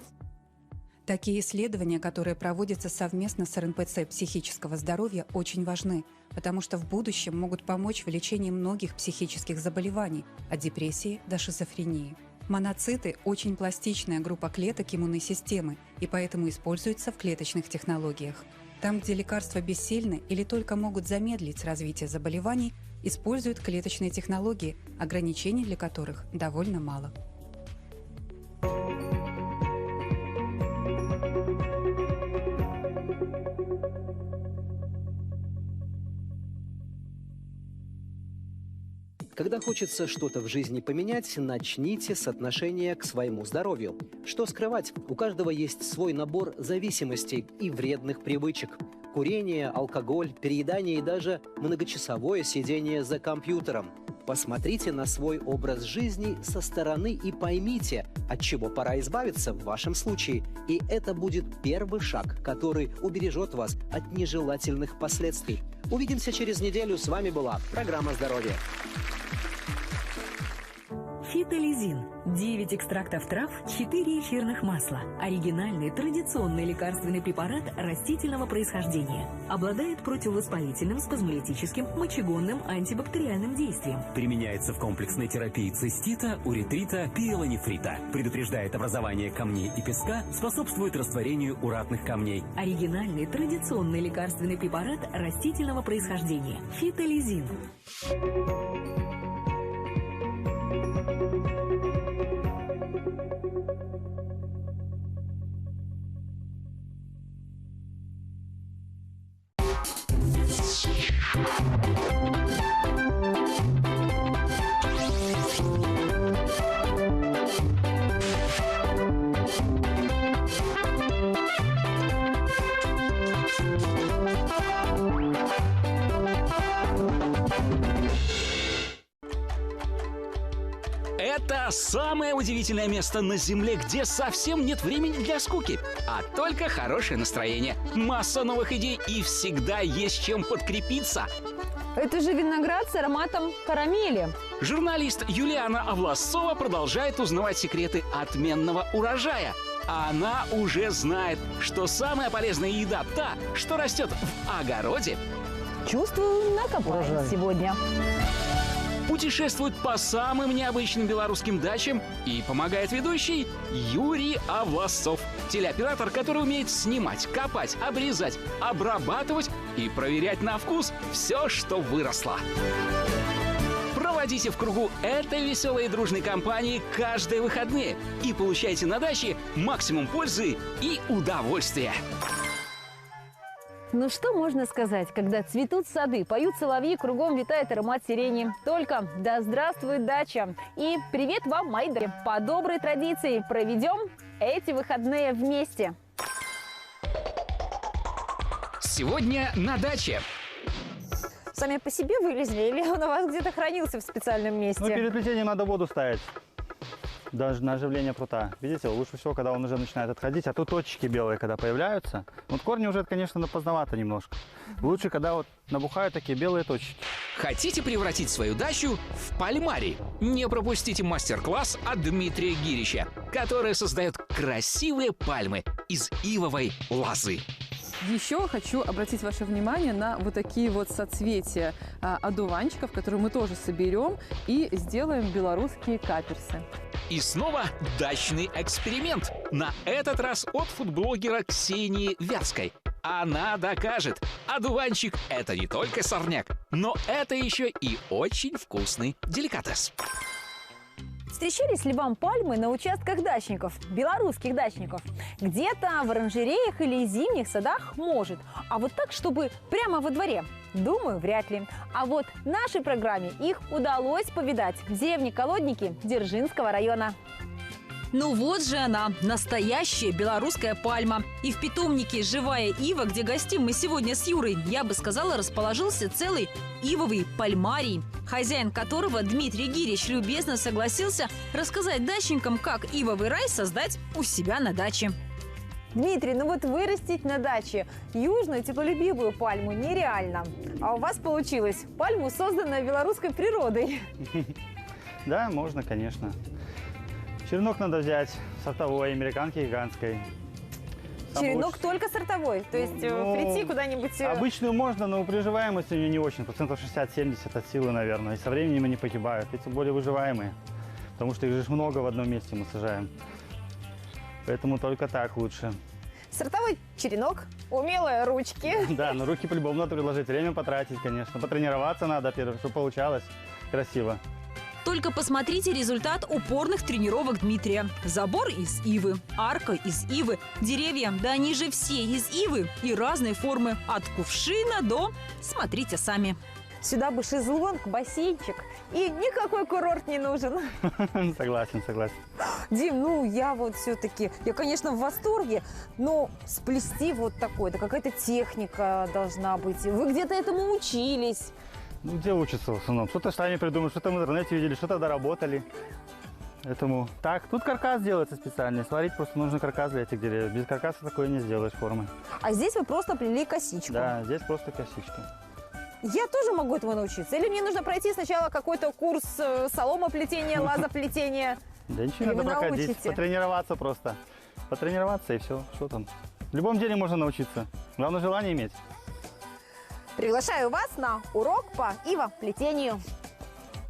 Такие исследования, которые проводятся совместно с РНПЦ психического здоровья, очень важны, потому что в будущем могут помочь в лечении многих психических заболеваний, от депрессии до шизофрении. Моноциты – очень пластичная группа клеток иммунной системы и поэтому используются в клеточных технологиях. Там, где лекарства бессильны или только могут замедлить развитие заболеваний, используют клеточные технологии, ограничений для которых довольно мало. Когда хочется что-то в жизни поменять, начните с отношения к своему здоровью. Что скрывать? У каждого есть свой набор зависимостей и вредных привычек. Курение, алкоголь, переедание и даже многочасовое сидение за компьютером. Посмотрите на свой образ жизни со стороны и поймите, от чего пора избавиться в вашем случае. И это будет первый шаг, который убережет вас от нежелательных последствий. Увидимся через неделю. С вами была программа «Здоровье». Фитолизин. 9 экстрактов трав, 4 эфирных масла. Оригинальный традиционный лекарственный препарат растительного происхождения. Обладает противовоспалительным, спазмолитическим, мочегонным, антибактериальным действием. Применяется в комплексной терапии цистита, уретрита, пиелонефрита. Предупреждает образование камней и песка, способствует растворению уратных камней. Оригинальный традиционный лекарственный препарат растительного происхождения. Фитолизин. Это самое удивительное место на Земле, где совсем нет времени для скуки, а только хорошее настроение, масса новых идей и всегда есть чем подкрепиться. Это же виноград с ароматом карамели. Журналист Юлиана Овласова продолжает узнавать секреты отменного урожая. А она уже знает, что самая полезная еда та, что растет в огороде. Чувствую, накопаем сегодня. Путешествует по самым необычным белорусским дачам и помогает ведущий Юрий Овласов. Телеоператор, который умеет снимать, копать, обрезать, обрабатывать и проверять на вкус все, что выросло. Проводите в кругу этой веселой и дружной компании каждые выходные и получайте на даче максимум пользы и удовольствия. Ну что можно сказать, когда цветут сады, поют соловьи, кругом витает аромат сирени. Только да здравствует дача! И привет вам, мои дорогие! По доброй традиции проведем эти выходные вместе. Сегодня на даче. Сами по себе вылезли или он у вас где-то хранился в специальном месте? Ну, перед плетением надо воду ставить. Даже на оживление прута. Видите, лучше всего, когда он уже начинает отходить. А тут точки белые, когда появляются. Вот корни уже, конечно, поздновато немножко. Лучше, когда вот набухают такие белые точки. Хотите превратить свою дачу в пальмарий? Не пропустите мастер-класс от Дмитрия Гирича, который создает красивые пальмы из ивовой лозы. Еще хочу обратить ваше внимание на вот такие вот соцветия одуванчиков, которые мы тоже соберем и сделаем белорусские каперсы. И снова дачный эксперимент. На этот раз от фудблогера Ксении Вятской. Она докажет, одуванчик – это не только сорняк, но это еще и очень вкусный деликатес. Встречались ли вам пальмы на участках дачников, белорусских дачников? Где-то в оранжереях или зимних садах может. А вот так, чтобы прямо во дворе? Думаю, вряд ли. А вот в нашей программе их удалось повидать в деревне Колодники Дзержинского района. Ну вот же она, настоящая белорусская пальма. И в питомнике «Живая ива», где гостим мы сегодня с Юрой, я бы сказала, расположился целый ивовый пальмарий, хозяин которого Дмитрий Гирич любезно согласился рассказать дачникам, как ивовый рай создать у себя на даче. Дмитрий, ну вот вырастить на даче южную теплолюбивую пальму нереально. А у вас получилось пальму, созданную белорусской природой. Да, можно, конечно. Черенок надо взять сортовой, американки гигантской. Черенок только сортовой? То есть прийти куда-нибудь... Обычную можно, но приживаемость у нее не очень. Процентов 60-70 от силы, наверное. И со временем они погибают. Эти более выживаемые. Потому что их же много в одном месте мы сажаем. Поэтому только так лучше. Сортовой черенок, умелые ручки. Да, но руки по-любому надо приложить. Время потратить, конечно. Потренироваться надо, чтобы получалось красиво. Только посмотрите результат упорных тренировок Дмитрия. Забор из ивы, арка из ивы, деревья, да они же все из ивы и разной формы. От кувшина до... Смотрите сами. Сюда бы шезлонг, бассейнчик, и никакой курорт не нужен. Согласен, согласен. Дим, ну я вот все-таки, я, конечно, в восторге, но сплести вот такое, это какая-то техника должна быть. Вы где-то этому учились? Ну, где учатся в основном? Что-то сами придумают, что-то в интернете видели, что-то доработали. Поэтому так, тут каркас делается специальный. Сварить просто нужно каркас для этих деревьев. Без каркаса такое не сделаешь формы. А здесь вы просто плели косичку? Да, здесь просто косичка. Я тоже могу этому научиться? Или мне нужно пройти сначала какой-то курс соломоплетения, лозоплетения? Да ничего, надо проходить, потренироваться просто. Потренироваться и все, что там. В любом деле можно научиться. Главное желание иметь. Приглашаю вас на урок по ивоплетению.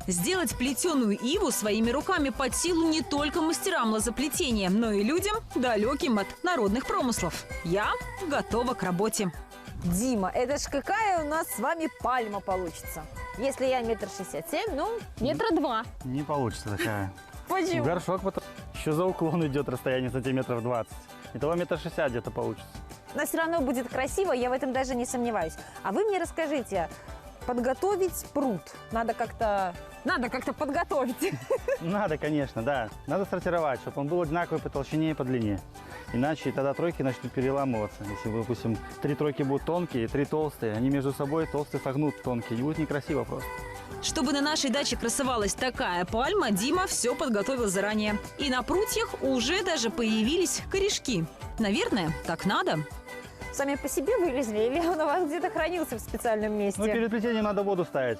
Сделать плетеную иву своими руками под силу не только мастерам лозоплетения, но и людям, далеким от народных промыслов. Я готова к работе. Дима, это ж какая у нас с вами пальма получится? Если я 1,67 м, ну, 2 метра. Не получится такая. Почему? Горшок потом еще за уклон идет расстояние сантиметров 20. Итого 1,60 м где-то получится. Но все равно будет красиво, я в этом даже не сомневаюсь. А вы мне расскажите, подготовить пруд надо как-то подготовить. Надо, конечно, да. Надо сортировать, чтобы он был одинаковый по толщине и по длине. Иначе тогда тройки начнут переламываться. Если, допустим, 3 тройки будут тонкие, 3 толстые, они между собой толстые согнут тонкие. И будет некрасиво просто. Чтобы на нашей даче красовалась такая пальма, Дима все подготовил заранее. И на прутьях уже даже появились корешки. Наверное, так надо. Сами по себе вылезли или он у вас где-то хранился в специальном месте? Ну, перед плетением надо воду ставить.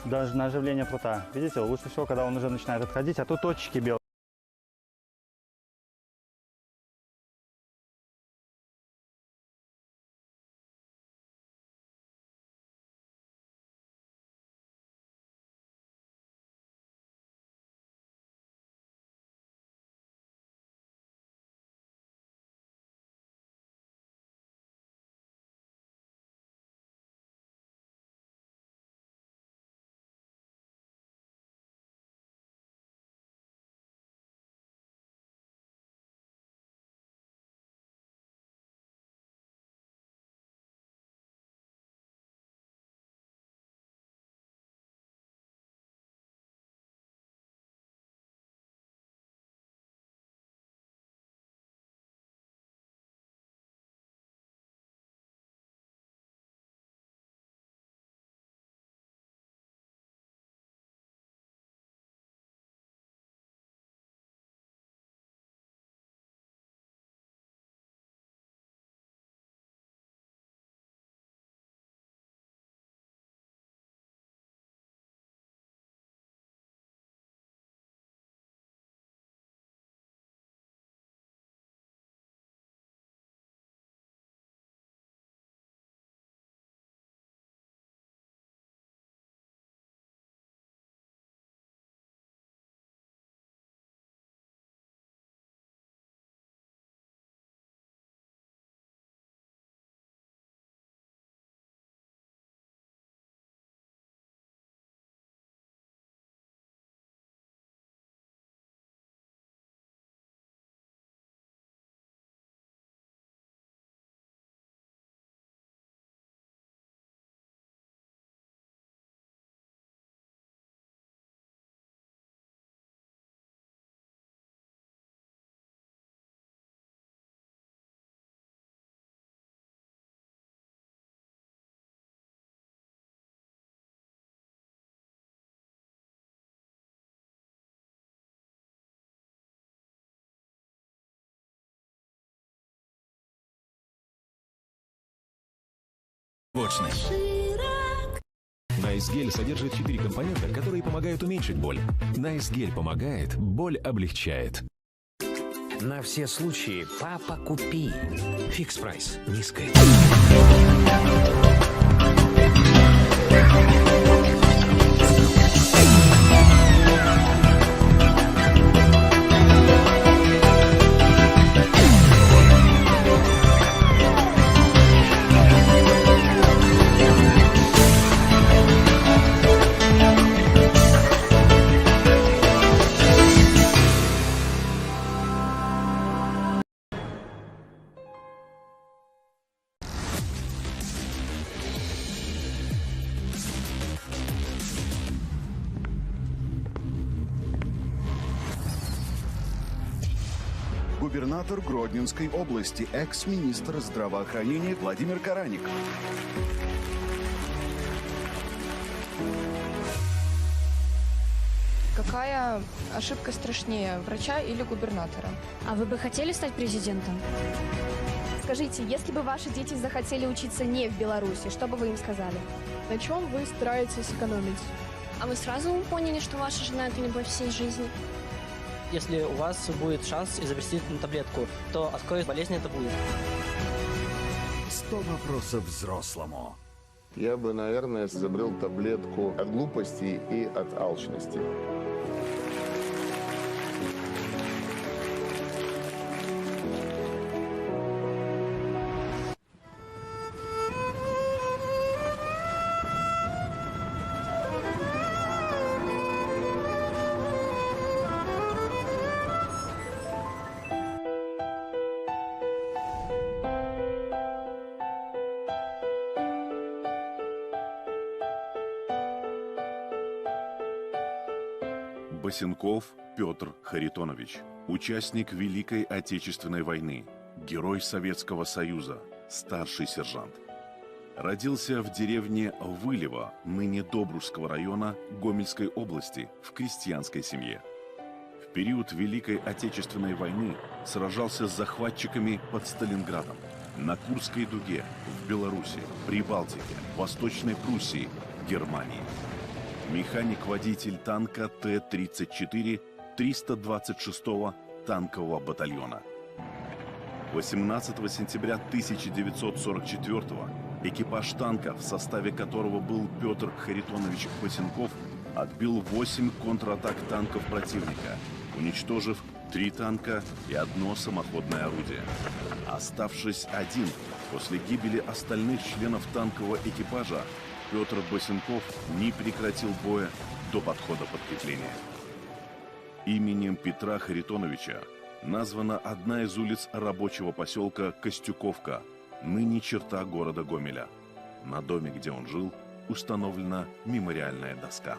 Даже на оживление прута. Видите, лучше всего, когда он уже начинает отходить, а тут точки белые. Найсгель содержит 4 компонента, которые помогают уменьшить боль. Найсгель помогает, боль облегчает. На все случаи «Папа, купи». Фикс прайс. Низкая. Губернатор Гродненской области, экс-министр здравоохранения Владимир Караник. Какая ошибка страшнее, врача или губернатора? А вы бы хотели стать президентом? Скажите, если бы ваши дети захотели учиться не в Беларуси, что бы вы им сказали? На чем вы стараетесь экономить? А вы сразу поняли, что ваша жена – это любовь всей жизни? Если у вас будет шанс изобрести таблетку, то от какой болезни это будет? 100 вопросов взрослому. Я бы, наверное, изобрел таблетку от глупости и от алчности. Босенков Петр Харитонович, участник Великой Отечественной войны, герой Советского Союза, старший сержант. Родился в деревне Вылево, ныне Добружского района Гомельской области, в крестьянской семье. В период Великой Отечественной войны сражался с захватчиками под Сталинградом, на Курской дуге, в Беларуси, Прибалтике, Восточной Пруссии, Германии. Механик-водитель танка Т-34 326-го танкового батальона. 18 сентября 1944-го экипаж танка, в составе которого был Петр Харитонович Босенков, отбил 8 контратак танков противника, уничтожив 3 танка и 1 самоходное орудие. Оставшись один, после гибели остальных членов танкового экипажа, Петр Босенков не прекратил боя до подхода подкрепления. Именем Петра Харитоновича названа одна из улиц рабочего поселка Костюковка, ныне черта города Гомеля. На доме, где он жил, установлена мемориальная доска.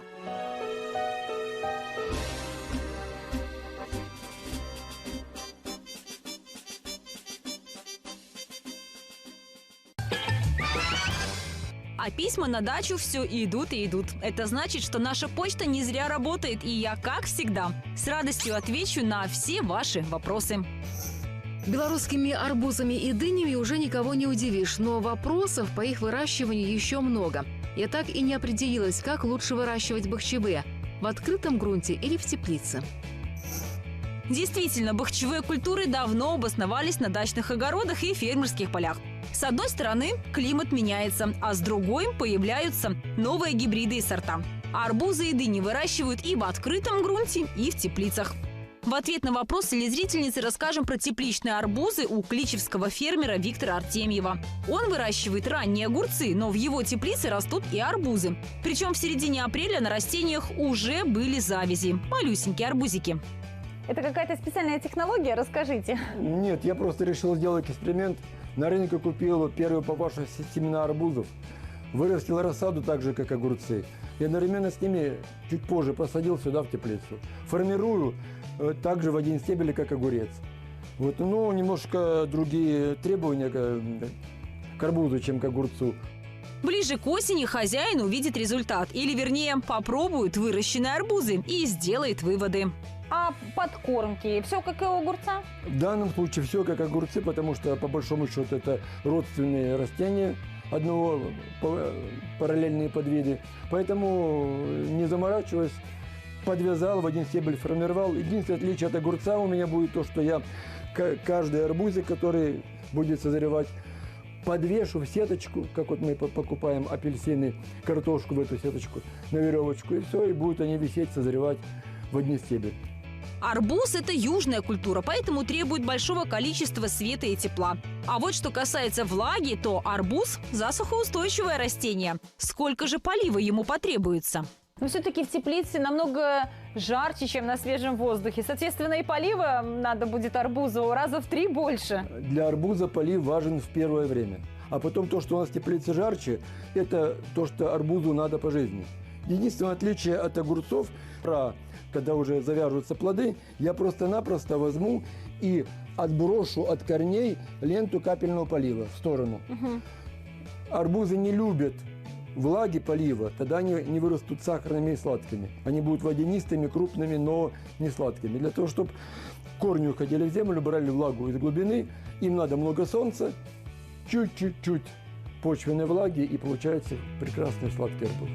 А письма на дачу все идут и идут. Это значит, что наша почта не зря работает, и я, как всегда, с радостью отвечу на все ваши вопросы. Белорусскими арбузами и дынями уже никого не удивишь, но вопросов по их выращиванию еще много. Я так и не определилась, как лучше выращивать бахчевые – в открытом грунте или в теплице. Действительно, бахчевые культуры давно обосновались на дачных огородах и фермерских полях. С одной стороны, климат меняется, а с другой появляются новые гибриды и сорта. А арбузы и дыни выращивают и в открытом грунте, и в теплицах. В ответ на вопрос телезрительницы расскажем про тепличные арбузы у кличевского фермера Виктора Артемьева. Он выращивает ранние огурцы, но в его теплице растут и арбузы. Причем в середине апреля на растениях уже были завязи – малюсенькие арбузики. Это какая-то специальная технология? Расскажите. Нет, я просто решил сделать эксперимент. На рынке купил первую попавшуюся семена арбузов. Вырастил рассаду так же, как огурцы. И одновременно с ними чуть позже посадил сюда в теплицу. Формирую также в один стебель, как огурец. Вот, но немножко другие требования к арбузу, чем к огурцу. Ближе к осени хозяин увидит результат. Или, вернее, попробует выращенные арбузы и сделает выводы. А подкормки? Все как и у огурца? В данном случае все как огурцы, потому что, по большому счету, это родственные растения. одного параллельные подвиды. Поэтому не заморачиваясь, подвязал, в один стебель формировал. Единственное отличие от огурца у меня будет то, что я каждый арбузик, который будет созревать, подвешу в сеточку, как вот мы покупаем апельсины, картошку в эту сеточку, на веревочку, и все, и будут они висеть, созревать в один стебель. Арбуз – это южная культура, поэтому требует большого количества света и тепла. А вот что касается влаги, то арбуз – засухоустойчивое растение. Сколько же полива ему потребуется? Но все-таки в теплице намного жарче, чем на свежем воздухе. Соответственно, и полива надо будет арбузу раза в 3 больше. Для арбуза полив важен в первое время. А потом то, что у нас в теплице жарче, это то, что арбузу надо по жизни. Единственное отличие от огурцов, когда уже завяжутся плоды, я просто-напросто возьму и отброшу от корней ленту капельного полива в сторону. Арбузы не любят влаги полива, тогда они не вырастут сахарными и сладкими. Они будут водянистыми, крупными, но не сладкими. Для того, чтобы корни уходили в землю, брали влагу из глубины, им надо много солнца, чуть-чуть почвенной влаги, и получается прекрасный сладкий арбуз.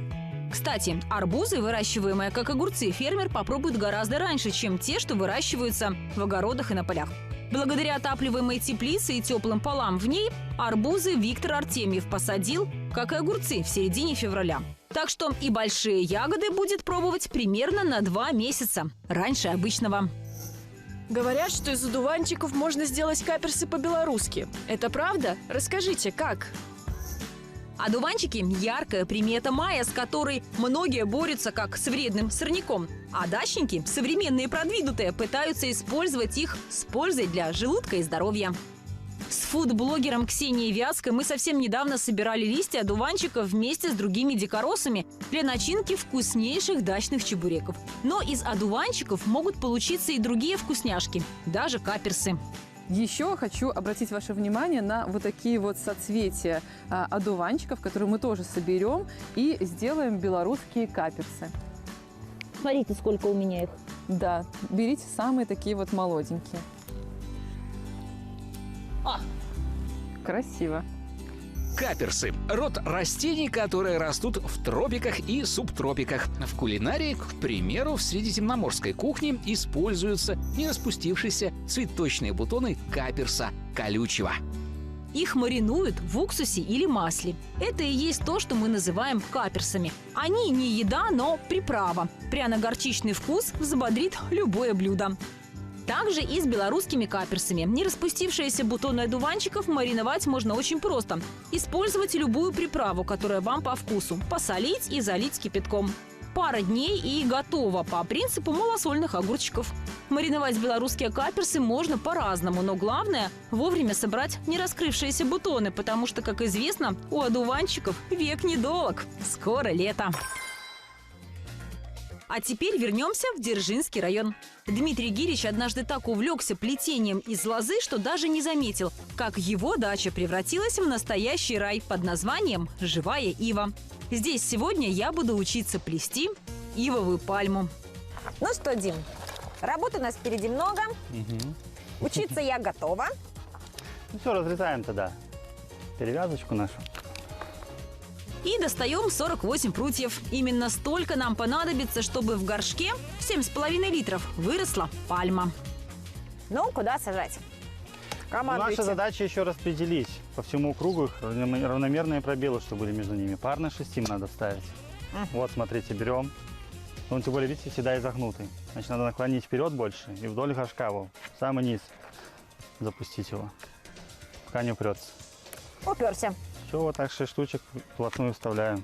Кстати, арбузы, выращиваемые как огурцы, фермер попробует гораздо раньше, чем те, что выращиваются в огородах и на полях. Благодаря отапливаемой теплице и теплым полам в ней арбузы Виктор Артемьев посадил, как и огурцы, в середине февраля. Так что и большие ягоды будет пробовать примерно на 2 месяца раньше обычного. Говорят, что из одуванчиков можно сделать каперсы по-белорусски. Это правда? Расскажите, как? Одуванчики – яркая примета мая, с которой многие борются как с вредным сорняком. А дачники, современные и продвинутые, пытаются использовать их с пользой для желудка и здоровья. С фуд-блогером Ксенией Вятской мы совсем недавно собирали листья одуванчика вместе с другими дикоросами для начинки вкуснейших дачных чебуреков. Но из одуванчиков могут получиться и другие вкусняшки, даже каперсы. Еще хочу обратить ваше внимание на вот такие вот соцветия одуванчиков, которые мы тоже соберем и сделаем белорусские каперсы. Смотрите, сколько у меня их. Да, берите самые такие вот молоденькие. Красиво. Каперсы – род растений, которые растут в тропиках и субтропиках. В кулинарии, к примеру, в средиземноморской кухне используются не распустившиеся цветочные бутоны каперса колючего. Их маринуют в уксусе или масле. Это и есть то, что мы называем каперсами. Они не еда, но приправа. Пряно-горчичный вкус взбодрит любое блюдо. Также и с белорусскими каперсами. Не распустившиеся бутоны одуванчиков мариновать можно очень просто. Использовать любую приправу, которая вам по вкусу. Посолить и залить кипятком. Пара дней и готово, по принципу малосольных огурчиков. Мариновать белорусские каперсы можно по-разному, но главное – вовремя собрать не раскрывшиеся бутоны, потому что, как известно, у одуванчиков век недолог. Скоро лето. А теперь вернемся в Дзержинский район. Дмитрий Гирич однажды так увлекся плетением из лозы, что даже не заметил, как его дача превратилась в настоящий рай под названием «Живая ива». Здесь сегодня я буду учиться плести ивовую пальму. Ну что, Дим, работы у нас впереди много. Учиться я готова. Ну все, разрезаем тогда перевязочку нашу. И достаем 48 прутьев. Именно столько нам понадобится, чтобы в горшке в 7,5 литров выросла пальма. Ну, куда сажать? Командуйте. Наша задача еще распределить по всему кругу равномерные пробелы, чтобы были между ними. Парно 6 им надо ставить. Вот, смотрите, берем. Он, тем более, видите, всегда изогнутый. Значит, надо наклонить вперед больше и вдоль горшка его, в самый низ запустить его, пока не упрется. Уперся. Все, вот так 6 штучек вплотную вставляем.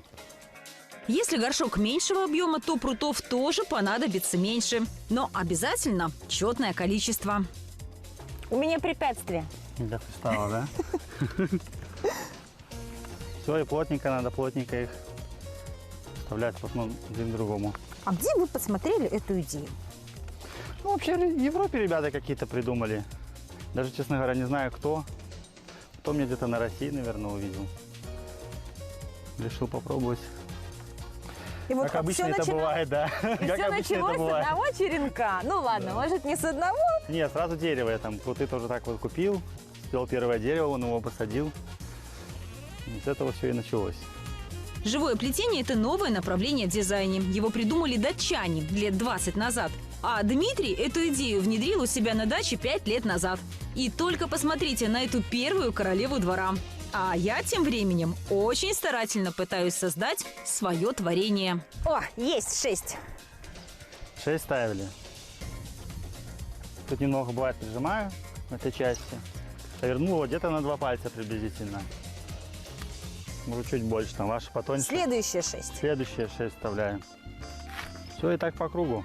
Если горшок меньшего объема, то прутов тоже понадобится меньше. Но обязательно четное количество. У меня препятствие. Для фристайла, да? Все, и плотненько надо, плотненько их вставлять один к другому. А где вы посмотрели эту идею? Ну, вообще в Европе ребята какие-то придумали. Даже, честно говоря, не знаю кто. Кто мне где-то на России, наверное, увидел. Решил попробовать. И вот как обычно это бывает, да. И все началось с одного черенка. Ну ладно, может не с одного? Нет, сразу дерево я там. Вот ты тоже так вот купил. Сделал первое дерево, он его посадил. И с этого все и началось. Живое плетение – это новое направление в дизайне. Его придумали датчане лет 20 назад. А Дмитрий эту идею внедрил у себя на даче 5 лет назад. И только посмотрите на эту первую королеву двора. А я тем временем очень старательно пытаюсь создать свое творение. О, есть 6. 6 ставили. Тут немного бывает прижимаю в этой части. Повернула где-то на 2 пальца приблизительно. Может, чуть больше, там ваши потоньше. Следующие 6. Следующие 6 вставляем. Все и так по кругу.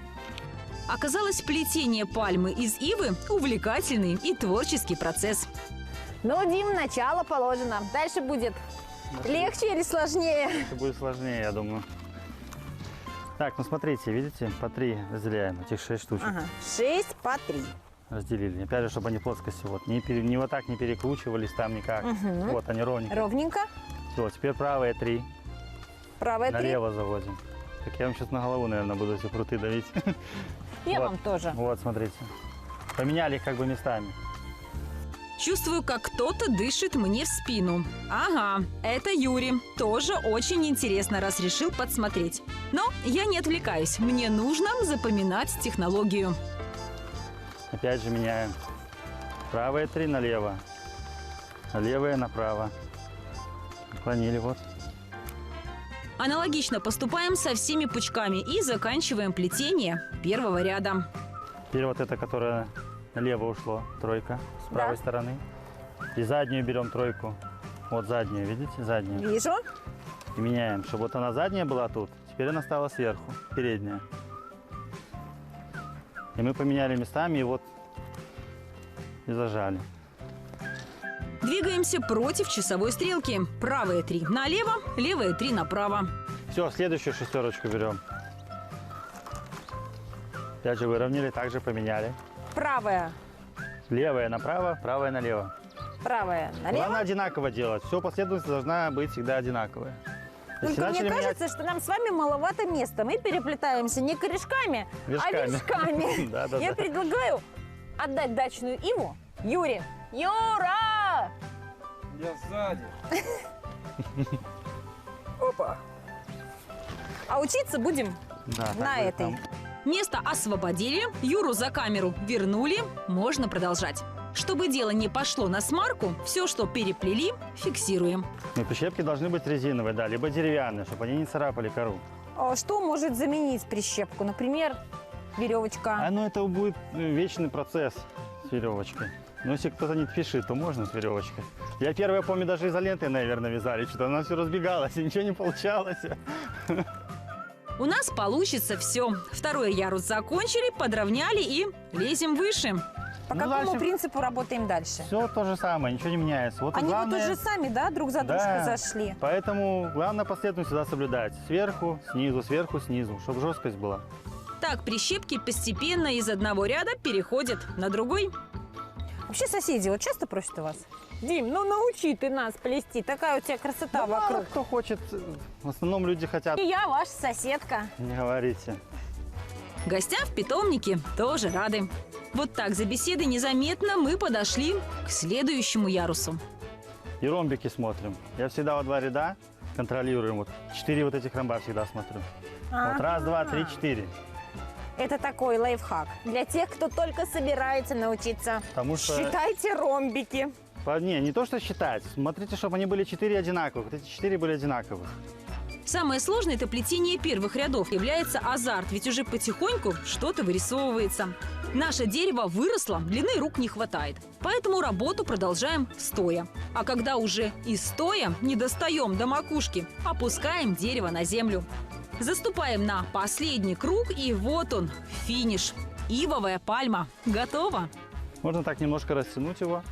Оказалось, плетение пальмы из ивы – увлекательный и творческий процесс. Ну, Дим, начало положено. Дальше будет легче или сложнее? Это будет сложнее, я думаю. Так, ну смотрите, видите, по 3 разделяем этих 6 штучек. Ага, 6 по 3. Разделили. Опять же, чтобы они плоскости вот не вот так не перекручивались там никак. Угу. Вот они ровненько. Ровненько. Все, теперь правые 3. Правые 3. Налево заводим. Так я вам сейчас на голову, наверное, буду эти пруты давить. Я вот. вам тоже. Вот, смотрите. Поменяли их как бы местами. Чувствую, как кто-то дышит мне в спину. Ага, это Юрий. Тоже очень интересно, раз решил подсмотреть. Но я не отвлекаюсь. Мне нужно запоминать технологию. Опять же меняем. Правые 3 налево. Левые направо. Наклонили, вот. Аналогично поступаем со всеми пучками и заканчиваем плетение первого ряда. Теперь вот это, которое налево ушло, 3 с правой стороны. И заднюю берем 3. Вот заднюю, видите, заднюю. Вижу. И меняем, чтобы вот она задняя была тут. Теперь она стала сверху, передняя. И мы поменяли местами и вот и зажали. Двигаемся против часовой стрелки. Правые 3 налево, левые 3 направо. Все, следующую 6 берем. Опять же выровняли, также поменяли. Правая. Левая направо, правая налево. Правая налево. Главное одинаково делать. Все, последовательность должна быть всегда одинаковая. Только мне кажется, что нам с вами маловато места. Мы переплетаемся не корешками, вершками. А вершками. Я предлагаю отдать дачную иву Юре. Юра! Я сзади. Опа. А учиться будем на этой. Место освободили, Юру за камеру вернули, можно продолжать. Чтобы дело не пошло на смарку, все, что переплели, фиксируем. Ну, прищепки должны быть резиновые, да, либо деревянные, чтобы они не царапали кору. А что может заменить прищепку? Например, веревочка. Ну, это будет вечный процесс с веревочкой. Но если кто-то не спешит, то можно с веревочкой. Я первое помню, даже изолентой, наверное, вязали. Что-то она все разбегалась, и ничего не получалось. У нас получится все. Второй ярус закончили, подровняли и лезем выше. По какому принципу работаем дальше? Все то же самое, ничего не меняется. Вот они главное... вот уже сами, да, друг за дружку зашли? Поэтому главное последовательность всегда соблюдать. Сверху, снизу, чтобы жесткость была. Так прищепки постепенно из одного ряда переходят на другой. Вообще соседи вот часто просят у вас? Дим, ну научи ты нас плести, такая у тебя красота вокруг. Кто хочет, в основном люди хотят. И я ваша соседка. Не говорите. Гостям в питомнике тоже рады. Вот так за беседой незаметно мы подошли к следующему ярусу. И ромбики смотрим. Я всегда во 2 ряда контролирую. Вот 4 вот этих ромба всегда смотрю. Вот 1, 2, 3, 4. Это такой лайфхак для тех, кто только собирается научиться. Потому что... Считайте ромбики. Не то, что считать. Смотрите, чтобы они были 4 одинаковых. Вот эти 4 были одинаковых. Самое сложное – это плетение первых рядов. Является азарт, ведь уже потихоньку что-то вырисовывается. Наше дерево выросло, длины рук не хватает. Поэтому работу продолжаем стоя. А когда уже и стоя не достаем до макушки, опускаем дерево на землю. Заступаем на последний круг, и вот он, финиш. Ивовая пальма готова. Можно так немножко растянуть его.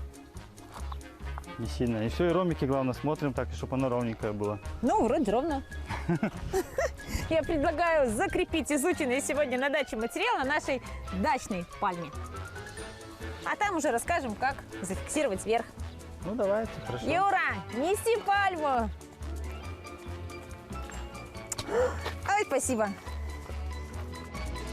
Не сильно. И все, и ромбики, главное, смотрим так, чтобы оно ровненькое было. Ну, вроде ровно. Я предлагаю закрепить изученный сегодня на даче материал на нашей дачной пальме. А там уже расскажем, как зафиксировать вверх. Ну, давайте, хорошо. Юра, неси пальму. Ай, спасибо.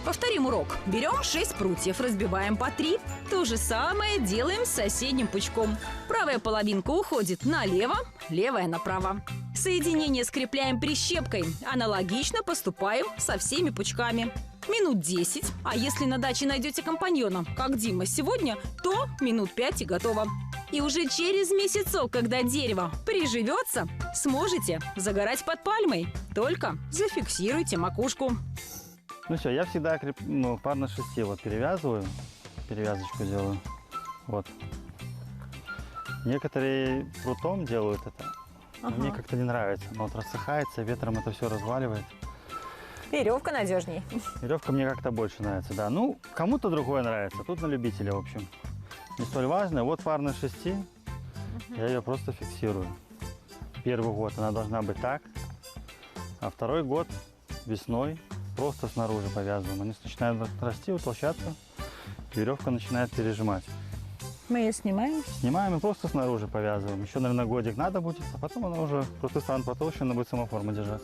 Повторим урок. Берем 6 прутьев, разбиваем по 3. То же самое делаем с соседним пучком. Правая половинка уходит налево, левая направо. Соединение скрепляем прищепкой. Аналогично поступаем со всеми пучками. Минут 10, а если на даче найдете компаньона, как Дима сегодня, то минут 5 и готово. И уже через месяцок, когда дерево приживется, сможете загорать под пальмой. Только зафиксируйте макушку. Ну все, я всегда пар на 6 вот перевязываю, перевязочку делаю. Вот. Некоторые прутом делают это. Ага. Мне как-то не нравится. Но вот рассыхается, ветром это все разваливает. Веревка надежней. Веревка мне как-то больше нравится, да. Ну, кому-то другое нравится. Тут на любителя, в общем. Не столь важно. Вот пар на 6. Я ее просто фиксирую. Первый год она должна быть так. А второй год весной просто снаружи повязываем. Они начинают расти, утолщаться. Веревка начинает пережимать. Мы ее снимаем? Снимаем и просто снаружи повязываем. Еще, наверное, годик надо будет, а потом она уже просто станет потолще, она будет сама форму держать.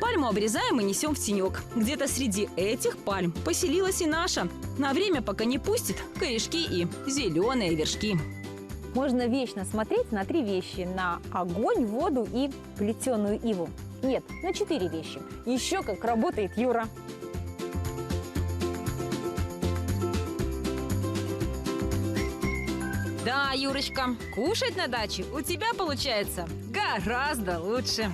Пальму обрезаем и несем в тенек. Где-то среди этих пальм поселилась и наша. На время, пока не пустит корешки и зеленые вершки. Можно вечно смотреть на 3 вещи. На огонь, воду и плетеную иву. Нет, на 4 вещи. Еще как работает Юра. Да, Юрочка, кушать на даче у тебя получается гораздо лучше.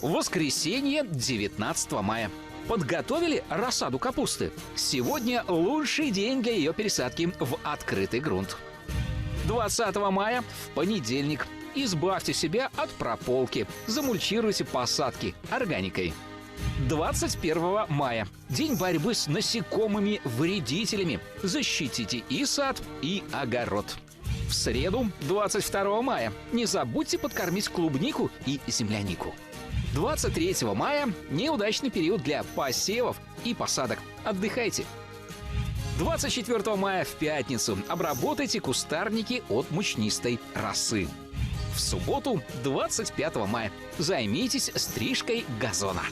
Воскресенье, 19 мая. Подготовили рассаду капусты? Сегодня лучший день для ее пересадки в открытый грунт. 20 мая, в понедельник. Избавьте себя от прополки. Замульчируйте посадки органикой. 21 мая. День борьбы с насекомыми-вредителями. Защитите и сад, и огород. В среду, 22 мая. Не забудьте подкормить клубнику и землянику. 23 мая – неудачный период для посевов и посадок. Отдыхайте. 24 мая в пятницу обработайте кустарники от мучнистой росы. В субботу, 25 мая, займитесь стрижкой газона.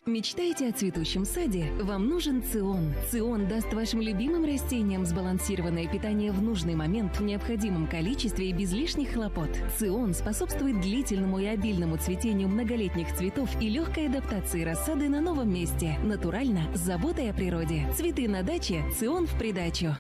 Мечтаете о цветущем саде? Вам нужен цион. Цион даст вашим любимым растениям сбалансированное питание в нужный момент в необходимом количестве и без лишних хлопот. Цион способствует длительному и обильному цветению многолетних цветов и легкой адаптации рассады на новом месте. Натурально, с заботой о природе. Цветы на даче, цион в придачу.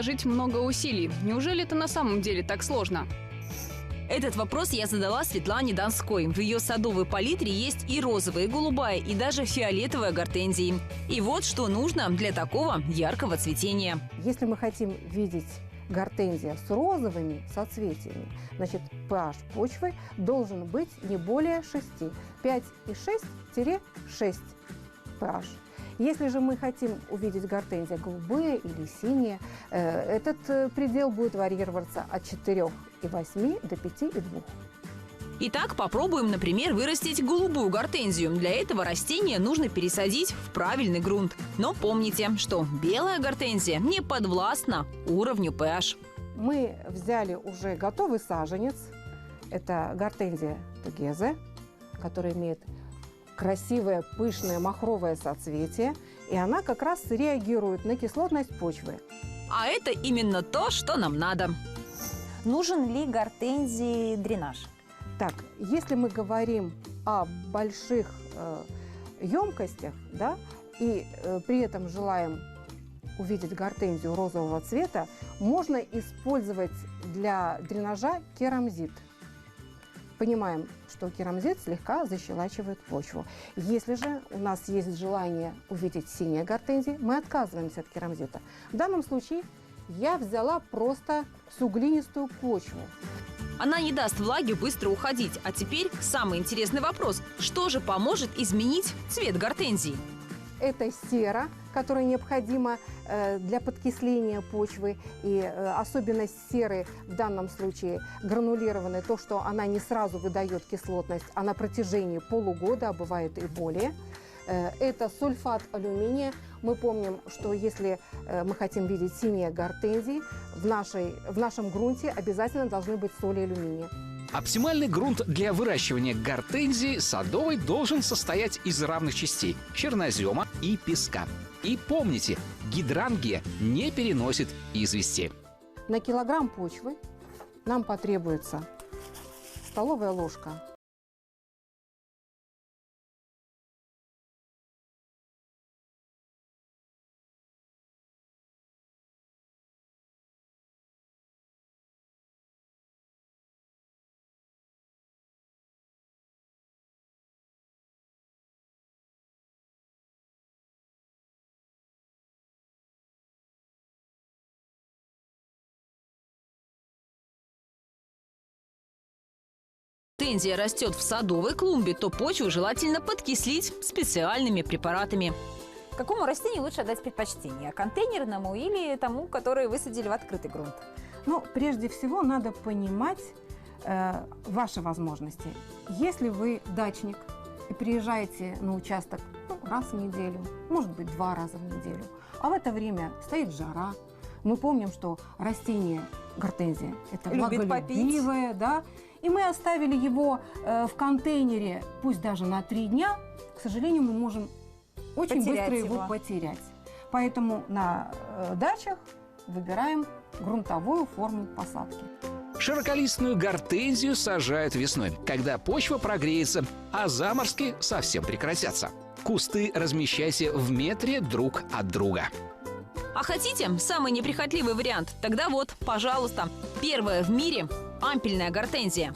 приложить много усилий. Неужели это на самом деле так сложно? Этот вопрос я задала Светлане Донской. В ее садовой палитре есть и розовая, и голубая, и даже фиолетовая гортензии. И вот что нужно для такого яркого цветения. Если мы хотим видеть гортензия с розовыми соцветиями, значит, pH почвы должен быть не более 6. 5,6-6 pH. Если же мы хотим увидеть гортензия голубые или синие, этот предел будет варьироваться от 4,8 до 5,2. Итак, попробуем, например, вырастить голубую гортензию. Для этого растение нужно пересадить в правильный грунт. Но помните, что белая гортензия не подвластна уровню pH. Мы взяли уже готовый саженец. Это гортензия тугезе, которая имеет красивое, пышное, махровое соцветие. И она как раз реагирует на кислотность почвы. А это именно то, что нам надо. Нужен ли гортензии дренаж? Так, если мы говорим о больших емкостях, да, и при этом желаем увидеть гортензию розового цвета, можно использовать для дренажа керамзит. Понимаем, что керамзит слегка защелачивает почву. Если же у нас есть желание увидеть синие гортензии, мы отказываемся от керамзита. В данном случае я взяла просто суглинистую почву. Она не даст влаге быстро уходить. А теперь самый интересный вопрос. Что же поможет изменить цвет гортензии? Это сера, которая необходима для подкисления почвы. И особенность серы в данном случае гранулированная, то, что она не сразу выдает кислотность, а на протяжении полугода, а бывает и более. Это сульфат алюминия. Мы помним, что если мы хотим видеть синие гортензии, в нашем грунте обязательно должны быть соли алюминия. Оптимальный грунт для выращивания гортензии садовой должен состоять из равных частей – чернозема и песка. И помните, гидрангия не переносит извести. На килограмм почвы нам потребуется столовая ложка Гортензия растет в садовой клумбе, то почву желательно подкислить специальными препаратами. Какому растению лучше отдать предпочтение? Контейнерному или тому, который высадили в открытый грунт? Ну, прежде всего, надо понимать ваши возможности. Если вы дачник и приезжаете на участок раз в неделю, может быть, 2 раза в неделю, а в это время стоит жара, мы помним, что растение гортензия – это влаголюбивое, да, и мы оставили его в контейнере, пусть даже на 3 дня, к сожалению, мы можем очень быстро его потерять. Поэтому на дачах выбираем грунтовую форму посадки. Широколистную гортензию сажают весной, когда почва прогреется, а заморозки совсем прекратятся. Кусты размещайте в метре друг от друга. А хотите самый неприхотливый вариант? Тогда вот, пожалуйста, первая в мире ампельная гортензия.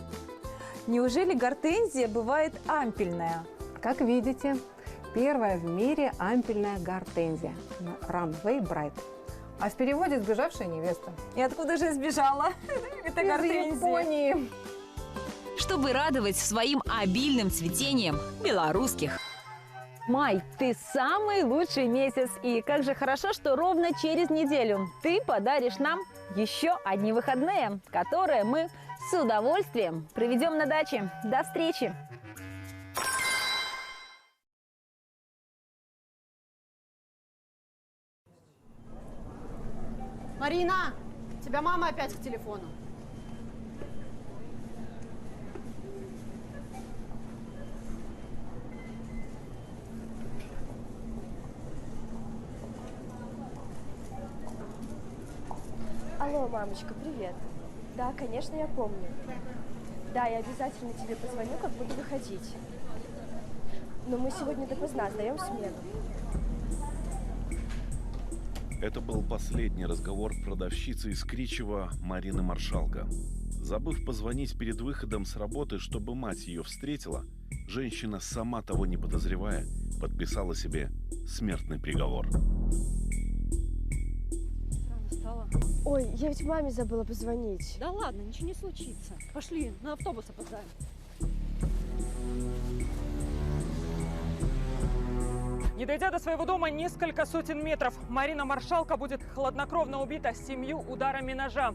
Неужели гортензия бывает ампельная? Как видите, первая в мире ампельная гортензия – Runway Bright. А в переводе «сбежавшая невеста». И откуда же сбежала эта гортензия? Из Японии. Чтобы радовать своим обильным цветением белорусских. Май, ты самый лучший месяц. И как же хорошо, что ровно через неделю ты подаришь нам еще одни выходные, которые мы с удовольствием проведем на даче. До встречи! Марина, тебя мама опять к телефону. Алло, мамочка, привет. Да, конечно, я помню. Да, я обязательно тебе позвоню, как буду выходить. Но мы сегодня допоздна сдаем смену. Это был последний разговор продавщицы из Кричева Марины Маршалко. Забыв позвонить перед выходом с работы, чтобы мать ее встретила, женщина, сама того не подозревая, подписала себе смертный приговор. Ой, я ведь маме забыла позвонить. Да ладно, ничего не случится. Пошли, на автобус опоздаем. Не дойдя до своего дома несколько сотен метров, Марина Маршалко будет хладнокровно убита 7 ударами ножа.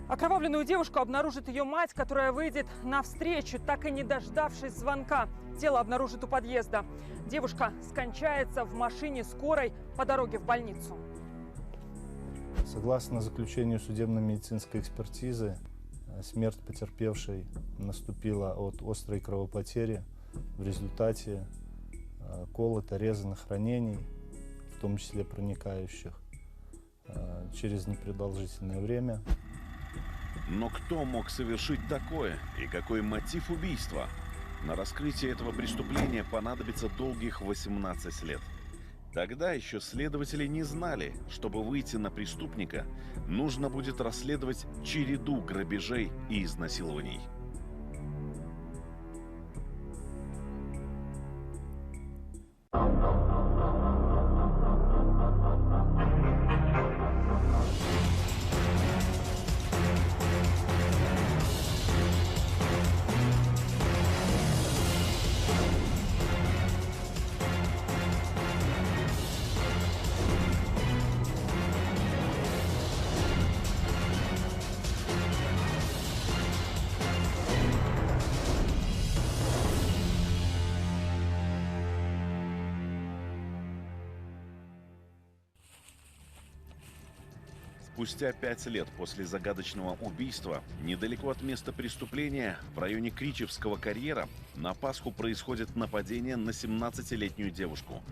Окровавленную девушку обнаружит ее мать, которая выйдет навстречу, так и не дождавшись звонка. Тело обнаружит у подъезда. Девушка скончается в машине скорой по дороге в больницу. Согласно заключению судебно-медицинской экспертизы, смерть потерпевшей наступила от острой кровопотери в результате колото-резаных ранений, в том числе проникающих, через непродолжительное время. Но кто мог совершить такое и какой мотив убийства? На раскрытие этого преступления понадобится долгих 18 лет. Тогда еще следователи не знали, чтобы выйти на преступника, нужно будет расследовать череду грабежей и изнасилований. Спустя 5 лет после загадочного убийства, недалеко от места преступления, в районе Кричевского карьера, на Пасху происходит нападение на 17-летнюю девушку.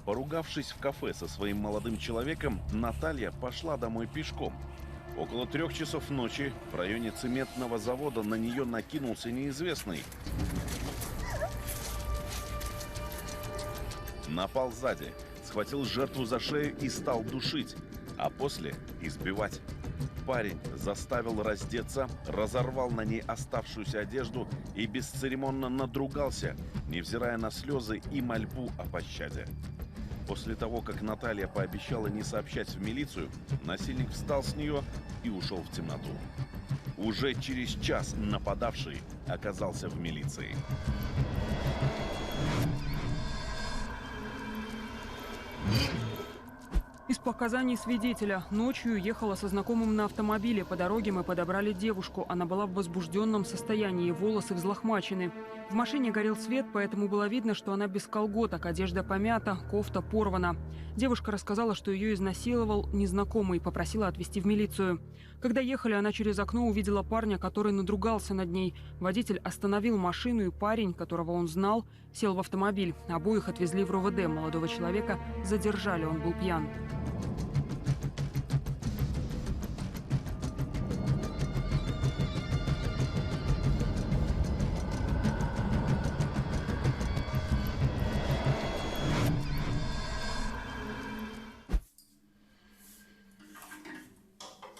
Поругавшись в кафе со своим молодым человеком, Наталья пошла домой пешком. Около 3 часов ночи в районе цементного завода на нее накинулся неизвестный. Напал сзади, схватил жертву за шею и стал душить, а после избивать. Парень заставил раздеться, разорвал на ней оставшуюся одежду и бесцеремонно надругался, невзирая на слезы и мольбу о пощаде. После того, как Наталья пообещала не сообщать в милицию, насильник встал с нее и ушел в темноту. Уже через час нападавший оказался в милиции. Из показаний свидетеля. Ночью ехала со знакомым на автомобиле. По дороге мы подобрали девушку. Она была в возбужденном состоянии, волосы взлохмачены. В машине горел свет, поэтому было видно, что она без колготок, одежда помята, кофта порвана. Девушка рассказала, что ее изнасиловал незнакомый, попросила отвезти в милицию. Когда ехали, она через окно увидела парня, который надругался над ней. Водитель остановил машину, и парень, которого он знал, сел в автомобиль. Обоих отвезли в РОВД. Молодого человека задержали, он был пьян.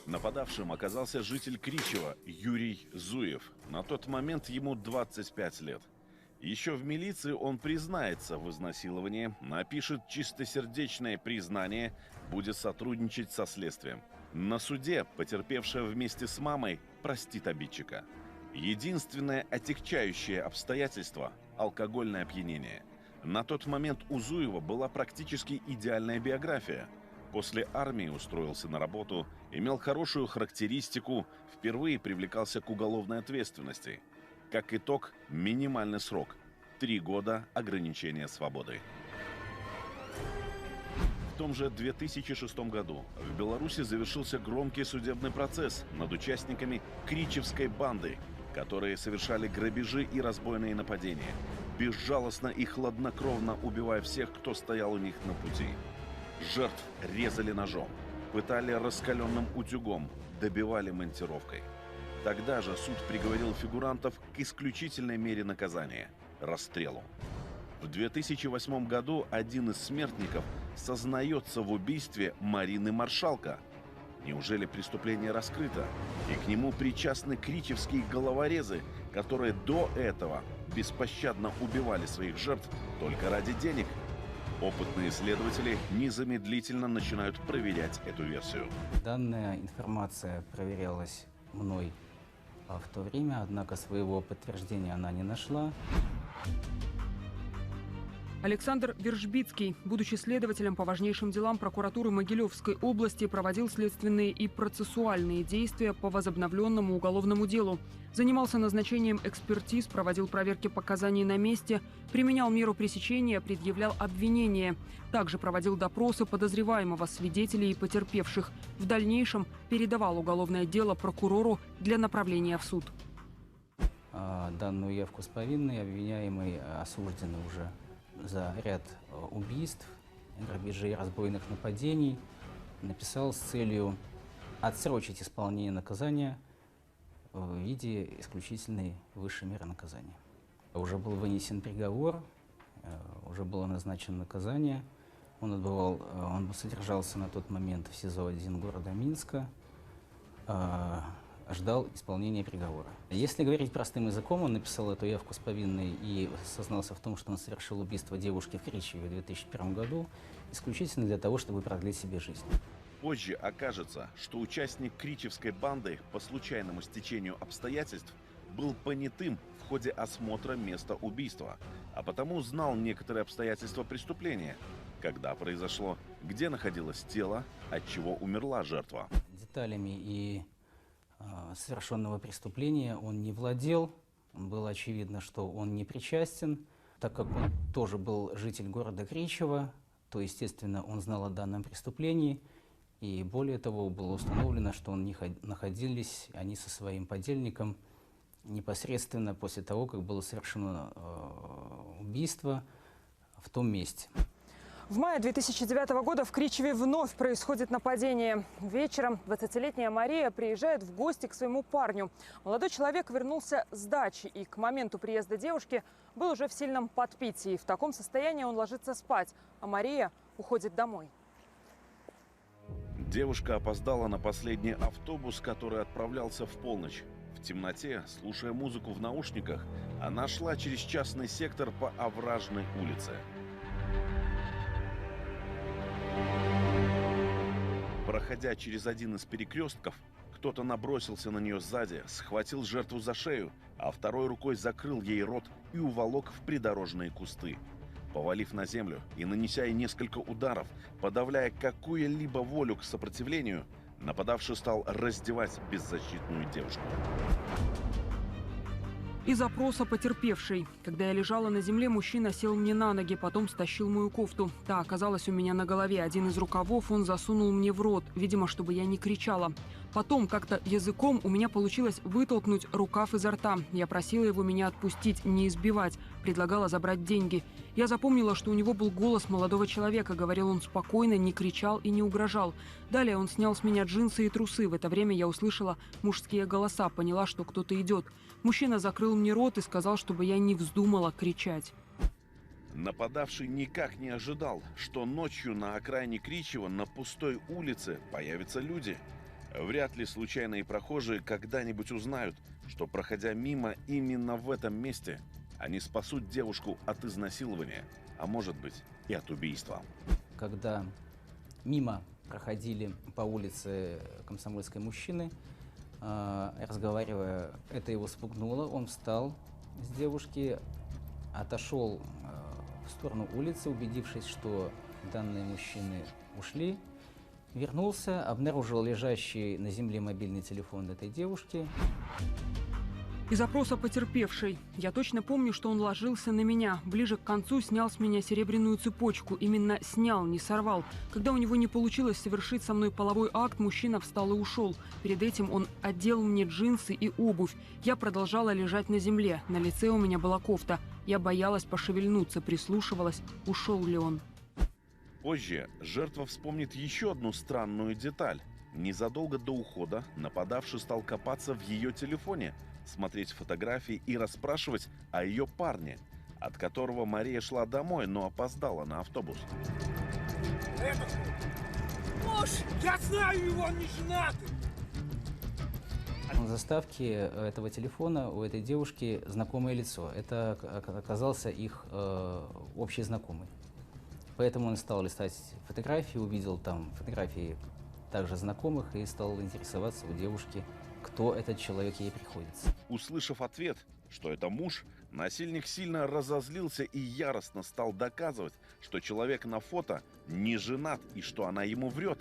Нападавшим оказался житель Кричева Юрий Зуев. На тот момент ему 25 лет. Еще в милиции он признается в изнасиловании, напишет чистосердечное признание, будет сотрудничать со следствием. На суде потерпевшая вместе с мамой простит обидчика. Единственное отягчающее обстоятельство – алкогольное опьянение. На тот момент у Зуева была практически идеальная биография. После армии устроился на работу, имел хорошую характеристику, впервые привлекался к уголовной ответственности. Как итог, минимальный срок – 3 года ограничения свободы. В том же 2006 году в Беларуси завершился громкий судебный процесс над участниками Кричевской банды, которые совершали грабежи и разбойные нападения, безжалостно и хладнокровно убивая всех, кто стоял у них на пути. Жертв резали ножом, пытали раскаленным утюгом, добивали монтировкой. Тогда же суд приговорил фигурантов к исключительной мере наказания – расстрелу. В 2008 году один из смертников сознается в убийстве Марины Маршалко. Неужели преступление раскрыто? И к нему причастны кричевские головорезы, которые до этого беспощадно убивали своих жертв только ради денег? Опытные следователи незамедлительно начинают проверять эту версию. Данная информация проверялась мной в то время, однако своего подтверждения она не нашла. Александр Вержбицкий, будучи следователем по важнейшим делам прокуратуры Могилевской области, проводил следственные и процессуальные действия по возобновленному уголовному делу. Занимался назначением экспертиз, проводил проверки показаний на месте, применял меру пресечения, предъявлял обвинения. Также проводил допросы подозреваемого, свидетелей и потерпевших. В дальнейшем передавал уголовное дело прокурору для направления в суд. Данную явку с повинной обвиняемый осужденный уже за ряд убийств, грабежей, разбойных нападений, написал с целью отсрочить исполнение наказания в виде исключительной высшей меры наказания. Уже был вынесен приговор, уже было назначено наказание. Он содержался на тот момент в СИЗО-1 города Минска, ждал исполнения приговора. Если говорить простым языком, он написал эту явку с повинной и сознался в том, что он совершил убийство девушки в Кричеве в 2001 году, исключительно для того, чтобы продлить себе жизнь. Позже окажется, что участник кричевской банды по случайному стечению обстоятельств был понятым в ходе осмотра места убийства, а потому знал некоторые обстоятельства преступления, когда произошло, где находилось тело, от чего умерла жертва. Деталями и совершенного преступления он не владел. Было очевидно, что он не причастен. Так как он тоже был житель города Кричева, то, естественно, он знал о данном преступлении. И более того, было установлено, что находились они со своим подельником непосредственно после того, как было совершено убийство в том месте. В мае 2009 года в Кричеве вновь происходит нападение. Вечером 20-летняя Мария приезжает в гости к своему парню. Молодой человек вернулся с дачи и к моменту приезда девушки был уже в сильном подпитии. В таком состоянии он ложится спать, а Мария уходит домой. Девушка опоздала на последний автобус, который отправлялся в полночь. В темноте, слушая музыку в наушниках, она шла через частный сектор по Овражной улице. Проходя через один из перекрестков, кто-то набросился на нее сзади, схватил жертву за шею, а второй рукой закрыл ей рот и уволок в придорожные кусты. Повалив на землю и нанеся ей несколько ударов, подавляя какую-либо волю к сопротивлению, нападавший стал раздевать беззащитную девушку. Из опроса потерпевшей. Когда я лежала на земле, мужчина сел мне на ноги, потом стащил мою кофту. Та оказалась у меня на голове. Один из рукавов он засунул мне в рот, видимо, чтобы я не кричала. Потом как-то языком у меня получилось вытолкнуть рукав изо рта. Я просила его меня отпустить, не избивать, предлагала забрать деньги. Я запомнила, что у него был голос молодого человека. Говорил он спокойно, не кричал и не угрожал. Далее он снял с меня джинсы и трусы. В это время я услышала мужские голоса, поняла, что кто-то идет. Мужчина закрыл мне рот и сказал, чтобы я не вздумала кричать. Нападавший никак не ожидал, что ночью на окраине Кричева на пустой улице появятся люди. Вряд ли случайные прохожие когда-нибудь узнают, что, проходя мимо именно в этом месте, они спасут девушку от изнасилования, а может быть и от убийства. Когда мимо проходили по улице Комсомольской мужчины, разговаривая, это его спугнуло, он встал с девушки, отошел в сторону улицы, убедившись, что данные мужчины ушли, вернулся, обнаружил лежащий на земле мобильный телефон этой девушки. Из опроса потерпевшей. Я точно помню, что он ложился на меня. Ближе к концу снял с меня серебряную цепочку. Именно снял, не сорвал. Когда у него не получилось совершить со мной половой акт, мужчина встал и ушел. Перед этим он одел мне джинсы и обувь. Я продолжала лежать на земле. На лице у меня была кофта. Я боялась пошевельнуться, прислушивалась, ушел ли он. Позже жертва вспомнит еще одну странную деталь. Незадолго до ухода нападавший стал копаться в ее телефоне, смотреть фотографии и расспрашивать о ее парне. от которого Мария шла домой, но опоздала на автобус. Муж! Я знаю его, он не женатый! На заставке этого телефона у этой девушки знакомое лицо. Это оказался их общий знакомый. Поэтому он стал листать фотографии, увидел там фотографии также знакомых и стал интересоваться у девушки, кто этот человек ей приходится. Услышав ответ, что это муж, насильник сильно разозлился и яростно стал доказывать, что человек на фото не женат и что она ему врет.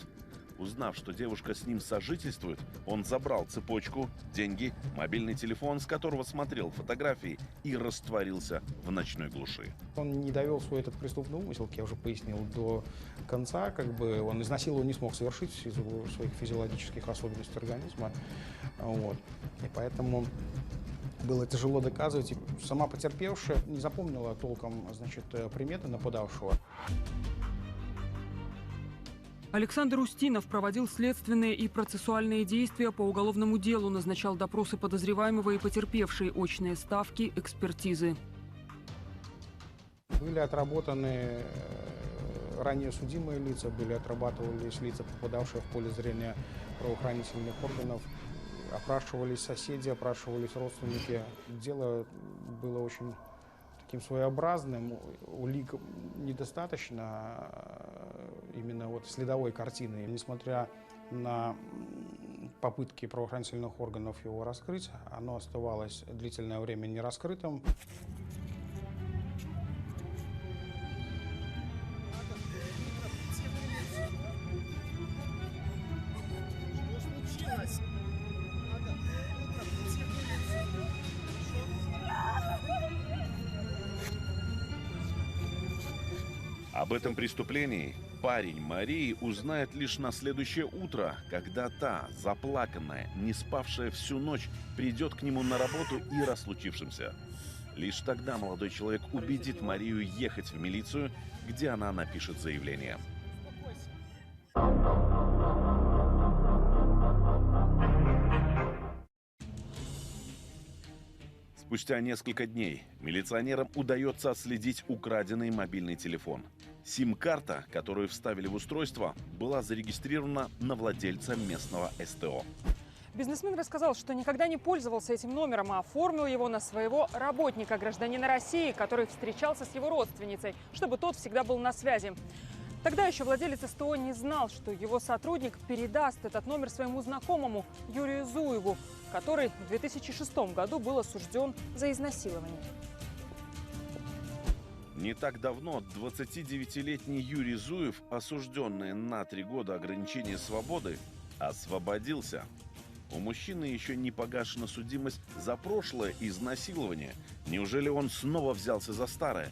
Узнав, что девушка с ним сожительствует, он забрал цепочку, деньги, мобильный телефон, с которого смотрел фотографии, и растворился в ночной глуши. Он не довел свой этот преступный умысел, как я уже пояснил, до конца. Он изнасилование не смог совершить из-за своих физиологических особенностей организма. Вот. И поэтому было тяжело доказывать. И сама потерпевшая не запомнила толком, приметы нападавшего. Александр Устинов проводил следственные и процессуальные действия по уголовному делу, назначал допросы подозреваемого и потерпевшей, очные ставки, экспертизы. Были отработаны ранее судимые лица, отрабатывались лица, попадавшие в поле зрения правоохранительных органов. Опрашивались соседи, опрашивались родственники. Дело было очень таким своеобразным, улик недостаточно, именно следовой картины. Несмотря на попытки правоохранительных органов его раскрыть, оно оставалось длительное время нераскрытым. Об этом преступлении парень Марии узнает лишь на следующее утро, когда та, заплаканная, не спавшая всю ночь, придет к нему на работу и расслучившимся. Лишь тогда молодой человек убедит Марию ехать в милицию, где она напишет заявление. Спустя несколько дней милиционерам удается отследить украденный мобильный телефон. Сим-карта, которую вставили в устройство, была зарегистрирована на владельца местного СТО. Бизнесмен рассказал, что никогда не пользовался этим номером, а оформил его на своего работника, гражданина России, который встречался с его родственницей, чтобы тот всегда был на связи. Тогда еще владелец СТО не знал, что его сотрудник передаст этот номер своему знакомому Юрию Зуеву, который в 2006 году был осужден за изнасилование. Не так давно 29-летний Юрий Зуев, осужденный на 3 года ограничения свободы, освободился. У мужчины еще не погашена судимость за прошлое изнасилование. Неужели он снова взялся за старое?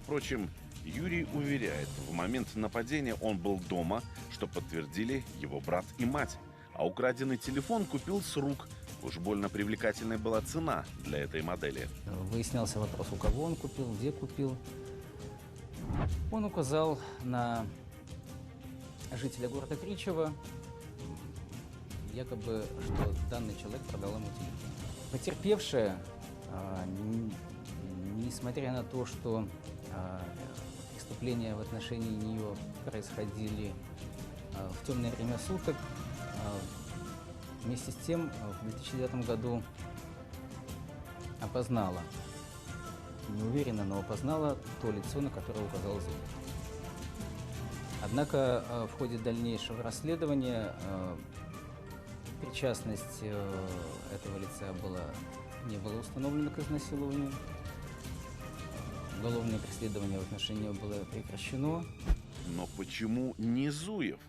Впрочем, Юрий уверяет, в момент нападения он был дома, что подтвердили его брат и мать. А украденный телефон купил с рук. Уж больно привлекательной была цена для этой модели. Выяснялся вопрос, у кого он купил, где купил. Он указал на жителя города Кричево, якобы, что данный человек продал ему телефон. Потерпевшая, несмотря на то, что преступления в отношении нее происходили в темное время суток, вместе с тем в 2009 году опознала, не уверена, но опознала то лицо, на которое указал Зуев. Однако в ходе дальнейшего расследования причастность этого лица не была установлена к изнасилованию. Уголовное преследование в отношении него было прекращено. Но почему не Зуев?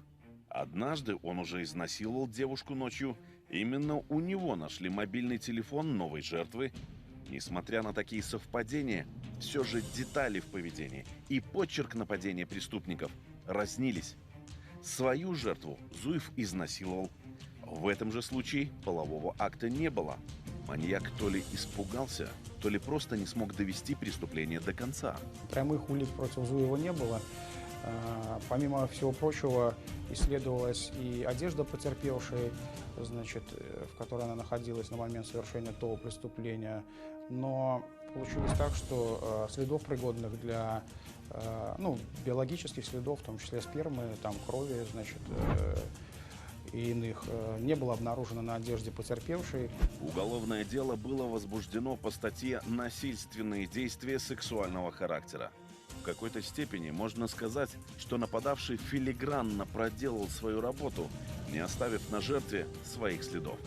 Однажды он уже изнасиловал девушку ночью. Именно у него нашли мобильный телефон новой жертвы. Несмотря на такие совпадения, все же детали в поведении и почерк нападения преступников разнились. Свою жертву Зуев изнасиловал. В этом же случае полового акта не было. Маньяк то ли испугался, то ли просто не смог довести преступление до конца. Прямых улик против Зуева не было. Помимо всего прочего, исследовалась и одежда потерпевшей, в которой она находилась на момент совершения того преступления. Но получилось так, что следов, пригодных для биологических следов, в том числе спермы, там, крови, значит, и иных, не было обнаружено на одежде потерпевшей. Уголовное дело было возбуждено по статье «Насильственные действия сексуального характера». В какой-то степени можно сказать, что нападавший филигранно проделал свою работу, не оставив на жертве своих следов.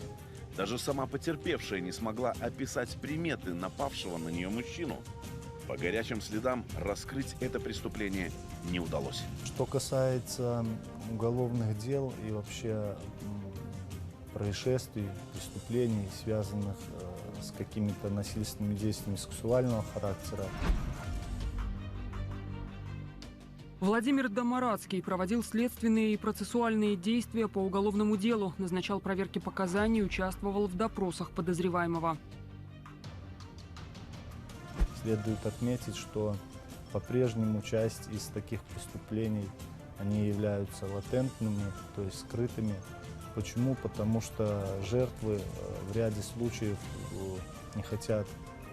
Даже сама потерпевшая не смогла описать приметы напавшего на нее мужчину. По горячим следам раскрыть это преступление не удалось. Что касается уголовных дел и вообще происшествий, преступлений, связанных с какими-то насильственными действиями сексуального характера. Владимир Домарадский проводил следственные и процессуальные действия по уголовному делу, назначал проверки показаний, участвовал в допросах подозреваемого. Следует отметить, что по-прежнему часть из таких преступлений, они являются латентными, то есть скрытыми. Почему? Потому что жертвы в ряде случаев не хотят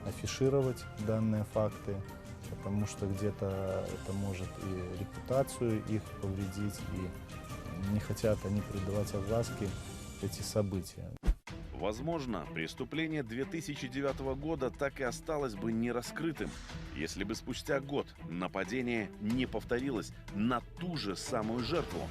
афишировать данные факты, потому что где-то это может и репутацию их повредить, и не хотят они придавать огласке эти события. Возможно, преступление 2009 года так и осталось бы нераскрытым, если бы спустя год нападение не повторилось на ту же самую жертву.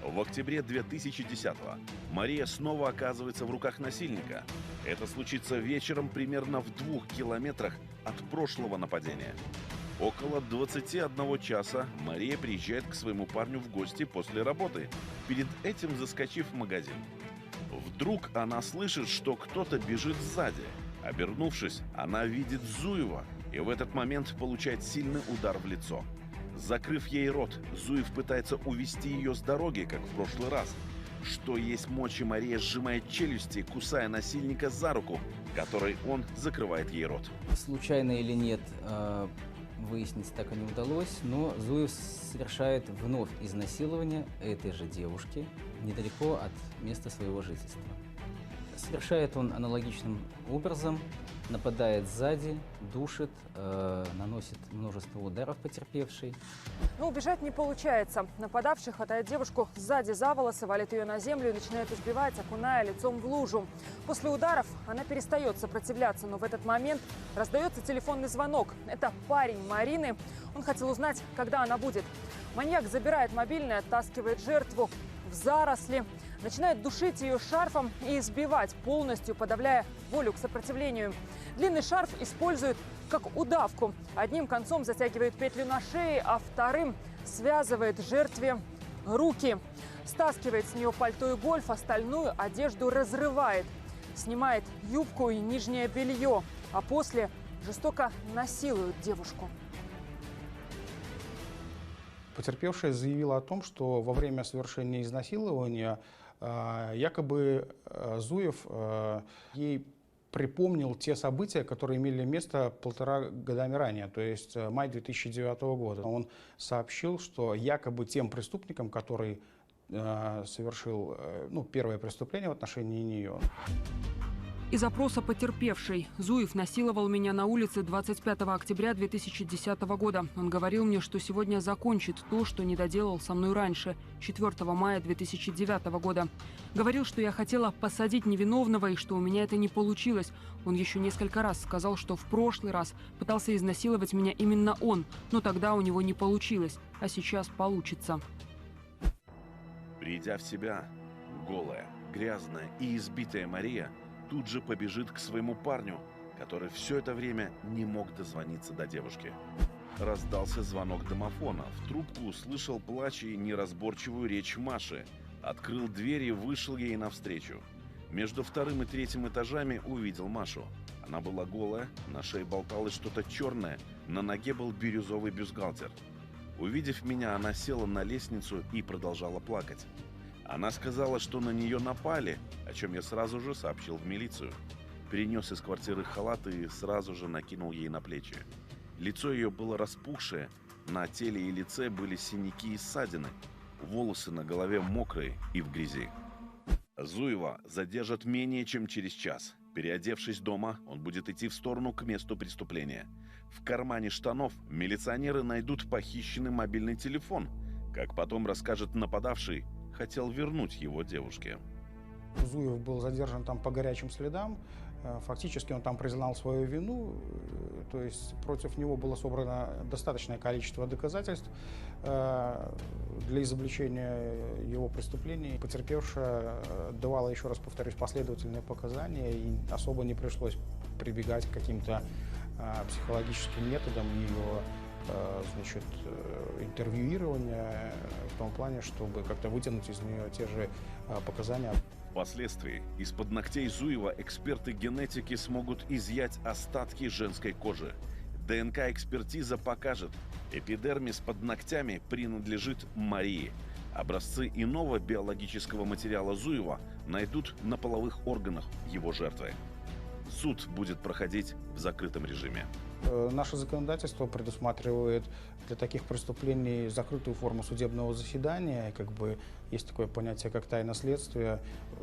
В октябре 2010-го Мария снова оказывается в руках насильника. Это случится вечером примерно в 2 километрах от прошлого нападения. Около 21 часа Мария приезжает к своему парню в гости после работы, перед этим заскочив в магазин. Вдруг она слышит, что кто-то бежит сзади. Обернувшись, она видит Зуева и в этот момент получает сильный удар в лицо. Закрыв ей рот, Зуев пытается увести ее с дороги, как в прошлый раз. Что есть мочи, Мария сжимает челюсти, кусая насильника за руку, которой он закрывает ей рот. Случайно или нет, выяснить так и не удалось, но Зуев совершает вновь изнасилование этой же девушки недалеко от места своего жительства. Совершает он аналогичным образом, нападает сзади, душит, наносит множество ударов потерпевшей. Но убежать не получается. Нападавший хватает девушку сзади за волосы, валит ее на землю и начинает избивать, окуная лицом в лужу. После ударов она перестает сопротивляться, но в этот момент раздается телефонный звонок. Это парень Марины. Он хотел узнать, когда она будет. Маньяк забирает мобильный, оттаскивает жертву в заросли, начинает душить ее шарфом и избивать, полностью подавляя волю к сопротивлению. Длинный шарф использует как удавку. Одним концом затягивает петлю на шее, а вторым связывает жертве руки. Стаскивает с нее пальто и гольф, остальную одежду разрывает. Снимает юбку и нижнее белье, а после жестоко насилует девушку. Потерпевшая заявила о том, что во время совершения изнасилования якобы Зуев ей припомнил те события, которые имели место 1,5 годами ранее, то есть май 2009 года. Он сообщил, что якобы тем преступником, который совершил первое преступление в отношении нее. Из опроса потерпевшей. Зуев насиловал меня на улице 25 октября 2010 года. Он говорил мне, что сегодня закончит то, что не доделал со мной раньше, 4 мая 2009 года. Говорил, что я хотела посадить невиновного и что у меня это не получилось. Он еще несколько раз сказал, что в прошлый раз пытался изнасиловать меня именно он, но тогда у него не получилось, а сейчас получится. Придя в себя, голая, грязная и избитая Мария тут же побежит к своему парню, который все это время не мог дозвониться до девушки. Раздался звонок домофона. В трубку услышал плач и неразборчивую речь Маши. Открыл дверь и вышел ей навстречу. Между 2-м и 3-м этажами увидел Машу. Она была голая, на шее болталось что-то черное, на ноге был бирюзовый бюстгальтер. Увидев меня, она села на лестницу и продолжала плакать. Она сказала, что на нее напали, о чем я сразу же сообщил в милицию. Перенес из квартиры халат и сразу же накинул ей на плечи. Лицо ее было распухшее, на теле и лице были синяки и ссадины, волосы на голове мокрые и в грязи. Зуева задержат менее чем через час. Переодевшись дома, он будет идти в сторону к месту преступления. В кармане штанов милиционеры найдут похищенный мобильный телефон. Как потом расскажет нападавший, хотел вернуть его девушке. Зуев был задержан там по горячим следам. Фактически он там признал свою вину, то есть против него было собрано достаточное количество доказательств для изобличения его преступлений. Потерпевшая давала, еще раз повторюсь, последовательные показания, и особо не пришлось прибегать к каким-то психологическим методам ее, значит, интервьюирования в том плане, чтобы как-то вытянуть из нее те же показания. Впоследствии из-под ногтей Зуева эксперты генетики смогут изъять остатки женской кожи. ДНК-экспертиза покажет, эпидермис под ногтями принадлежит Марии. Образцы иного биологического материала Зуева найдут на половых органах его жертвы. Суд будет проходить в закрытом режиме. Наше законодательство предусматривает для таких преступлений закрытую форму судебного заседания. Как бы есть такое понятие, как тайна следствия.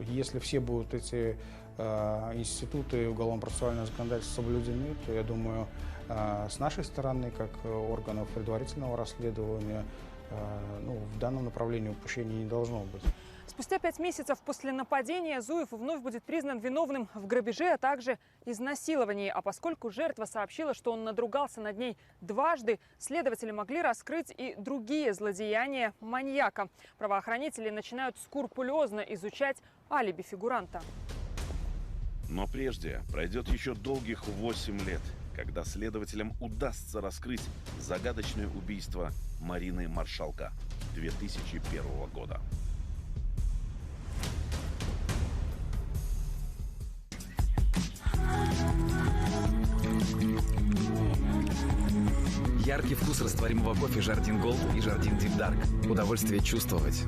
Если все будут эти институты уголовно-процессуального законодательства соблюдены, то, я думаю, с нашей стороны, как органов предварительного расследования, в данном направлении упущений не должно быть. Спустя 5 месяцев после нападения Зуев вновь будет признан виновным в грабеже, а также изнасиловании. А поскольку жертва сообщила, что он надругался над ней дважды, следователи могли раскрыть и другие злодеяния маньяка. Правоохранители начинают скрупулезно изучать алиби фигуранта. Но прежде пройдет еще долгих 8 лет, когда следователям удастся раскрыть загадочное убийство Марины Маршалка 2001 года. Яркий вкус растворимого кофе «Жардин Голд» и «Жардин Дип Дарк». Удовольствие чувствовать.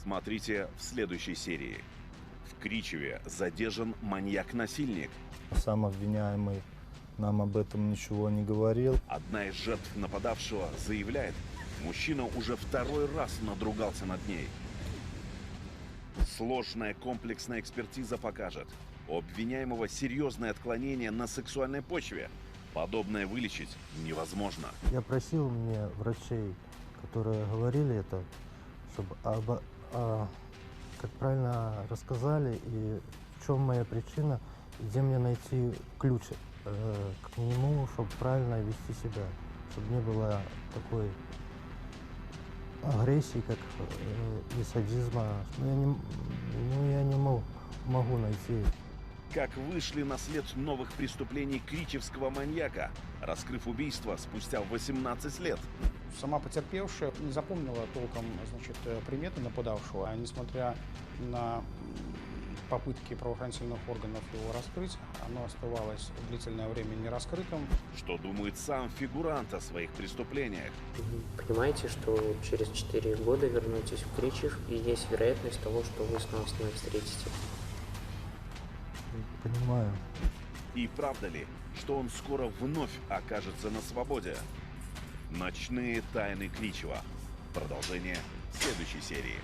Смотрите в следующей серии. В Кричеве задержан маньяк-насильник. Сам обвиняемый нам об этом ничего не говорил. Одна из жертв нападавшего заявляет, мужчина уже второй раз надругался над ней. Сложная комплексная экспертиза покажет, у обвиняемого серьезное отклонение на сексуальной почве. Подобное вылечить невозможно. Я просил мне врачей, которые говорили это, чтобы как правильно рассказали и в чем моя причина, где мне найти ключ к нему, чтобы правильно вести себя, чтобы не было такой агрессии, как и садизма. Я не могу найти. Как вышли на след новых преступлений кричевского маньяка, раскрыв убийство спустя 18 лет. Сама потерпевшая не запомнила толком, приметы нападавшего, а несмотря на попытки правоохранительных органов его раскрыть, оно оставалось длительное время не раскрытым. Что думает сам фигурант о своих преступлениях? Понимаете, что через 4 года вернетесь в Кричев, и есть вероятность того, что вы снова с ним встретитесь. Понимаю. И правда ли, что он скоро вновь окажется на свободе? Ночные тайны Кричева. Продолжение в следующей серии.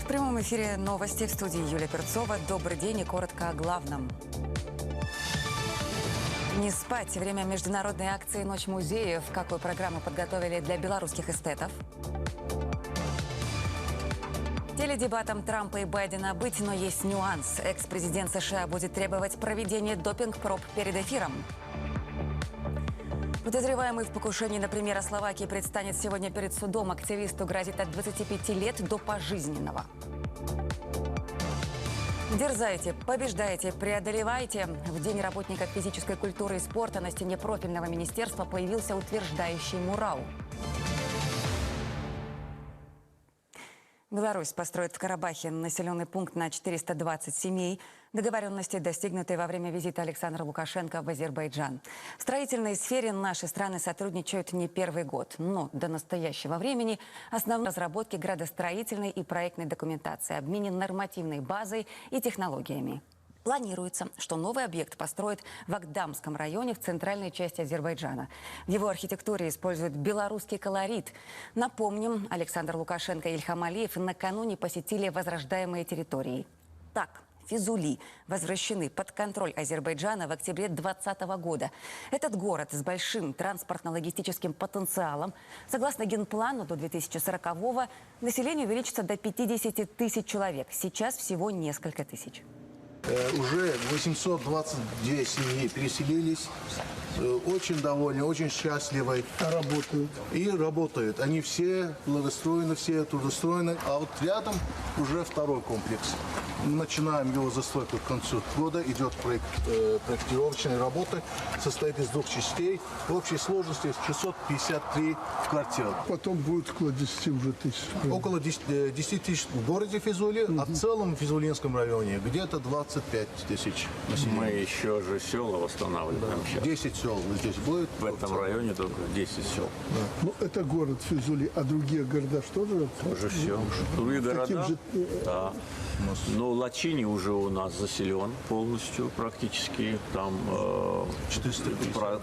В прямом эфире новости в студии Юлия Перцова. Добрый день и коротко о главном. Не спать. Время международной акции «Ночь музеев». Какую программу подготовили для белорусских эстетов? Теледебатам Трампа и Байдена быть, но есть нюанс. Экс-президент США будет требовать проведения допинг-проб перед эфиром. Подозреваемый в покушении на премьера Словакии предстанет сегодня перед судом. Активисту грозит от 25 лет до пожизненного. Дерзайте, побеждайте, преодолевайте. В День работников физической культуры и спорта на стене профильного министерства появился утверждающий мурал. Беларусь построит в Карабахе населенный пункт на 420 семей. Договоренности, достигнутые во время визита Александра Лукашенко в Азербайджан. В строительной сфере наши страны сотрудничают не первый год. Но до настоящего времени основные разработки градостроительной и проектной документации, обмене нормативной базой и технологиями. Планируется, что новый объект построят в Агдамском районе в центральной части Азербайджана. В его архитектуре используют белорусский колорит. Напомним, Александр Лукашенко и Ильхам Алиев накануне посетили возрождаемые территории. Так, Физули возвращены под контроль Азербайджана в октябре 2020 года. Этот город с большим транспортно-логистическим потенциалом, согласно генплану, до 2040-го население увеличится до 50 тысяч человек. Сейчас всего несколько тысяч. Уже 822 семьи переселились, очень довольны, очень счастливы. Работают. И работают. Они все благоустроены, все трудоустроены. А вот рядом уже второй комплекс. Мы начинаем его застройку к концу года. Идет проектировочные работы. Состоит из 2 частей. В общей сложности 653 квартир. Потом будет около 10 уже тысяч. Около 10 тысяч в городе Физули, а в целом в Физулинском районе где-то 25 тысяч населения. Мы еще же села восстанавливаем сейчас. 10 сел здесь будет. В этом районе только 10 сел. Да. Ну, это город Физули, а другие города что же? Тоже все. Другие города, да. Но Лачини уже у нас заселен полностью практически. Там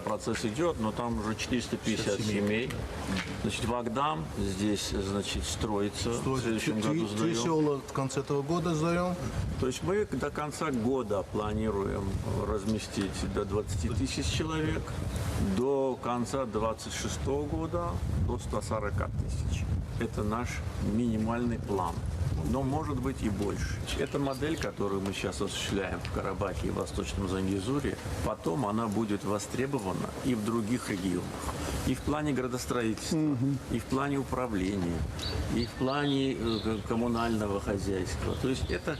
процесс идет, но там уже 450 семей. Значит, Вагдам здесь, значит, строится. В следующем году сдаем. 3 села в конце этого года сдаем. То есть мы до конца года планируем разместить до 20 тысяч человек. До конца 2026 года до 140 тысяч. Это наш минимальный план. но может быть и больше. Эта модель, которую мы сейчас осуществляем в Карабахе и Восточном Зангезуре, потом она будет востребована и в других регионах. И в плане градостроительства, и в плане управления, и в плане коммунального хозяйства. То есть это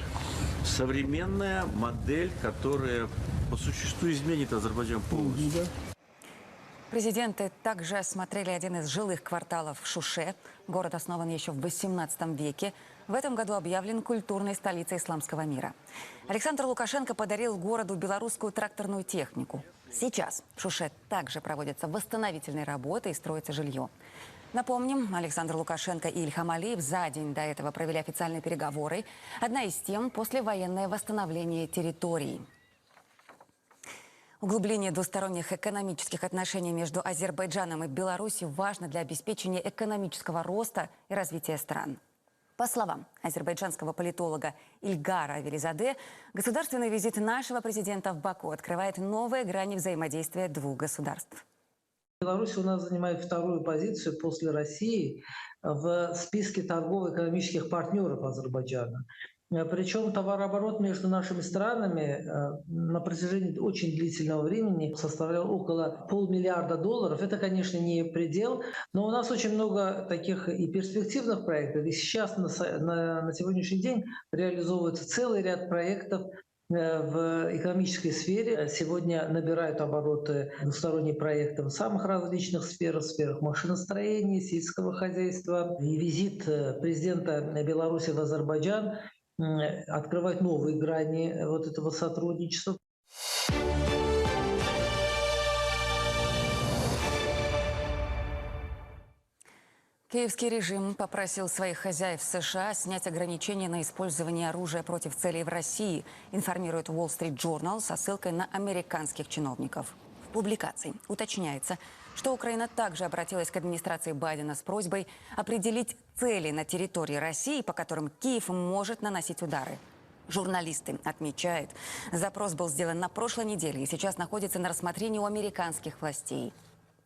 современная модель, которая по существу изменит Азербайджан полностью. Президенты также осмотрели один из жилых кварталов в Шуше. Город основан еще в XVIII веке. В этом году объявлен культурной столицей исламского мира. Александр Лукашенко подарил городу белорусскую тракторную технику. Сейчас в Шуше также проводятся восстановительные работы и строится жилье. Напомним, Александр Лукашенко и Ильхам Алиев за день до этого провели официальные переговоры. Одна из тем – послевоенное восстановление территорий. Углубление двусторонних экономических отношений между Азербайджаном и Беларусью важно для обеспечения экономического роста и развития стран. По словам азербайджанского политолога Ильгара Велизаде, государственный визит нашего президента в Баку открывает новые грани взаимодействия двух государств. Беларусь у нас занимает вторую позицию после России в списке торгово-экономических партнеров Азербайджана. Причем товарооборот между нашими странами на протяжении очень длительного времени составлял около $500 миллиарда. Это, конечно, не предел, но у нас очень много таких и перспективных проектов. И сейчас на сегодняшний день реализовывается целый ряд проектов в экономической сфере. Сегодня набирают обороты двусторонние проекты в самых различных сферах, в сферах машиностроения, сельского хозяйства. И визит президента Беларуси в Азербайджан открывать новые грани вот этого сотрудничества. Киевский режим попросил своих хозяев США снять ограничения на использование оружия против целей в России, информирует Wall Street Journal со ссылкой на американских чиновников. В публикации уточняется, что Украина также обратилась к администрации Байдена с просьбой определить цели на территории России, по которым Киев может наносить удары. Журналисты отмечают, запрос был сделан на прошлой неделе и сейчас находится на рассмотрении у американских властей.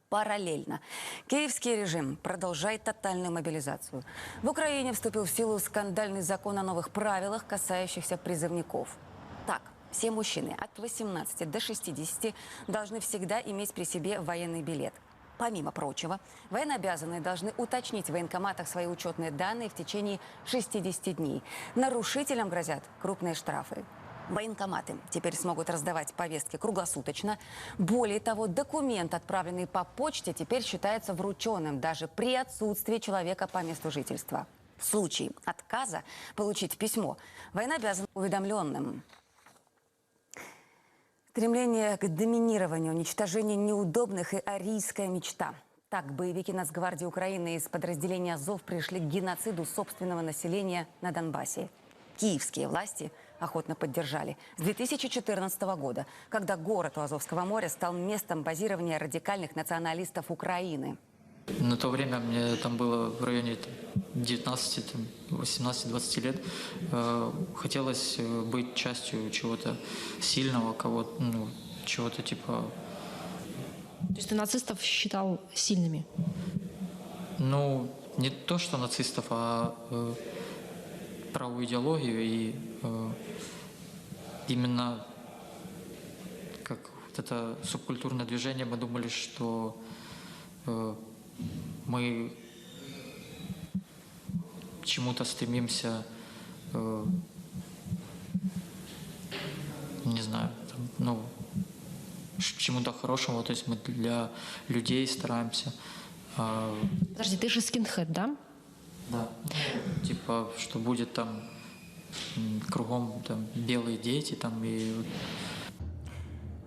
Параллельно киевский режим продолжает тотальную мобилизацию. В Украине вступил в силу скандальный закон о новых правилах, касающихся призывников. Так, все мужчины от 18 до 60 должны всегда иметь при себе военный билет. Помимо прочего, военнообязанные должны уточнить в военкоматах свои учетные данные в течение 60 дней. Нарушителям грозят крупные штрафы. Военкоматы теперь смогут раздавать повестки круглосуточно. Более того, документ, отправленный по почте, теперь считается врученным даже при отсутствии человека по месту жительства. В случае отказа получить письмо военнообязан уведомленным. Стремление к доминированию, уничтожение неудобных и арийская мечта. Так боевики Нацгвардии Украины из подразделения Азов пришли к геноциду собственного населения на Донбассе. Киевские власти охотно поддержали. С 2014 года, когда город у Азовского моря стал местом базирования радикальных националистов Украины. На то время мне там было в районе 19, 18-20 лет. Хотелось быть частью чего-то сильного, кого-то, чего-то типа... То есть ты нацистов считал сильными? Ну, не то, что нацистов, а правую идеологию и именно как вот это субкультурное движение, мы думали, что мы к чему-то стремимся, не знаю, к чему-то хорошему, то есть мы для людей стараемся. Подожди, ты же скинхед, да? Да. Типа, что будет там кругом там белые дети там и...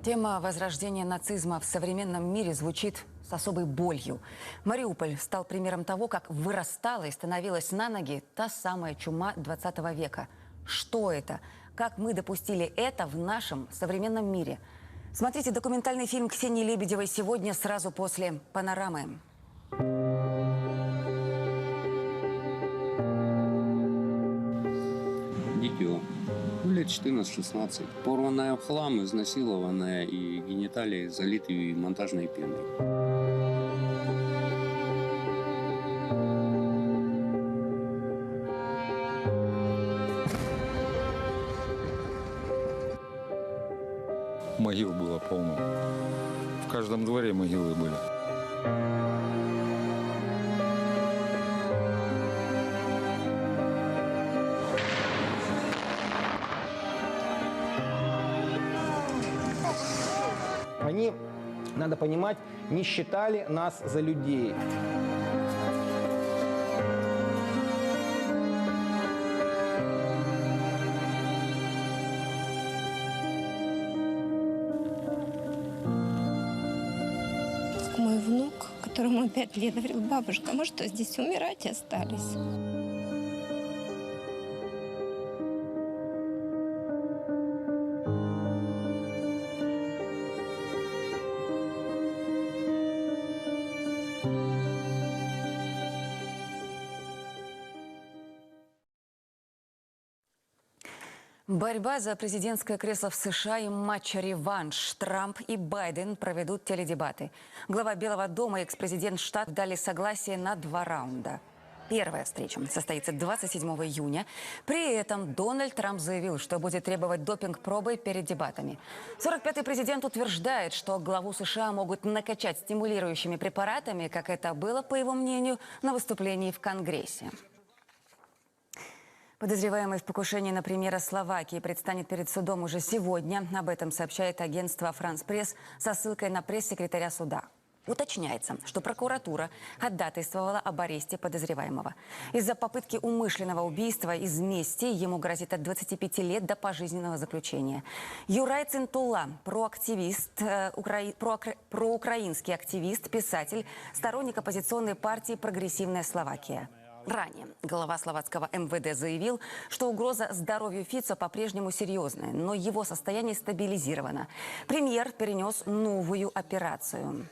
Тема возрождения нацизма в современном мире звучит с особой болью. Мариуполь стал примером того, как вырастала и становилась на ноги та самая чума 20 века. Что это? Как мы допустили это в нашем современном мире? Смотрите документальный фильм Ксении Лебедевой сегодня сразу после «Панорамы». Дитё. Лет 14-16. Порванная в хлам, изнасилованная и гениталии залиты монтажной пеной. полно. В каждом дворе могилы были. Они, надо понимать, не считали нас за людей. Мой внук, которому 5 лет, говорил: бабушка, мы что, здесь умирать остались? Борьба за президентское кресло в США и матч-реванш. Трамп и Байден проведут теледебаты. Глава Белого дома и экс-президент штатов дали согласие на 2 раунда. Первая встреча состоится 27 июня. При этом Дональд Трамп заявил, что будет требовать допинг-пробы перед дебатами. 45-й президент утверждает, что главу США могут накачать стимулирующими препаратами, как это было, по его мнению, на выступлении в Конгрессе. Подозреваемый в покушении на премьера Словакии предстанет перед судом уже сегодня. Об этом сообщает агентство «Франс Пресс» со ссылкой на пресс-секретаря суда. Уточняется, что прокуратура ходатайствовала об аресте подозреваемого. Из-за попытки умышленного убийства из мести ему грозит от 25 лет до пожизненного заключения. Юрай Цинтула, проукраинский активист, писатель, сторонник оппозиционной партии «Прогрессивная Словакия». Ранее глава словацкого МВД заявил, что угроза здоровью Фицо по-прежнему серьезная, но его состояние стабилизировано. Премьер перенес новую операцию.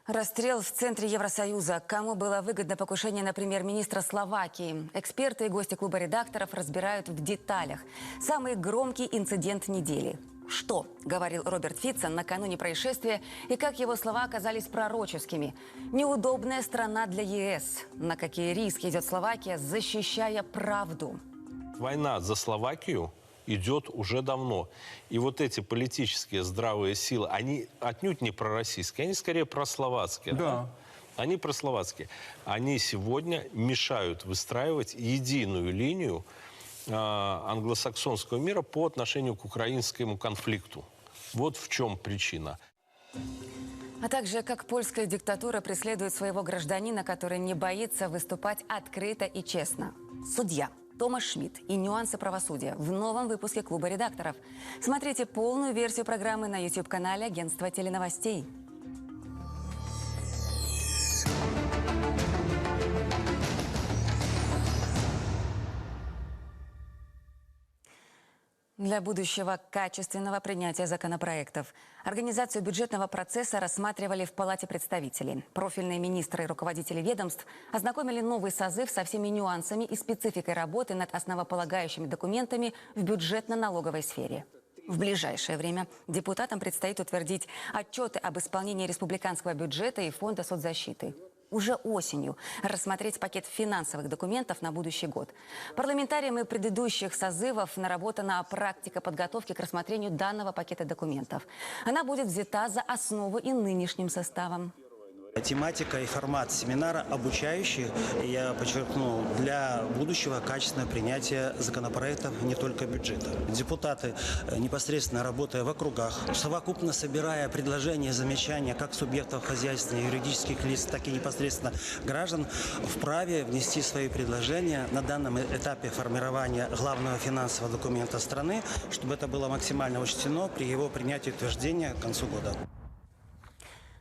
Расстрел в центре Евросоюза. Кому было выгодно покушение на премьер-министра Словакии? Эксперты и гости клуба редакторов разбирают в деталях. Самый громкий инцидент недели. Что говорил Роберт Фицо накануне происшествия и как его слова оказались пророческими? Неудобная страна для ЕС. На какие риски идет Словакия, защищая правду? Война за Словакию идет уже давно. И вот эти политические здравые силы, они отнюдь не пророссийские, они скорее прословацкие. Да. Они прословацкие. Они сегодня мешают выстраивать единую линию англосаксонского мира по отношению к украинскому конфликту. Вот в чем причина. А также, как польская диктатура преследует своего гражданина, который не боится выступать открыто и честно. Судья Томаш Шмидт и нюансы правосудия в новом выпуске клуба редакторов. Смотрите полную версию программы на YouTube-канале агентства теленовостей. Для будущего качественного принятия законопроектов организацию бюджетного процесса рассматривали в Палате представителей. Профильные министры и руководители ведомств ознакомили новый созыв со всеми нюансами и спецификой работы над основополагающими документами в бюджетно-налоговой сфере. В ближайшее время депутатам предстоит утвердить отчеты об исполнении республиканского бюджета и Фонда соцзащиты. Уже осенью рассмотреть пакет финансовых документов на будущий год. Парламентариями предыдущих созывов наработана практика подготовки к рассмотрению данного пакета документов. Она будет взята за основу и нынешним составом. Тематика и формат семинара обучающий, я подчеркну, для будущего качественного принятия законопроектов, не только бюджета. Депутаты, непосредственно работая в округах, совокупно собирая предложения и замечания как субъектов хозяйства, юридических лиц, так и непосредственно граждан, вправе внести свои предложения на данном этапе формирования главного финансового документа страны, чтобы это было максимально учтено при его принятии и утверждении к концу года.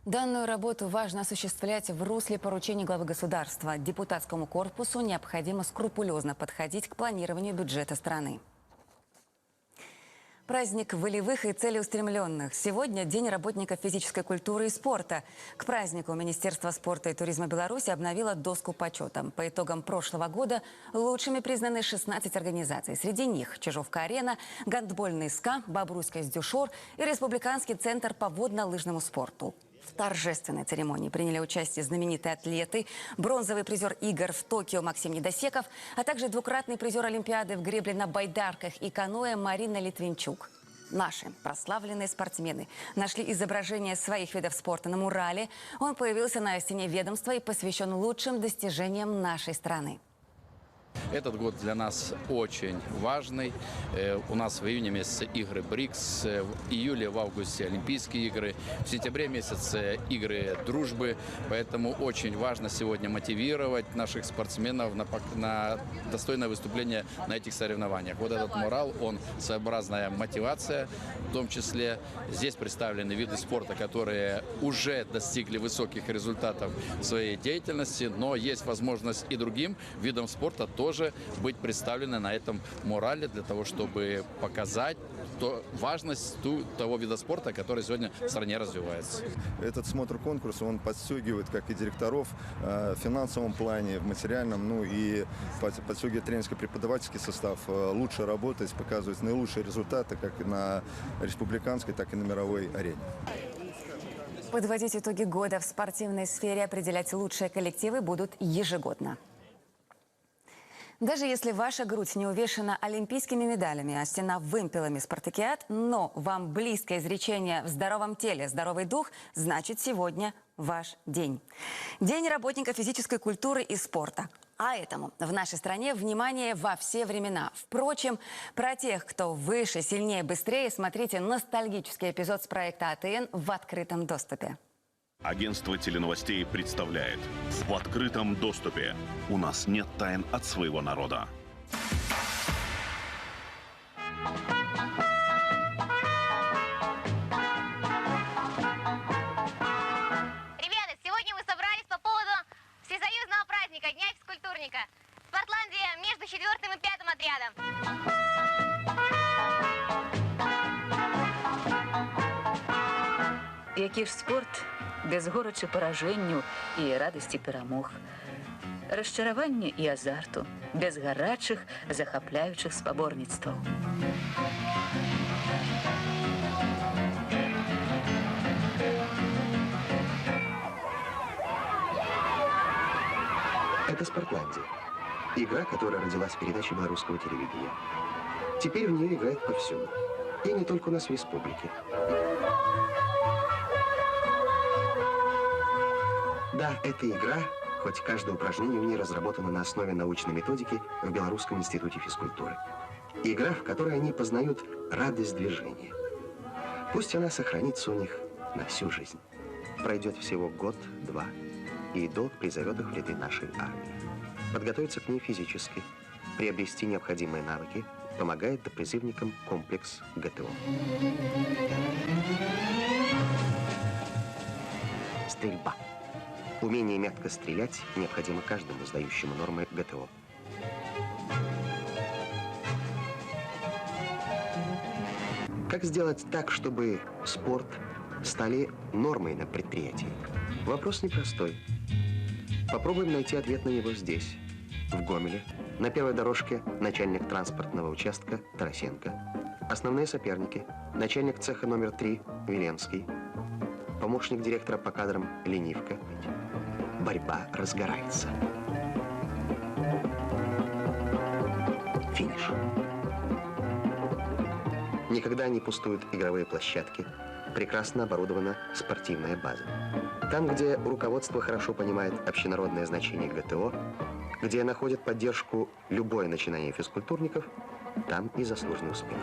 Данную работу важно осуществлять в русле поручений главы государства. Депутатскому корпусу необходимо скрупулезно подходить к планированию бюджета страны. Праздник волевых и целеустремленных. Сегодня День работников физической культуры и спорта. К празднику Министерство спорта и туризма Беларуси обновило доску почета. По итогам прошлого года лучшими признаны 16 организаций. Среди них Чижовка-арена, гандбольный СКА, Бобруйская Сдюшор и Республиканский центр по водно-лыжному спорту. В торжественной церемонии приняли участие знаменитые атлеты, бронзовый призер игр в Токио Максим Недосеков, а также двукратный призер Олимпиады в гребле на байдарках и каноэ Марина Литвинчук. Наши прославленные спортсмены нашли изображение своих видов спорта на мурале. Он появился на стене ведомства и посвящен лучшим достижениям нашей страны. Этот год для нас очень важный. У нас в июне месяце игры БРИКС, в июле, в августе Олимпийские игры, в сентябре месяце игры дружбы. Поэтому очень важно сегодня мотивировать наших спортсменов на достойное выступление на этих соревнованиях. Вот этот мурал, он своеобразная мотивация. В том числе здесь представлены виды спорта, которые уже достигли высоких результатов в своей деятельности, но есть возможность и другим видам спорта тоже быть представлены на этом мурале для того, чтобы показать важность того вида спорта, который сегодня в стране развивается. Этот смотр-конкурс, он подстегивает как и директоров в финансовом плане, в материальном, ну и подстегивает тренерско-преподавательский состав лучше работать, показывать наилучшие результаты как на республиканской, так и на мировой арене. Подводить итоги года в спортивной сфере, определять лучшие коллективы будут ежегодно. Даже если ваша грудь не увешана олимпийскими медалями, а стена вымпелами спартакиад, но вам близко изречение «в здоровом теле здоровый дух», значит, сегодня ваш день. День работника физической культуры и спорта. А этому в нашей стране внимание во все времена. Впрочем, про тех, кто выше, сильнее, быстрее, смотрите ностальгический эпизод с проекта АТН в открытом доступе. Агентство теленовостей представляет «В открытом доступе». У нас нет тайн от своего народа. Ребята, сегодня мы собрались по поводу всесоюзного праздника Дня физкультурника. Спортландия между 4-м и 5-м отрядом. Який ж спорт без горечі пораженню і радості перемог, розчарування і азарту, без гарячих, захопляючих споборництв. Это «Спортландия». Игра, которая родилась в передаче белорусского телевидения. Теперь в нее играют повсюду. И не только у нас в республике. Да, эта игра, хоть каждое упражнение в ней разработано на основе научной методики в Белорусском институте физкультуры. Игра, в которой они познают радость движения. Пусть она сохранится у них на всю жизнь. Пройдет всего год-два, и долг призовет их в ряды нашей армии. Подготовиться к ней физически, приобрести необходимые навыки помогает допризывникам комплекс ГТО. Стрельба. Умение метко стрелять необходимо каждому сдающему нормы ГТО. Как сделать так, чтобы спорт стали нормой на предприятии? Вопрос непростой. Попробуем найти ответ на него здесь, в Гомеле, на первой дорожке начальник транспортного участка Тарасенко, основные соперники, начальник цеха номер 3 Веленский, помощник директора по кадрам Ленивка. Борьба разгорается. Финиш. Никогда не пустуют игровые площадки. Прекрасно оборудована спортивная база. Там, где руководство хорошо понимает общенародное значение ГТО, где находит поддержку любое начинание физкультурников, там и заслуженный успех.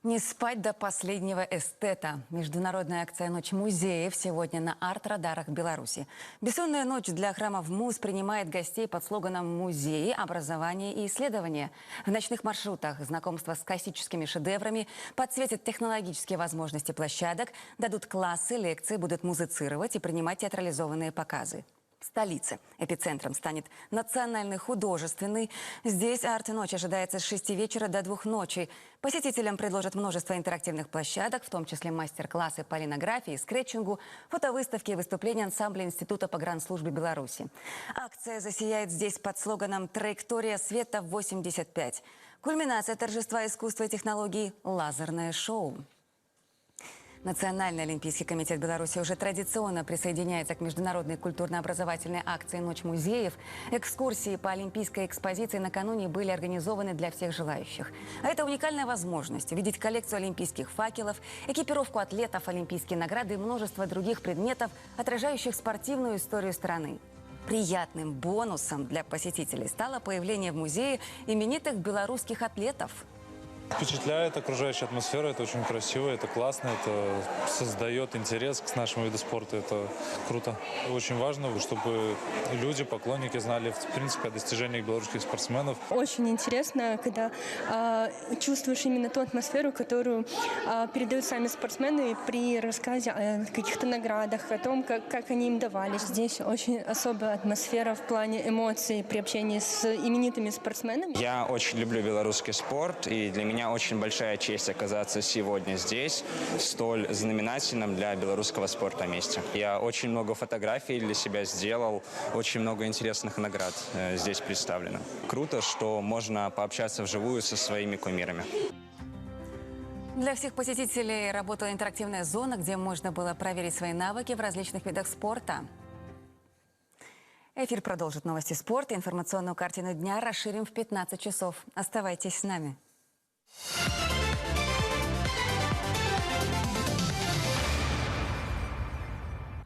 Не спать до последнего эстета. Международная акция «Ночь музеев» сегодня на арт-радарах Беларуси. Бессонная ночь для храмов МУЗ принимает гостей под слоганом «Музеи, образование и исследования». В ночных маршрутах знакомство с классическими шедеврами, подсветят технологические возможности площадок, дадут классы, лекции, будут музицировать и принимать театрализованные показы. столицы. Эпицентром станет Национальный художественный. Здесь арт-ночь ожидается с 6 вечера до 2 ночи. Посетителям предложат множество интерактивных площадок, в том числе мастер-классы по линографии, скретчингу, фотовыставки и выступления ансамбля Института погранслужбы Беларуси. Акция засияет здесь под слоганом «Траектория света 85». Кульминация торжества искусства и технологий – лазерное шоу. Национальный олимпийский комитет Беларуси уже традиционно присоединяется к международной культурно-образовательной акции «Ночь музеев». Экскурсии по олимпийской экспозиции накануне были организованы для всех желающих. А это уникальная возможность увидеть коллекцию олимпийских факелов, экипировку атлетов, олимпийские награды и множество других предметов, отражающих спортивную историю страны. Приятным бонусом для посетителей стало появление в музее именитых белорусских атлетов. Впечатляет окружающая атмосфера, это очень красиво, это классно, это создает интерес к нашему виду спорта, это круто. Очень важно, чтобы люди, поклонники знали, в принципе, о достижениях белорусских спортсменов. Очень интересно, когда чувствуешь именно ту атмосферу, которую передают сами спортсмены при рассказе о каких-то наградах, о том, как они им давались. Здесь очень особая атмосфера в плане эмоций при общении с именитыми спортсменами. Я очень люблю белорусский спорт, и для меня очень большая честь оказаться сегодня здесь, в столь знаменательном для белорусского спорта месте. Я очень много фотографий для себя сделал, очень много интересных наград здесь представлено. Круто, что можно пообщаться вживую со своими кумирами. Для всех посетителей работала интерактивная зона, где можно было проверить свои навыки в различных видах спорта. Эфир продолжит новости спорта. Информационную картину дня расширим в 15 часов. Оставайтесь с нами.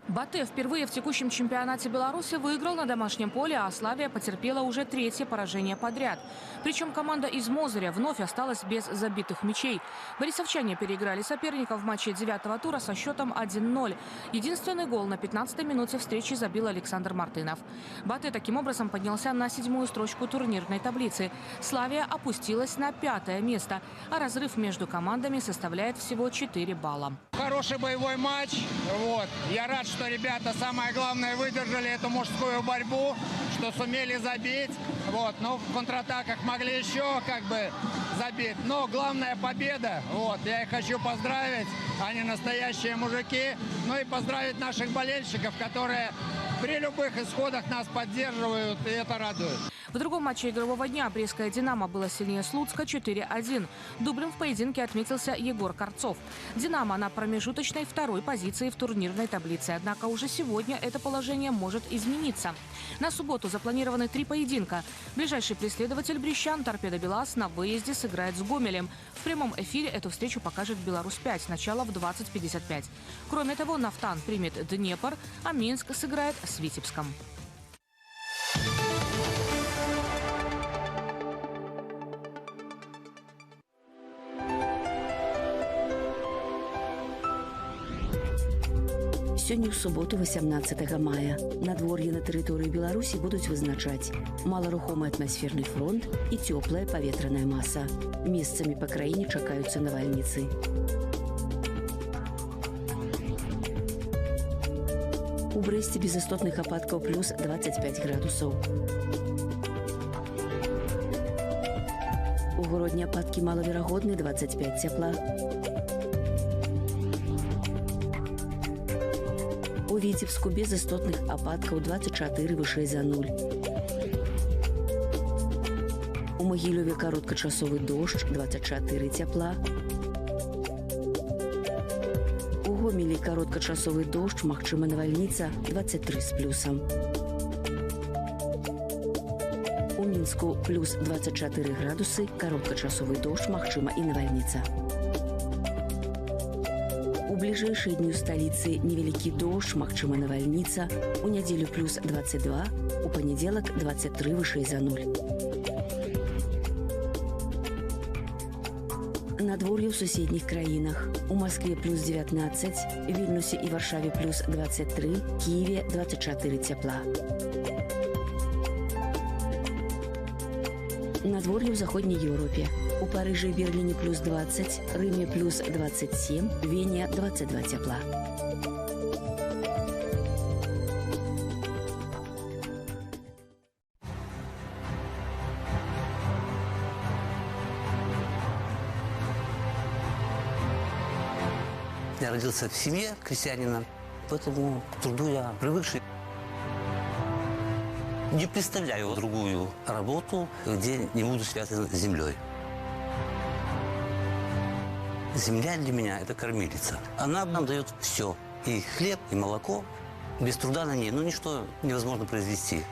Батэ впервые в текущем чемпионате Беларуси выиграл на домашнем поле, а Славия потерпела уже 3-е поражение подряд. Причем команда из Мозыря вновь осталась без забитых мячей. Борисовчане переиграли соперников в матче 9-го тура со счетом 1-0. Единственный гол на 15-й минуте встречи забил Александр Мартынов. Батэ таким образом поднялся на 7-ю строчку турнирной таблицы. Славия опустилась на 5-е место, а разрыв между командами составляет всего 4 балла. Хороший боевой матч. Я рад, что ребята, самое главное, выдержали эту мужскую борьбу, что сумели забить. Но в контратаках могли еще забить. Но главная победа. Я их хочу поздравить. Они настоящие мужики. И поздравить наших болельщиков, которые при любых исходах нас поддерживают, и это радует. В другом матче игрового дня Брестская «Динамо» было сильнее Слуцка 4-1. Дублем в поединке отметился Егор Карцов. «Динамо» на промежуточной 2-й позиции в турнирной таблице. Однако уже сегодня это положение может измениться. На субботу запланированы 3 поединка. Ближайший преследователь брестчан «Торпедо Белас» на выезде сыграет с Гомелем. В прямом эфире эту встречу покажет «Беларусь-5». Начало в 20:55. Кроме того, «Нафтан» примет Днепр, а Минск сыграет с Витебском. Сёння ў суботу 18 мая надвор'е на тэрыторыі Беларусі будуць вызначаць маларухомы атмасферны фронт і цёплая паветраная маса. Месцамі па краіне чакаюцца навальніцы. У Брэсце без істотных ападкаў плюс 25 градусаў. У Гродні ападкі малаверагодны 25 цяпла. У Віцебску без істотных ападкаў 24 вышэй за 0. У Магілёве кароткачасовы дождж 24 цяпла. У Гомелі кароткачасовы дождж, магчыма навальніца 23 з плюсам. У Мінску плюс 24 градусы, кароткачасовы дождж, магчыма і навальніца. У бліжэйшыя дні ў сталіцы невялікі дождж, магчыма навальніца. У нядзелю плюс 22, у панядзелак 23 вышэй за 0. Надвор'е ў суседніх краінах. У Маскве плюс 19, Вільнюсе і Варшаве плюс 23, Киеве 24 цяпла. Надвор'е ў заходняй Еўропе. У Парыжы і Берліне плюс 20, Рыме плюс 27, Вене 22 цяпла. Я родился в семье крестьянина, поэтому к труду я привыкший. Не представляю другую работу, где не буду связан с землей. Земля для меня – это кормилица. Она нам дает все. И хлеб, и молоко. Без труда на ней, ничто невозможно произвести.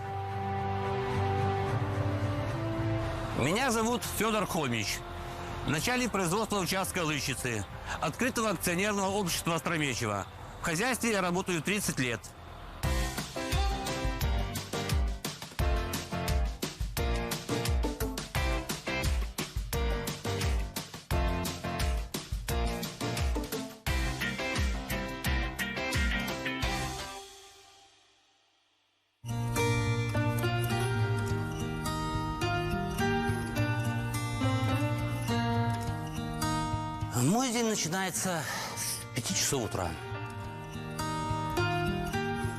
Меня зовут Федор Хомич. Начальник производства участка Лыщицы, открытого акционерного общества Остромечева. В хозяйстве я работаю 30 лет. Мой день начинается с 5 часов утра.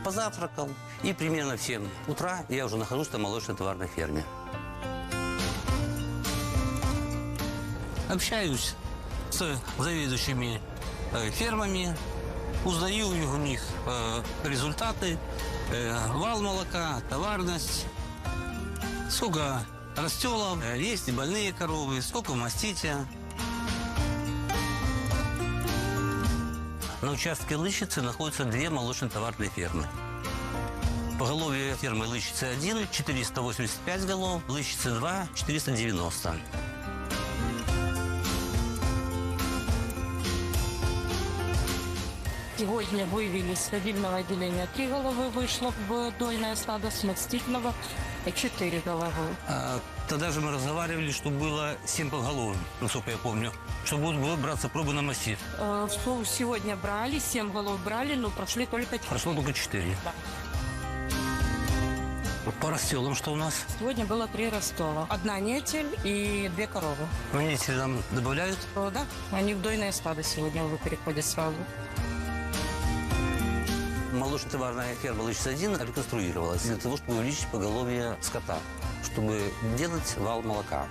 Позавтракал, и примерно в 7 утра я уже нахожусь на молочной товарной ферме. Общаюсь с заведующими фермами, узнаю у них результаты, вал молока, товарность, сколько растелов, есть и больные коровы, сколько мастите. На участке Лыщицы находятся 2 молочно-товарные фермы. Поголовье фермы Лыщицы-1 – 485 голов, Лыщицы-2 – 490. Сегодня вывели с родильного отделения 3 головы, вышло в дойное стадо, с мастительного 4 головы. Тогда же мы разговаривали, что было 7 поголовьев, насколько я помню, что будут браться пробы на мастит. Сегодня брали, 7 голов брали, но прошли только 4. Прошло только 4. Да. По растелам что у нас? Сегодня было 3 растола. 1 нетель и 2 коровы. Нетель нам добавляют? Да, они в дойное стадо сегодня уже переходят сразу. Молочно-товарная ферма Лыщица-1 реконструировалась для того, чтобы увеличить поголовье скота, чтобы делать вал молока.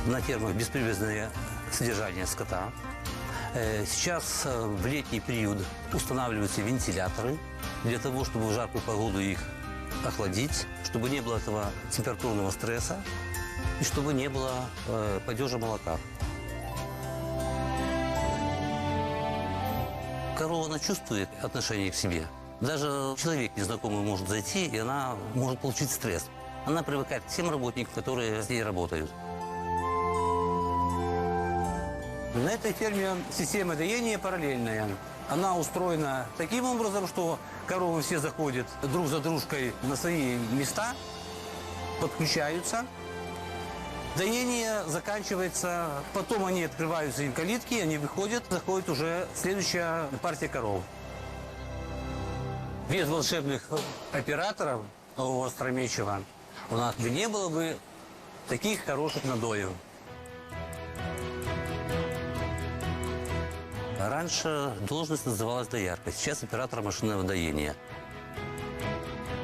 На фермах беспривязное содержание скота. Сейчас в летний период устанавливаются вентиляторы для того, чтобы в жаркую погоду их охладить, чтобы не было этого температурного стресса и чтобы не было падежа молока. Корова, она чувствует отношение к себе. Даже человек незнакомый может зайти, и она может получить стресс. Она привыкает к тем работникам, которые с ней работают. На этой ферме система доения параллельная. Она устроена таким образом, что коровы все заходят друг за дружкой на свои места, подключаются. Доение заканчивается, потом они открываются им калитки, они выходят, заходит уже следующая партия коров. Без волшебных операторов у Остромечева у нас бы не было бы таких хороших надоев. Раньше должность называлась доярка, сейчас оператор машинного доения.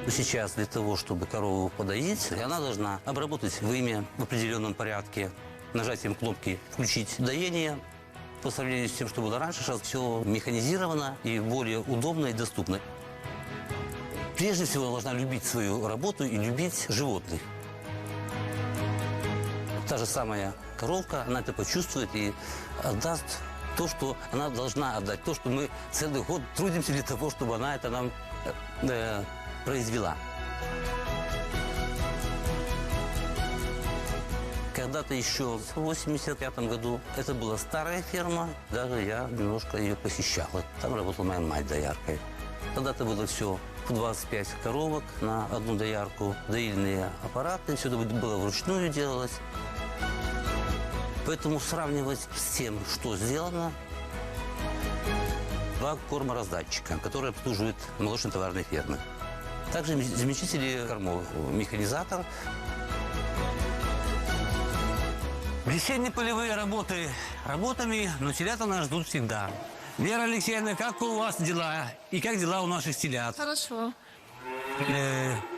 Сейчас для того, чтобы корову подоить, она должна обработать вымя в определенном порядке, нажатием кнопки «Включить доение». По сравнению с тем, что было раньше, сейчас все механизировано и более удобно и доступно. Прежде всего, должна любить свою работу и любить животных. Та же самая коровка, она это почувствует и отдаст то, что она должна отдать, то, что мы целый год трудимся для того, чтобы она это нам произвела. Когда-то еще в 1985 году это была старая ферма, даже я немножко ее посещал. Там работала моя мать дояркой. Тогда-то было все по 25 коровок на одну доярку, доильные аппараты, все это было вручную делалось. Поэтому сравнивать с тем, что сделано, 2 кормораздатчика, которые обслуживают молочно-товарные фермы. Также замещители кормов, механизатор. Весенние полевые работы работами, но телята нас ждут всегда. Вера Алексеевна, как у вас дела? И как дела у наших телят? Хорошо.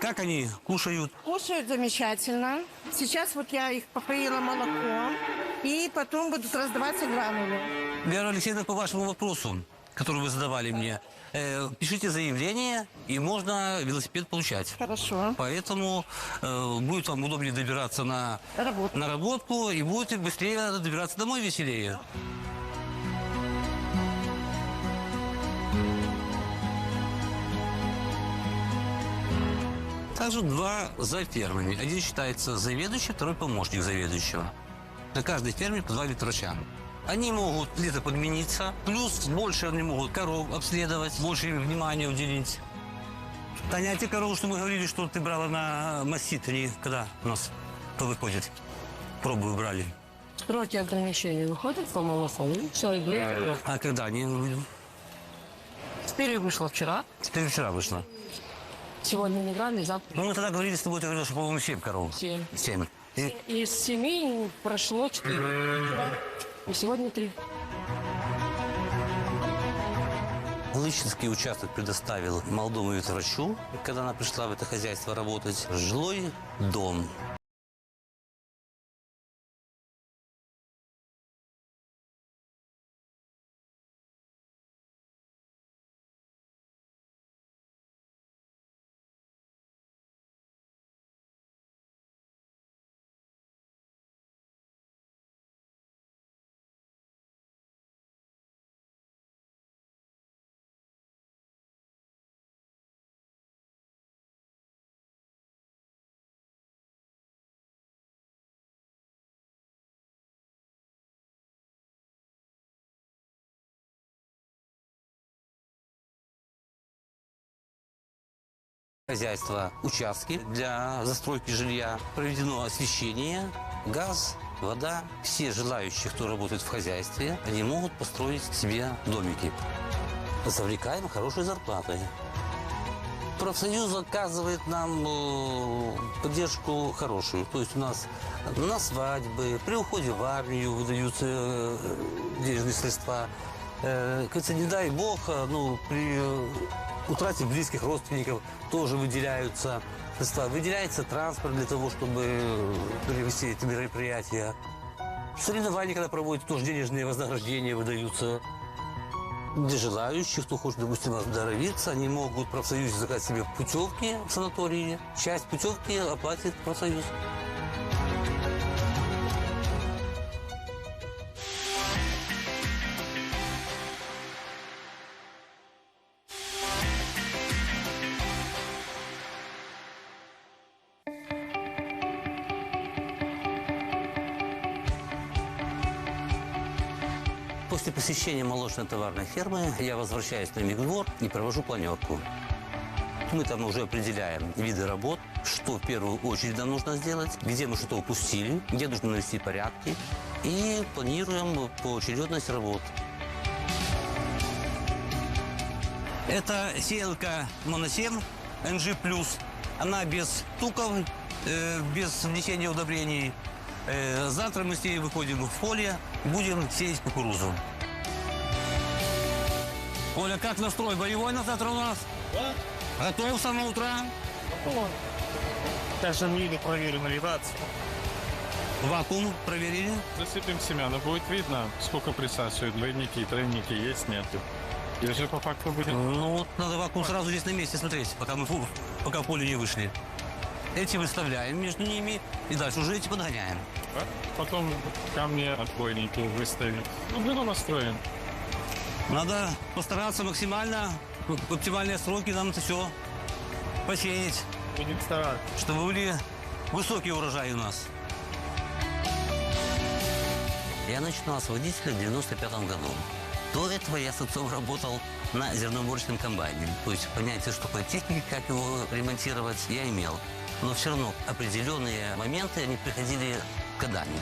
Как они кушают? Кушают замечательно. Сейчас вот я их попоила молоком. и потом будут раздаваться гранулы. Вера Алексеевна, по вашему вопросу, который вы задавали мне, пишите заявление, и можно велосипед получать. Хорошо. Поэтому будет вам удобнее добираться на работку, и будете быстрее добираться домой веселее. Также два за фермами. Один считается заведующим, второй помощник заведующего. На каждой ферме по 2 ветврача. Они могут где-то подмениться, плюс больше они могут коров обследовать, больше им внимания уделить. Таня, а те коровы, что мы говорили, что ты брала на мастит, они когда у нас выходят? Пробу брали. Сроки ограничения выходят по малофону. Все, игры. А когда они выйдут? Теперь вышла вчера. Теперь вчера вышла. Сегодня не играли, завтра. Ну, мы тогда говорили с тобой, ты говорил, что, по-моему, 7 коров. 7. 7. Из 7 прошло 4. И сегодня 3. Лычинский участок предоставил молодому ветврачу, когда она пришла в это хозяйство работать, жилой дом. Хозяйство, участки для застройки жилья, проведено освещение, газ, вода. Все желающие, кто работает в хозяйстве, они могут построить себе домики. Завлекаем хорошей зарплатой. Профсоюз оказывает нам поддержку хорошую. То есть у нас на свадьбы, при уходе в армию выдаются денежные средства. Кажется, не дай бог, при утрате близких родственников тоже выделяются средства. Выделяется транспорт для того, чтобы провести эти мероприятия. Соревнования, когда проводят, тоже денежные вознаграждения выдаются. Для желающих, кто хочет, допустим, оздоровиться, они могут в профсоюзе заказать себе путевки в санатории. Часть путевки оплатит профсоюз. После посещения молочной товарной фермы я возвращаюсь на мигдвор и провожу планерку. Мы там уже определяем виды работ, что в первую очередь нам нужно сделать, где мы что-то упустили, где нужно навести порядки, и планируем поочередность работ. Это сеялка Моносем NG+. Она без туков, без внесения удобрений. Завтра мы с ней выходим в поле, будем сеять кукурузу. Оля, как настрой? Боевой на завтра у нас? Да. Готов с самого утра? Готов. Даже мили проверим навигацию. Вакуум проверили? Засыпем семяна, будет видно, сколько присасывают двойники, тройники, есть, нет. И уже по факту будет. Ну, вот надо вакуум сразу здесь на месте смотреть, пока в поле не вышли. Эти выставляем между ними и дальше уже эти подгоняем. Потом камни, отбойники выставить. Ну, настроен. Надо постараться максимально, в оптимальные сроки нам это все посеять. Будем стараться. Чтобы были высокие урожаи у нас. Я начинал с водителя в 95-м году. До этого я с отцом работал на зерноуборочном комбайне. То есть понятие, что такое техника, как его ремонтировать, я имел. Но все равно определенные моменты, они приходили годами.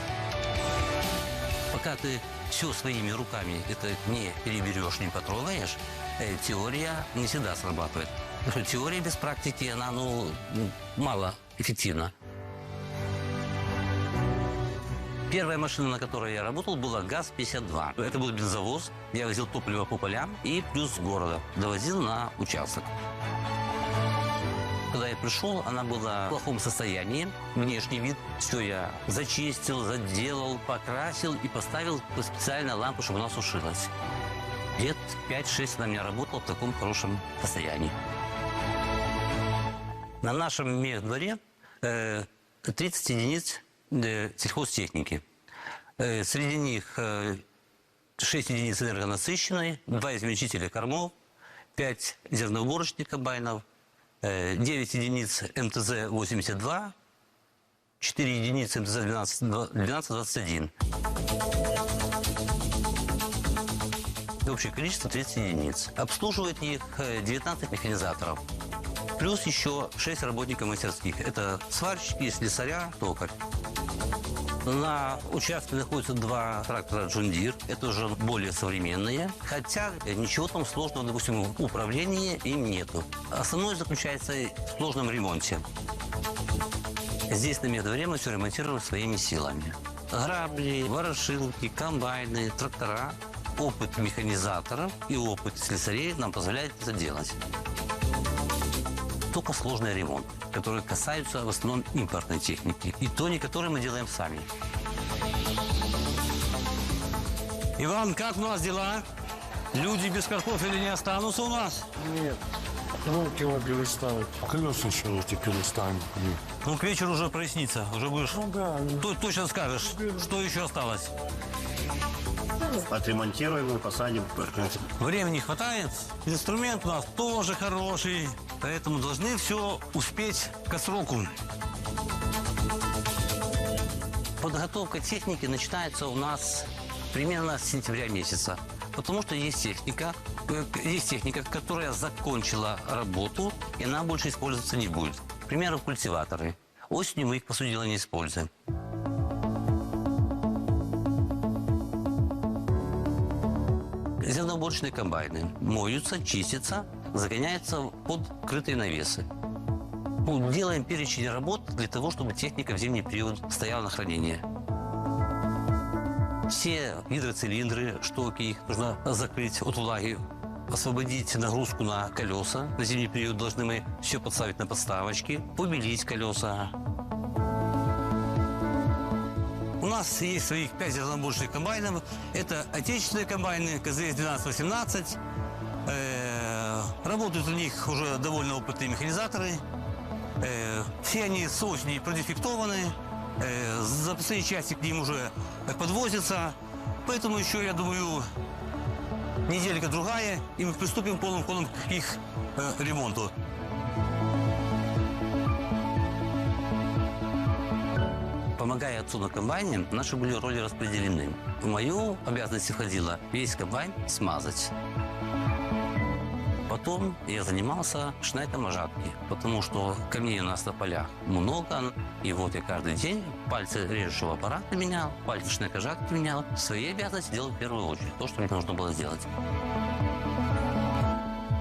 Пока ты все своими руками это не переберешь, не потрогаешь, теория не всегда срабатывает. Потому что теория без практики, она, мало эффективна. Первая машина, на которой я работал, была ГАЗ-52. Это был бензовоз. Я возил топливо по полям и плюс с города довозил на участок. Когда я я пришел, она была в плохом состоянии, внешний вид. Все я зачистил, заделал, покрасил и поставил специально лампу, чтобы она сушилась. Лет 5-6 она у меня работала в таком хорошем состоянии. На нашем дворе 30 единиц сельхозтехники. Среди них 6 единиц энергонасыщенной, 2 измельчителя кормов, 5 зерноуборочных комбайнов, 9 единиц МТЗ-82, 4 единицы МТЗ-1221. Общее количество 30 единиц. Обслуживает их 19 механизаторов. Плюс еще 6 работников мастерских. Это сварщики, слесаря, токарь. На участке находятся 2 трактора John Deere. Это уже более современные. Хотя ничего там сложного, допустим, в управлении им нету. Основное заключается в сложном ремонте. Здесь на меддворе мы все ремонтируем своими силами. Грабли, ворошилки, комбайны, трактора. Опыт механизаторов и опыт слесарей нам позволяет это делать. Только сложный ремонт, который касается в основном импортной техники. И то, некоторые мы делаем сами. Иван, как у нас дела? Люди без картофеля не останутся у нас? Нет. Руки его переставить. Колеса еще эти переставить. Ну, к вечеру уже прояснится. Уже будешь... Ну, да. Точно скажешь, что еще осталось. Отремонтируем и посадим. Времени хватает. Инструмент у нас тоже хороший. Поэтому должны все успеть к сроку. Подготовка техники начинается у нас примерно с сентября месяца. Потому что есть техника, которая закончила работу, и она больше использоваться не будет. К примеру, культиваторы. Осенью мы их, по сути дела, не используем. Зерноуборочные комбайны моются, чистятся, загоняются под крытые навесы. Делаем перечень работ для того, чтобы техника в зимний период стояла на хранении. Все гидроцилиндры, штоки, их нужно закрыть от влаги, освободить нагрузку на колеса. На зимний период должны мы все подставить на подставочки, побелить колеса. У нас есть своих 5 зерноуборочных комбайнов. Это отечественные комбайны, КЗС-12-18. Работают у них уже довольно опытные механизаторы. Все они с осени продефектованы. Запасные части к ним уже подвозятся. Поэтому еще, я думаю, неделька-другая, и мы приступим полным ходом к их ремонту. Помогая отцу на комбайне, наши были роли распределены. В мою обязанность входило весь комбайн смазать. Потом я занимался шнеком жатки, потому что камней у нас на полях много. И вот я каждый день пальцы режущего аппарата менял, пальцы шнека жатки менял. Свои обязанности делал в первую очередь, то, что мне нужно было сделать.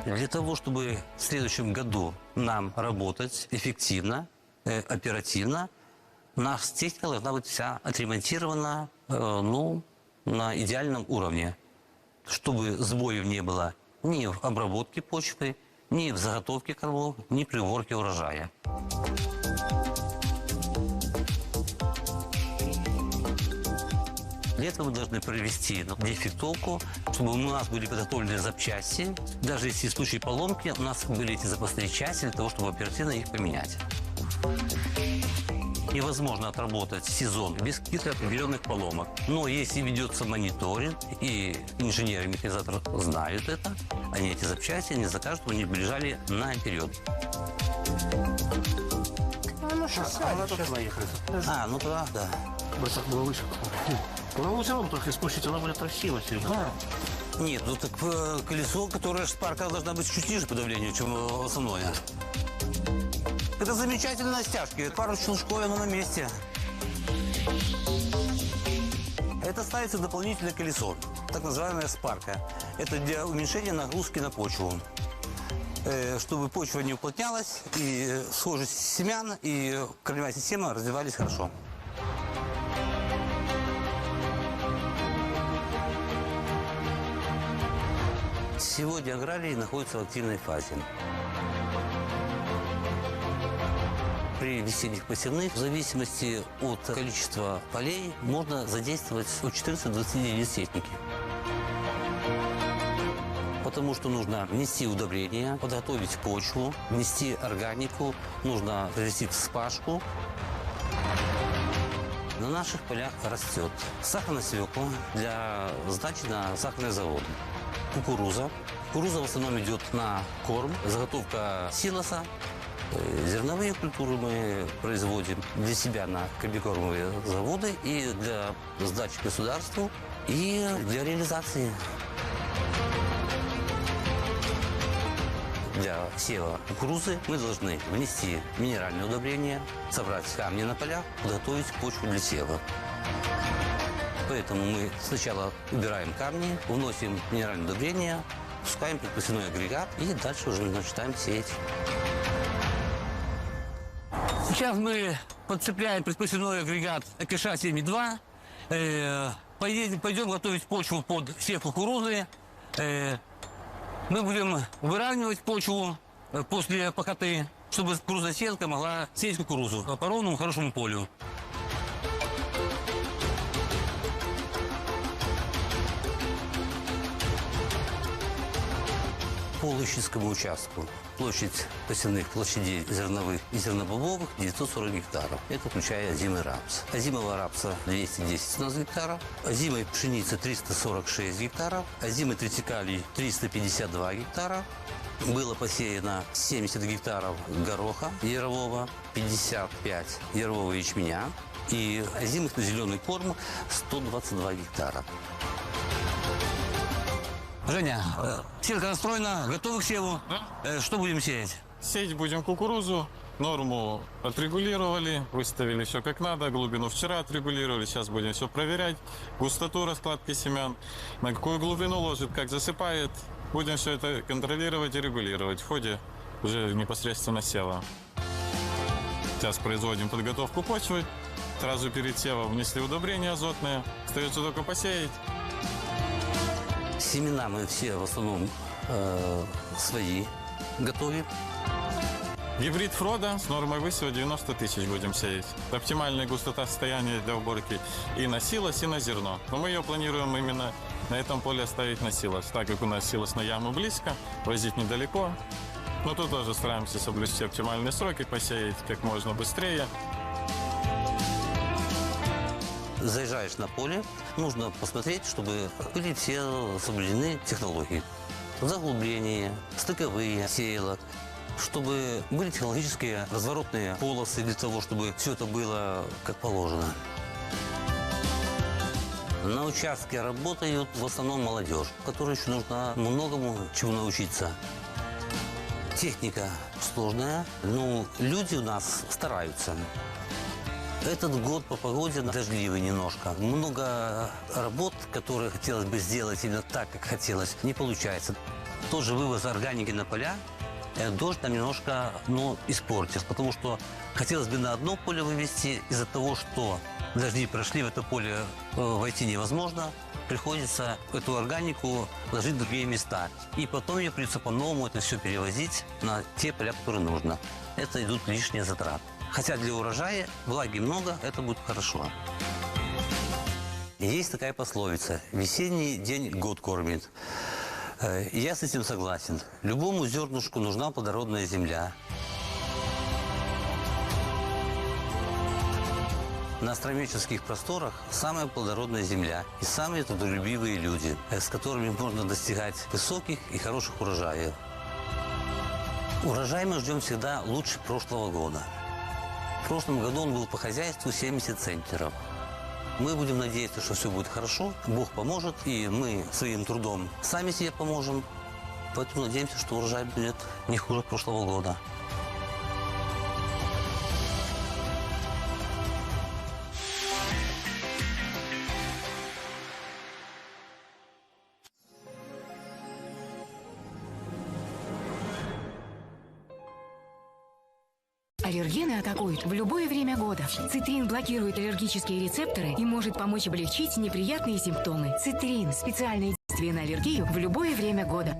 Для того, чтобы в следующем году нам работать эффективно, оперативно, наша техника должна быть вся отремонтирована на идеальном уровне, чтобы сбоев не было ни в обработке почвы, ни в заготовке кормов, ни при уборке урожая. Для этого мы должны провести дефектовку, чтобы у нас были подготовлены запчасти. Даже если в случае поломки, у нас были эти запасные части для того, чтобы оперативно их поменять. Невозможно отработать сезон без каких-то определенных поломок. Но если ведется мониторинг, и инженеры и механизаторы знают это, они эти запчасти не закажут, чтобы они бежали наперед. Ну, сейчас наехали. Ну тогда, да. Так было выше. Ну, все равно только спустить, она будет красиво. Нет, так колесо, которое шпарка должна быть чуть ниже по давлению, чем основное. Это замечательные стяжки. Пару щелчков, оно на месте. Это ставится дополнительное колесо, так называемая спарка. Это для уменьшения нагрузки на почву. Чтобы почва не уплотнялась, и схожесть семян, и корневая система развивались хорошо. Сегодня аграрии находятся в активной фазе. при весенних посевных, в зависимости от количества полей, можно задействовать от 14 до 20 единиц техники. Потому что нужно внести удобрения, подготовить почву, внести органику, нужно провести вспашку. На наших полях растет сахарная свекла для сдачи на сахарный завод, кукуруза. Кукуруза в основном идет на корм, заготовка силоса. Зерновые культуры мы производим для себя на комбикормовые заводы и для сдачи государству, и для реализации. Для сева кукурузы мы должны внести минеральные удобрения, собрать камни на полях, подготовить почву для сева. Поэтому мы сначала убираем камни, вносим минеральные удобрения, пускаем предпосевной агрегат и дальше уже начинаем сеять. Сейчас мы подцепляем предпосевной агрегат ЭКШ-72. Пойдем готовить почву под сев кукурузы. Мы будем выравнивать почву после пахоты, чтобы кукурузосеялка могла сеять кукурузу по ровному хорошему полю. По Лыщинскому участку площадь посевных площадей зерновых и зернобобовых 940 гектаров. Это включая озимый рапс. Озимого рапса 210 у нас гектаров, озимой пшеницы 346 гектаров, озимой тритикалий 352 гектара. Было посеяно 70 гектаров гороха ярового, 55 ярового ячменя и озимых на зеленый корм 122 гектара. Женя, сетка настроена, готова к севу. Что будем сеять? Сеять будем кукурузу. Норму отрегулировали, выставили все как надо. Глубину вчера отрегулировали, сейчас будем все проверять. Густоту раскладки семян, на какую глубину ложит, как засыпает. Будем все это контролировать и регулировать в ходе уже непосредственно сева. Сейчас производим подготовку почвы. Сразу перед севом внесли удобрения азотные. Остается только посеять. Семена мы все в основном свои готовим. Гибрид Фрода с нормой высева 90 тысяч будем сеять. Оптимальная густота состояния для уборки и на силос, и на зерно. Но мы ее планируем именно на этом поле оставить на силос. Так как у нас силос на яму близко, возить недалеко. Но тут тоже стараемся соблюсти оптимальные сроки, посеять как можно быстрее. Заезжаешь на поле, нужно посмотреть, чтобы были все соблюдены технологии. Заглубление, стыковые сеялок, чтобы были технологические разворотные полосы для того, чтобы все это было как положено. На участке работают в основном молодежь, которой еще нужно многому чему научиться. Техника сложная, но люди у нас стараются. Этот год по погоде дождливый немножко. Много работ, которые хотелось бы сделать именно так, как хотелось, не получается. Тот же вывоз органики на поля, дождь нам немножко испортил, потому что хотелось бы на одно поле вывести, из-за того, что дожди прошли, в это поле войти невозможно, приходится эту органику ложить в другие места. И потом ее придется по-новому это все перевозить на те поля, которые нужно. Это идут лишние затраты. Хотя для урожая влаги много, это будет хорошо. Есть такая пословица: «Весенний день год кормит». Я с этим согласен. Любому зернышку нужна плодородная земля. На островеческих просторах самая плодородная земля и самые трудолюбивые люди, с которыми можно достигать высоких и хороших урожаев. Урожай мы ждем всегда лучше прошлого года. В прошлом году он был по хозяйству 70 центнеров. Мы будем надеяться, что все будет хорошо, Бог поможет, и мы своим трудом сами себе поможем. Поэтому надеемся, что урожай будет не хуже прошлого года. Аллергены атакуют в любое время года. Цитрин блокирует аллергические рецепторы и может помочь облегчить неприятные симптомы. Цитрин – специальное действие на аллергию в любое время года.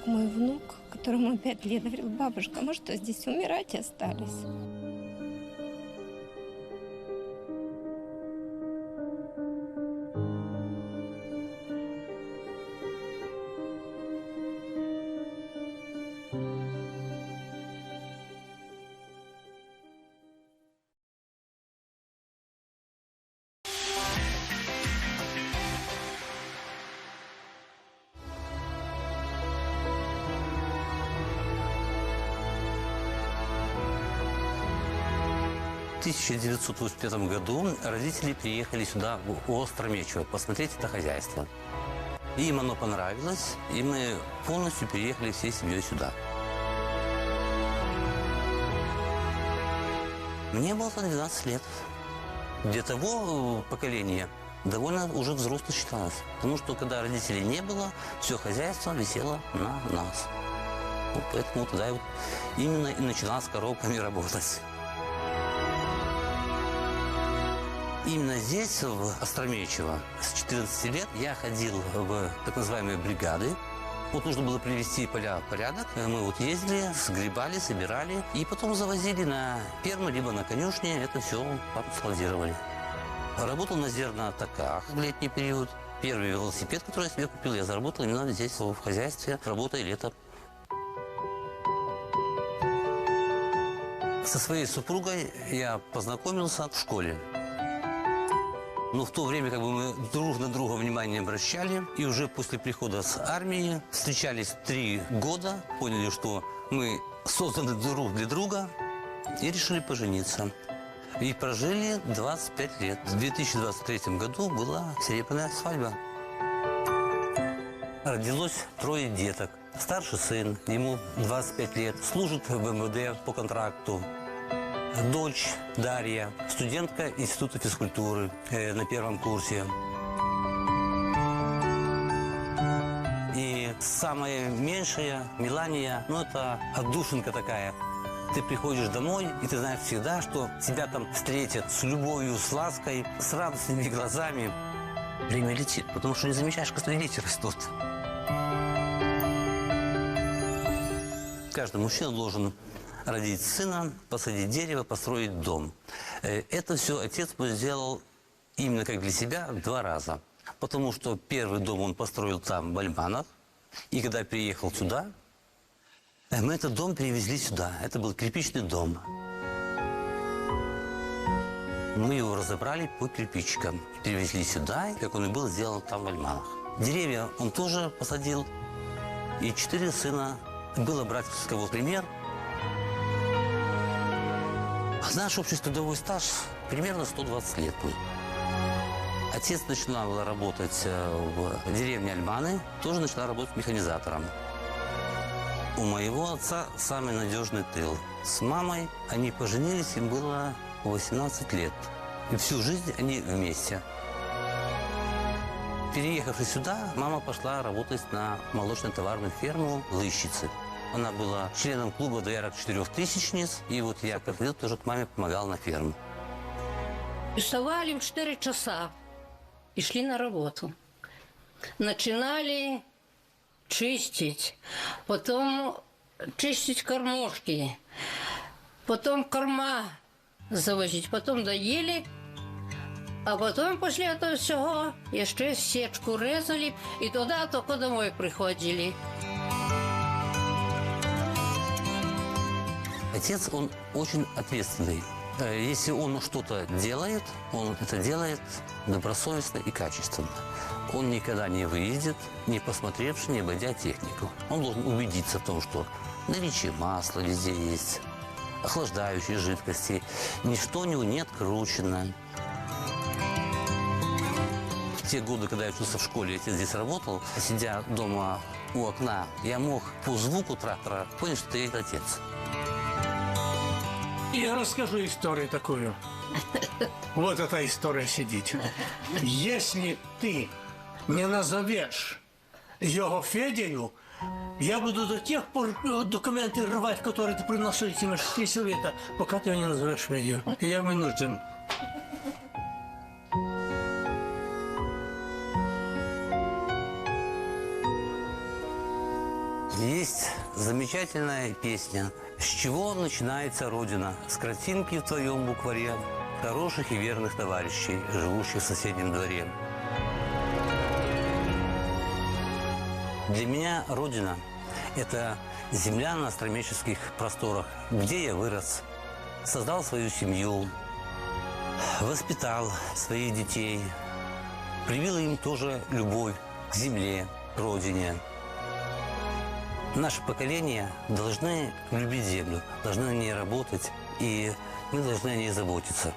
мой внук, которому 5 лет, говорил: бабушка, мы что, здесь умирать остались? В 1985 году родители приехали сюда, в Остромечево, посмотреть это хозяйство. Им оно понравилось, и мы полностью переехали всей семьей сюда. Мне было 12 лет. Для того поколения довольно уже взросло считалось. Потому что, когда родителей не было, все хозяйство висело на нас. Вот поэтому тогда именно и начала с коровками работать. Именно здесь, в Остромечево, с 14 лет я ходил в так называемые бригады. Вот нужно было привести поля в порядок. Мы вот ездили, сгребали, собирали и потом завозили на ферму, либо на конюшне. Это все там складировали. Работал на зернотаках в летний период. Первый велосипед, который я себе купил, я заработал именно здесь, в хозяйстве, работая летом. Со своей супругой я познакомился в школе. Но в то время как бы мы друг на друга внимания не обращали. И уже после прихода с армии встречались 3 года, поняли, что мы созданы друг для друга и решили пожениться. И прожили 25 лет. В 2023 году была серебряная свадьба. Родилось 3 деток. Старший сын, ему 25 лет, служит в МВД по контракту. Дочь Дарья, студентка Института физкультуры на 1 курсе. И самая меньшая, Мелания, ну это отдушинка такая. Ты приходишь домой, и ты знаешь всегда, что тебя там встретят с любовью, с лаской, с радостными глазами. Время летит, потому что не замечаешь, как твои дети растут. Каждый мужчина должен родить сына, посадить дерево, построить дом. Это все отец мой сделал именно как для себя 2 раза. Потому что первый дом он построил там, в Альманах. И когда приехал сюда, мы этот дом перевезли сюда. Это был кирпичный дом. Мы его разобрали по кирпичикам. Перевезли сюда, как он и был сделан там, в Альманах. Деревья он тоже посадил. И 4 сына. Было брать с кого пример. Наш общий трудовой стаж примерно 120 лет был. Отец начинал работать в деревне Альманы, тоже начал работать механизатором. У моего отца самый надежный тыл. С мамой они поженились, им было 18 лет. И всю жизнь они вместе. Переехавши сюда, мама пошла работать на молочно-товарную ферму Лыщицы. Она была членом клуба доярок 4000-ниц, и вот я приходил, тоже к маме помогал на ферму. Вставали в 4 часа и шли на работу. Начинали чистить, потом чистить кормушки, потом корма завозить, потом доели, а потом после этого всего еще сечку резали и туда только домой приходили. Отец, он очень ответственный. Если он что-то делает, он это делает добросовестно и качественно. Он никогда не выйдет, не посмотревши, не обойдя технику. Он должен убедиться в том, что наличие масла везде есть, охлаждающие жидкости, ничто у него не откручено. В те годы, когда я учился в школе, отец здесь работал, сидя дома у окна, я мог по звуку трактора понять, что это отец. Я расскажу историю такую. Вот эта история сидит. Если ты не назовешь его Федею, я буду до тех пор документы рвать, которые ты приносил эти 6 лет, пока ты не назовешь Федю. Я вынужден. есть замечательная песня «С чего начинается Родина?» С картинки в твоем букваре хороших и верных товарищей, живущих в соседнем дворе. Для меня Родина – это земля на астрономических просторах, где я вырос, создал свою семью, воспитал своих детей, привил им тоже любовь к земле, к родине. Наше поколение должны любить землю, должны на ней работать, и мы должны о ней заботиться.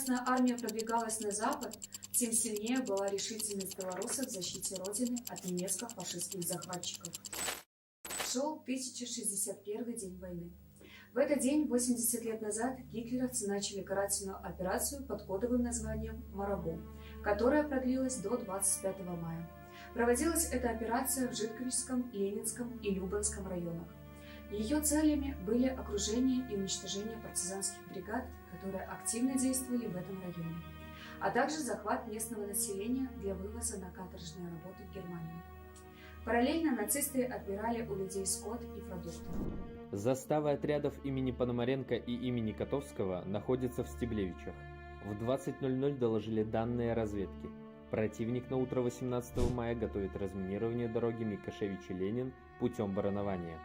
Красная Армия продвигалась на запад, тем сильнее была решительность белорусов в защите Родины от немецко-фашистских захватчиков. Шел 1061 день войны. В этот день, 80 лет назад, гитлеровцы начали карательную операцию под кодовым названием «Марабу», которая продлилась до 25 мая. Проводилась эта операция в Житковичском, Ленинском и Любанском районах. Ее целями были окружение и уничтожение партизанских бригад, которые активно действовали в этом районе, а также захват местного населения для вывоза на каторжные работы в Германию. Параллельно нацисты отбирали у людей скот и продукты. Заставы отрядов имени Пономаренко и имени Котовского находятся в Стеблевичах. В 20:00 доложили данные разведки. Противник на утро 18 мая готовит разминирование дороги Микошевичи-Ленин путем баранования.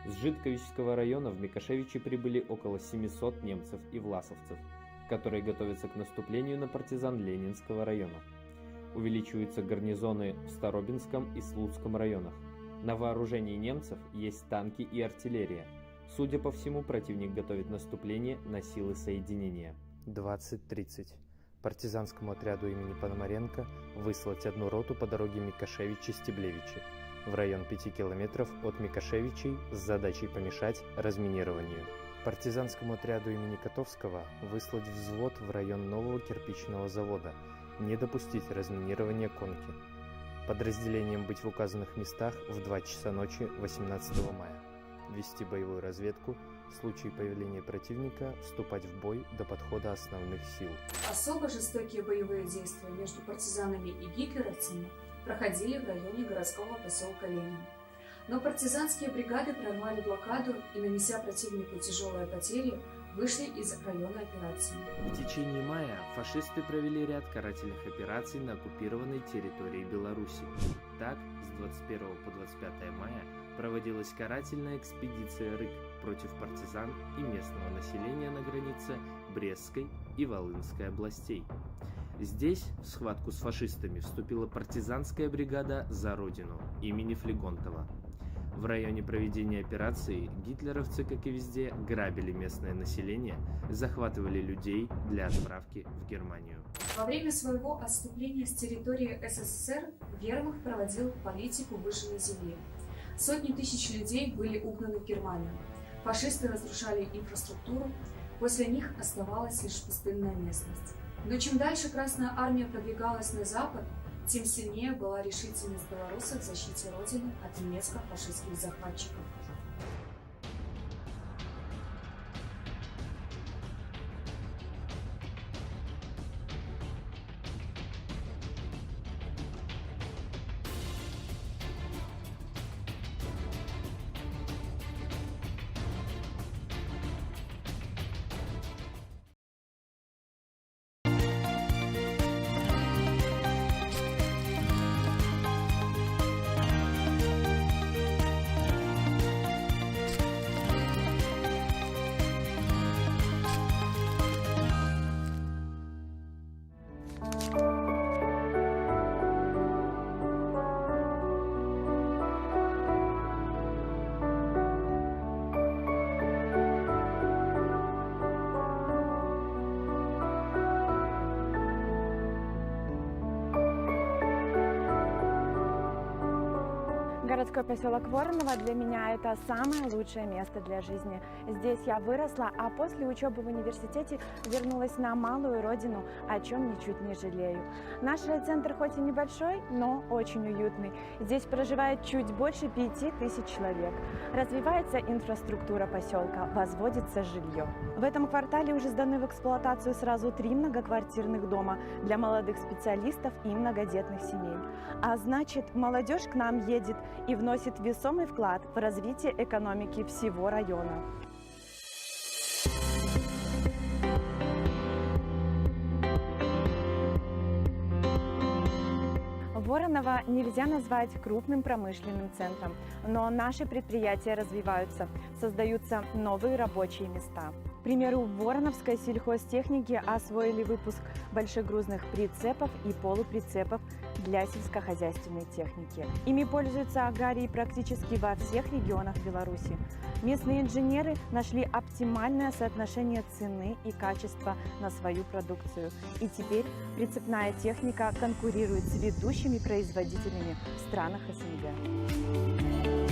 С Житковичского района в Микошевичи прибыли около 700 немцев и власовцев, которые готовятся к наступлению на партизан Ленинского района. Увеличиваются гарнизоны в Старобинском и Слуцком районах. На вооружении немцев есть танки и артиллерия. Судя по всему, противник готовит наступление на силы соединения. 20:30. Партизанскому отряду имени Пономаренко выслать одну роту по дороге Микошевичи-Стеблевичи в район 5 километров от Микошевичей с задачей помешать разминированию. Партизанскому отряду имени Котовского выслать взвод в район нового кирпичного завода, не допустить разминирования конки. Подразделениям быть в указанных местах в 2 часа ночи 18 мая. Вести боевую разведку, в случае появления противника вступать в бой до подхода основных сил. Особо жестокие боевые действия между партизанами и гитлеровцами проходили в районе городского поселка Ленин. Но партизанские бригады прорвали блокаду и, нанеся противнику тяжелые потери, вышли из района операции. В течение мая фашисты провели ряд карательных операций на оккупированной территории Беларуси. Так, с 21 по 25 мая проводилась карательная экспедиция «Рык» против партизан и местного населения на границе Брестской и Волынской областей. Здесь в схватку с фашистами вступила партизанская бригада «За Родину» имени Флегонтова. В районе проведения операции гитлеровцы, как и везде, грабили местное население, захватывали людей для отправки в Германию. Во время своего отступления с территории СССР Вермахт проводил политику выжженной земли. Сотни тысяч людей были угнаны в Германию. Фашисты разрушали инфраструктуру, после них оставалась лишь пустынная местность. Но чем дальше Красная Армия продвигалась на запад, тем сильнее была решительность белорусов в защите Родины от немецко-фашистских захватчиков. Городской поселок Воронова для меня это самое лучшее место для жизни. Здесь я выросла, а после учебы в университете вернулась на малую родину, о чем ничуть не жалею. Наш райцентр хоть и небольшой, но очень уютный. Здесь проживает чуть больше 5000 человек. Развивается инфраструктура поселка, возводится жилье. В этом квартале уже сданы в эксплуатацию сразу 3 многоквартирных дома для молодых специалистов и многодетных семей. А значит, молодежь к нам едет и вносит весомый вклад в развитие экономики всего района. Воронова нельзя назвать крупным промышленным центром, но наши предприятия развиваются, создаются новые рабочие места. К примеру, в Вороновской сельхозтехнике освоили выпуск большегрузных прицепов и полуприцепов для сельскохозяйственной техники. Ими пользуются аграрии практически во всех регионах Беларуси. Местные инженеры нашли оптимальное соотношение цены и качества на свою продукцию. И теперь прицепная техника конкурирует с ведущими производителями в странах СНГ.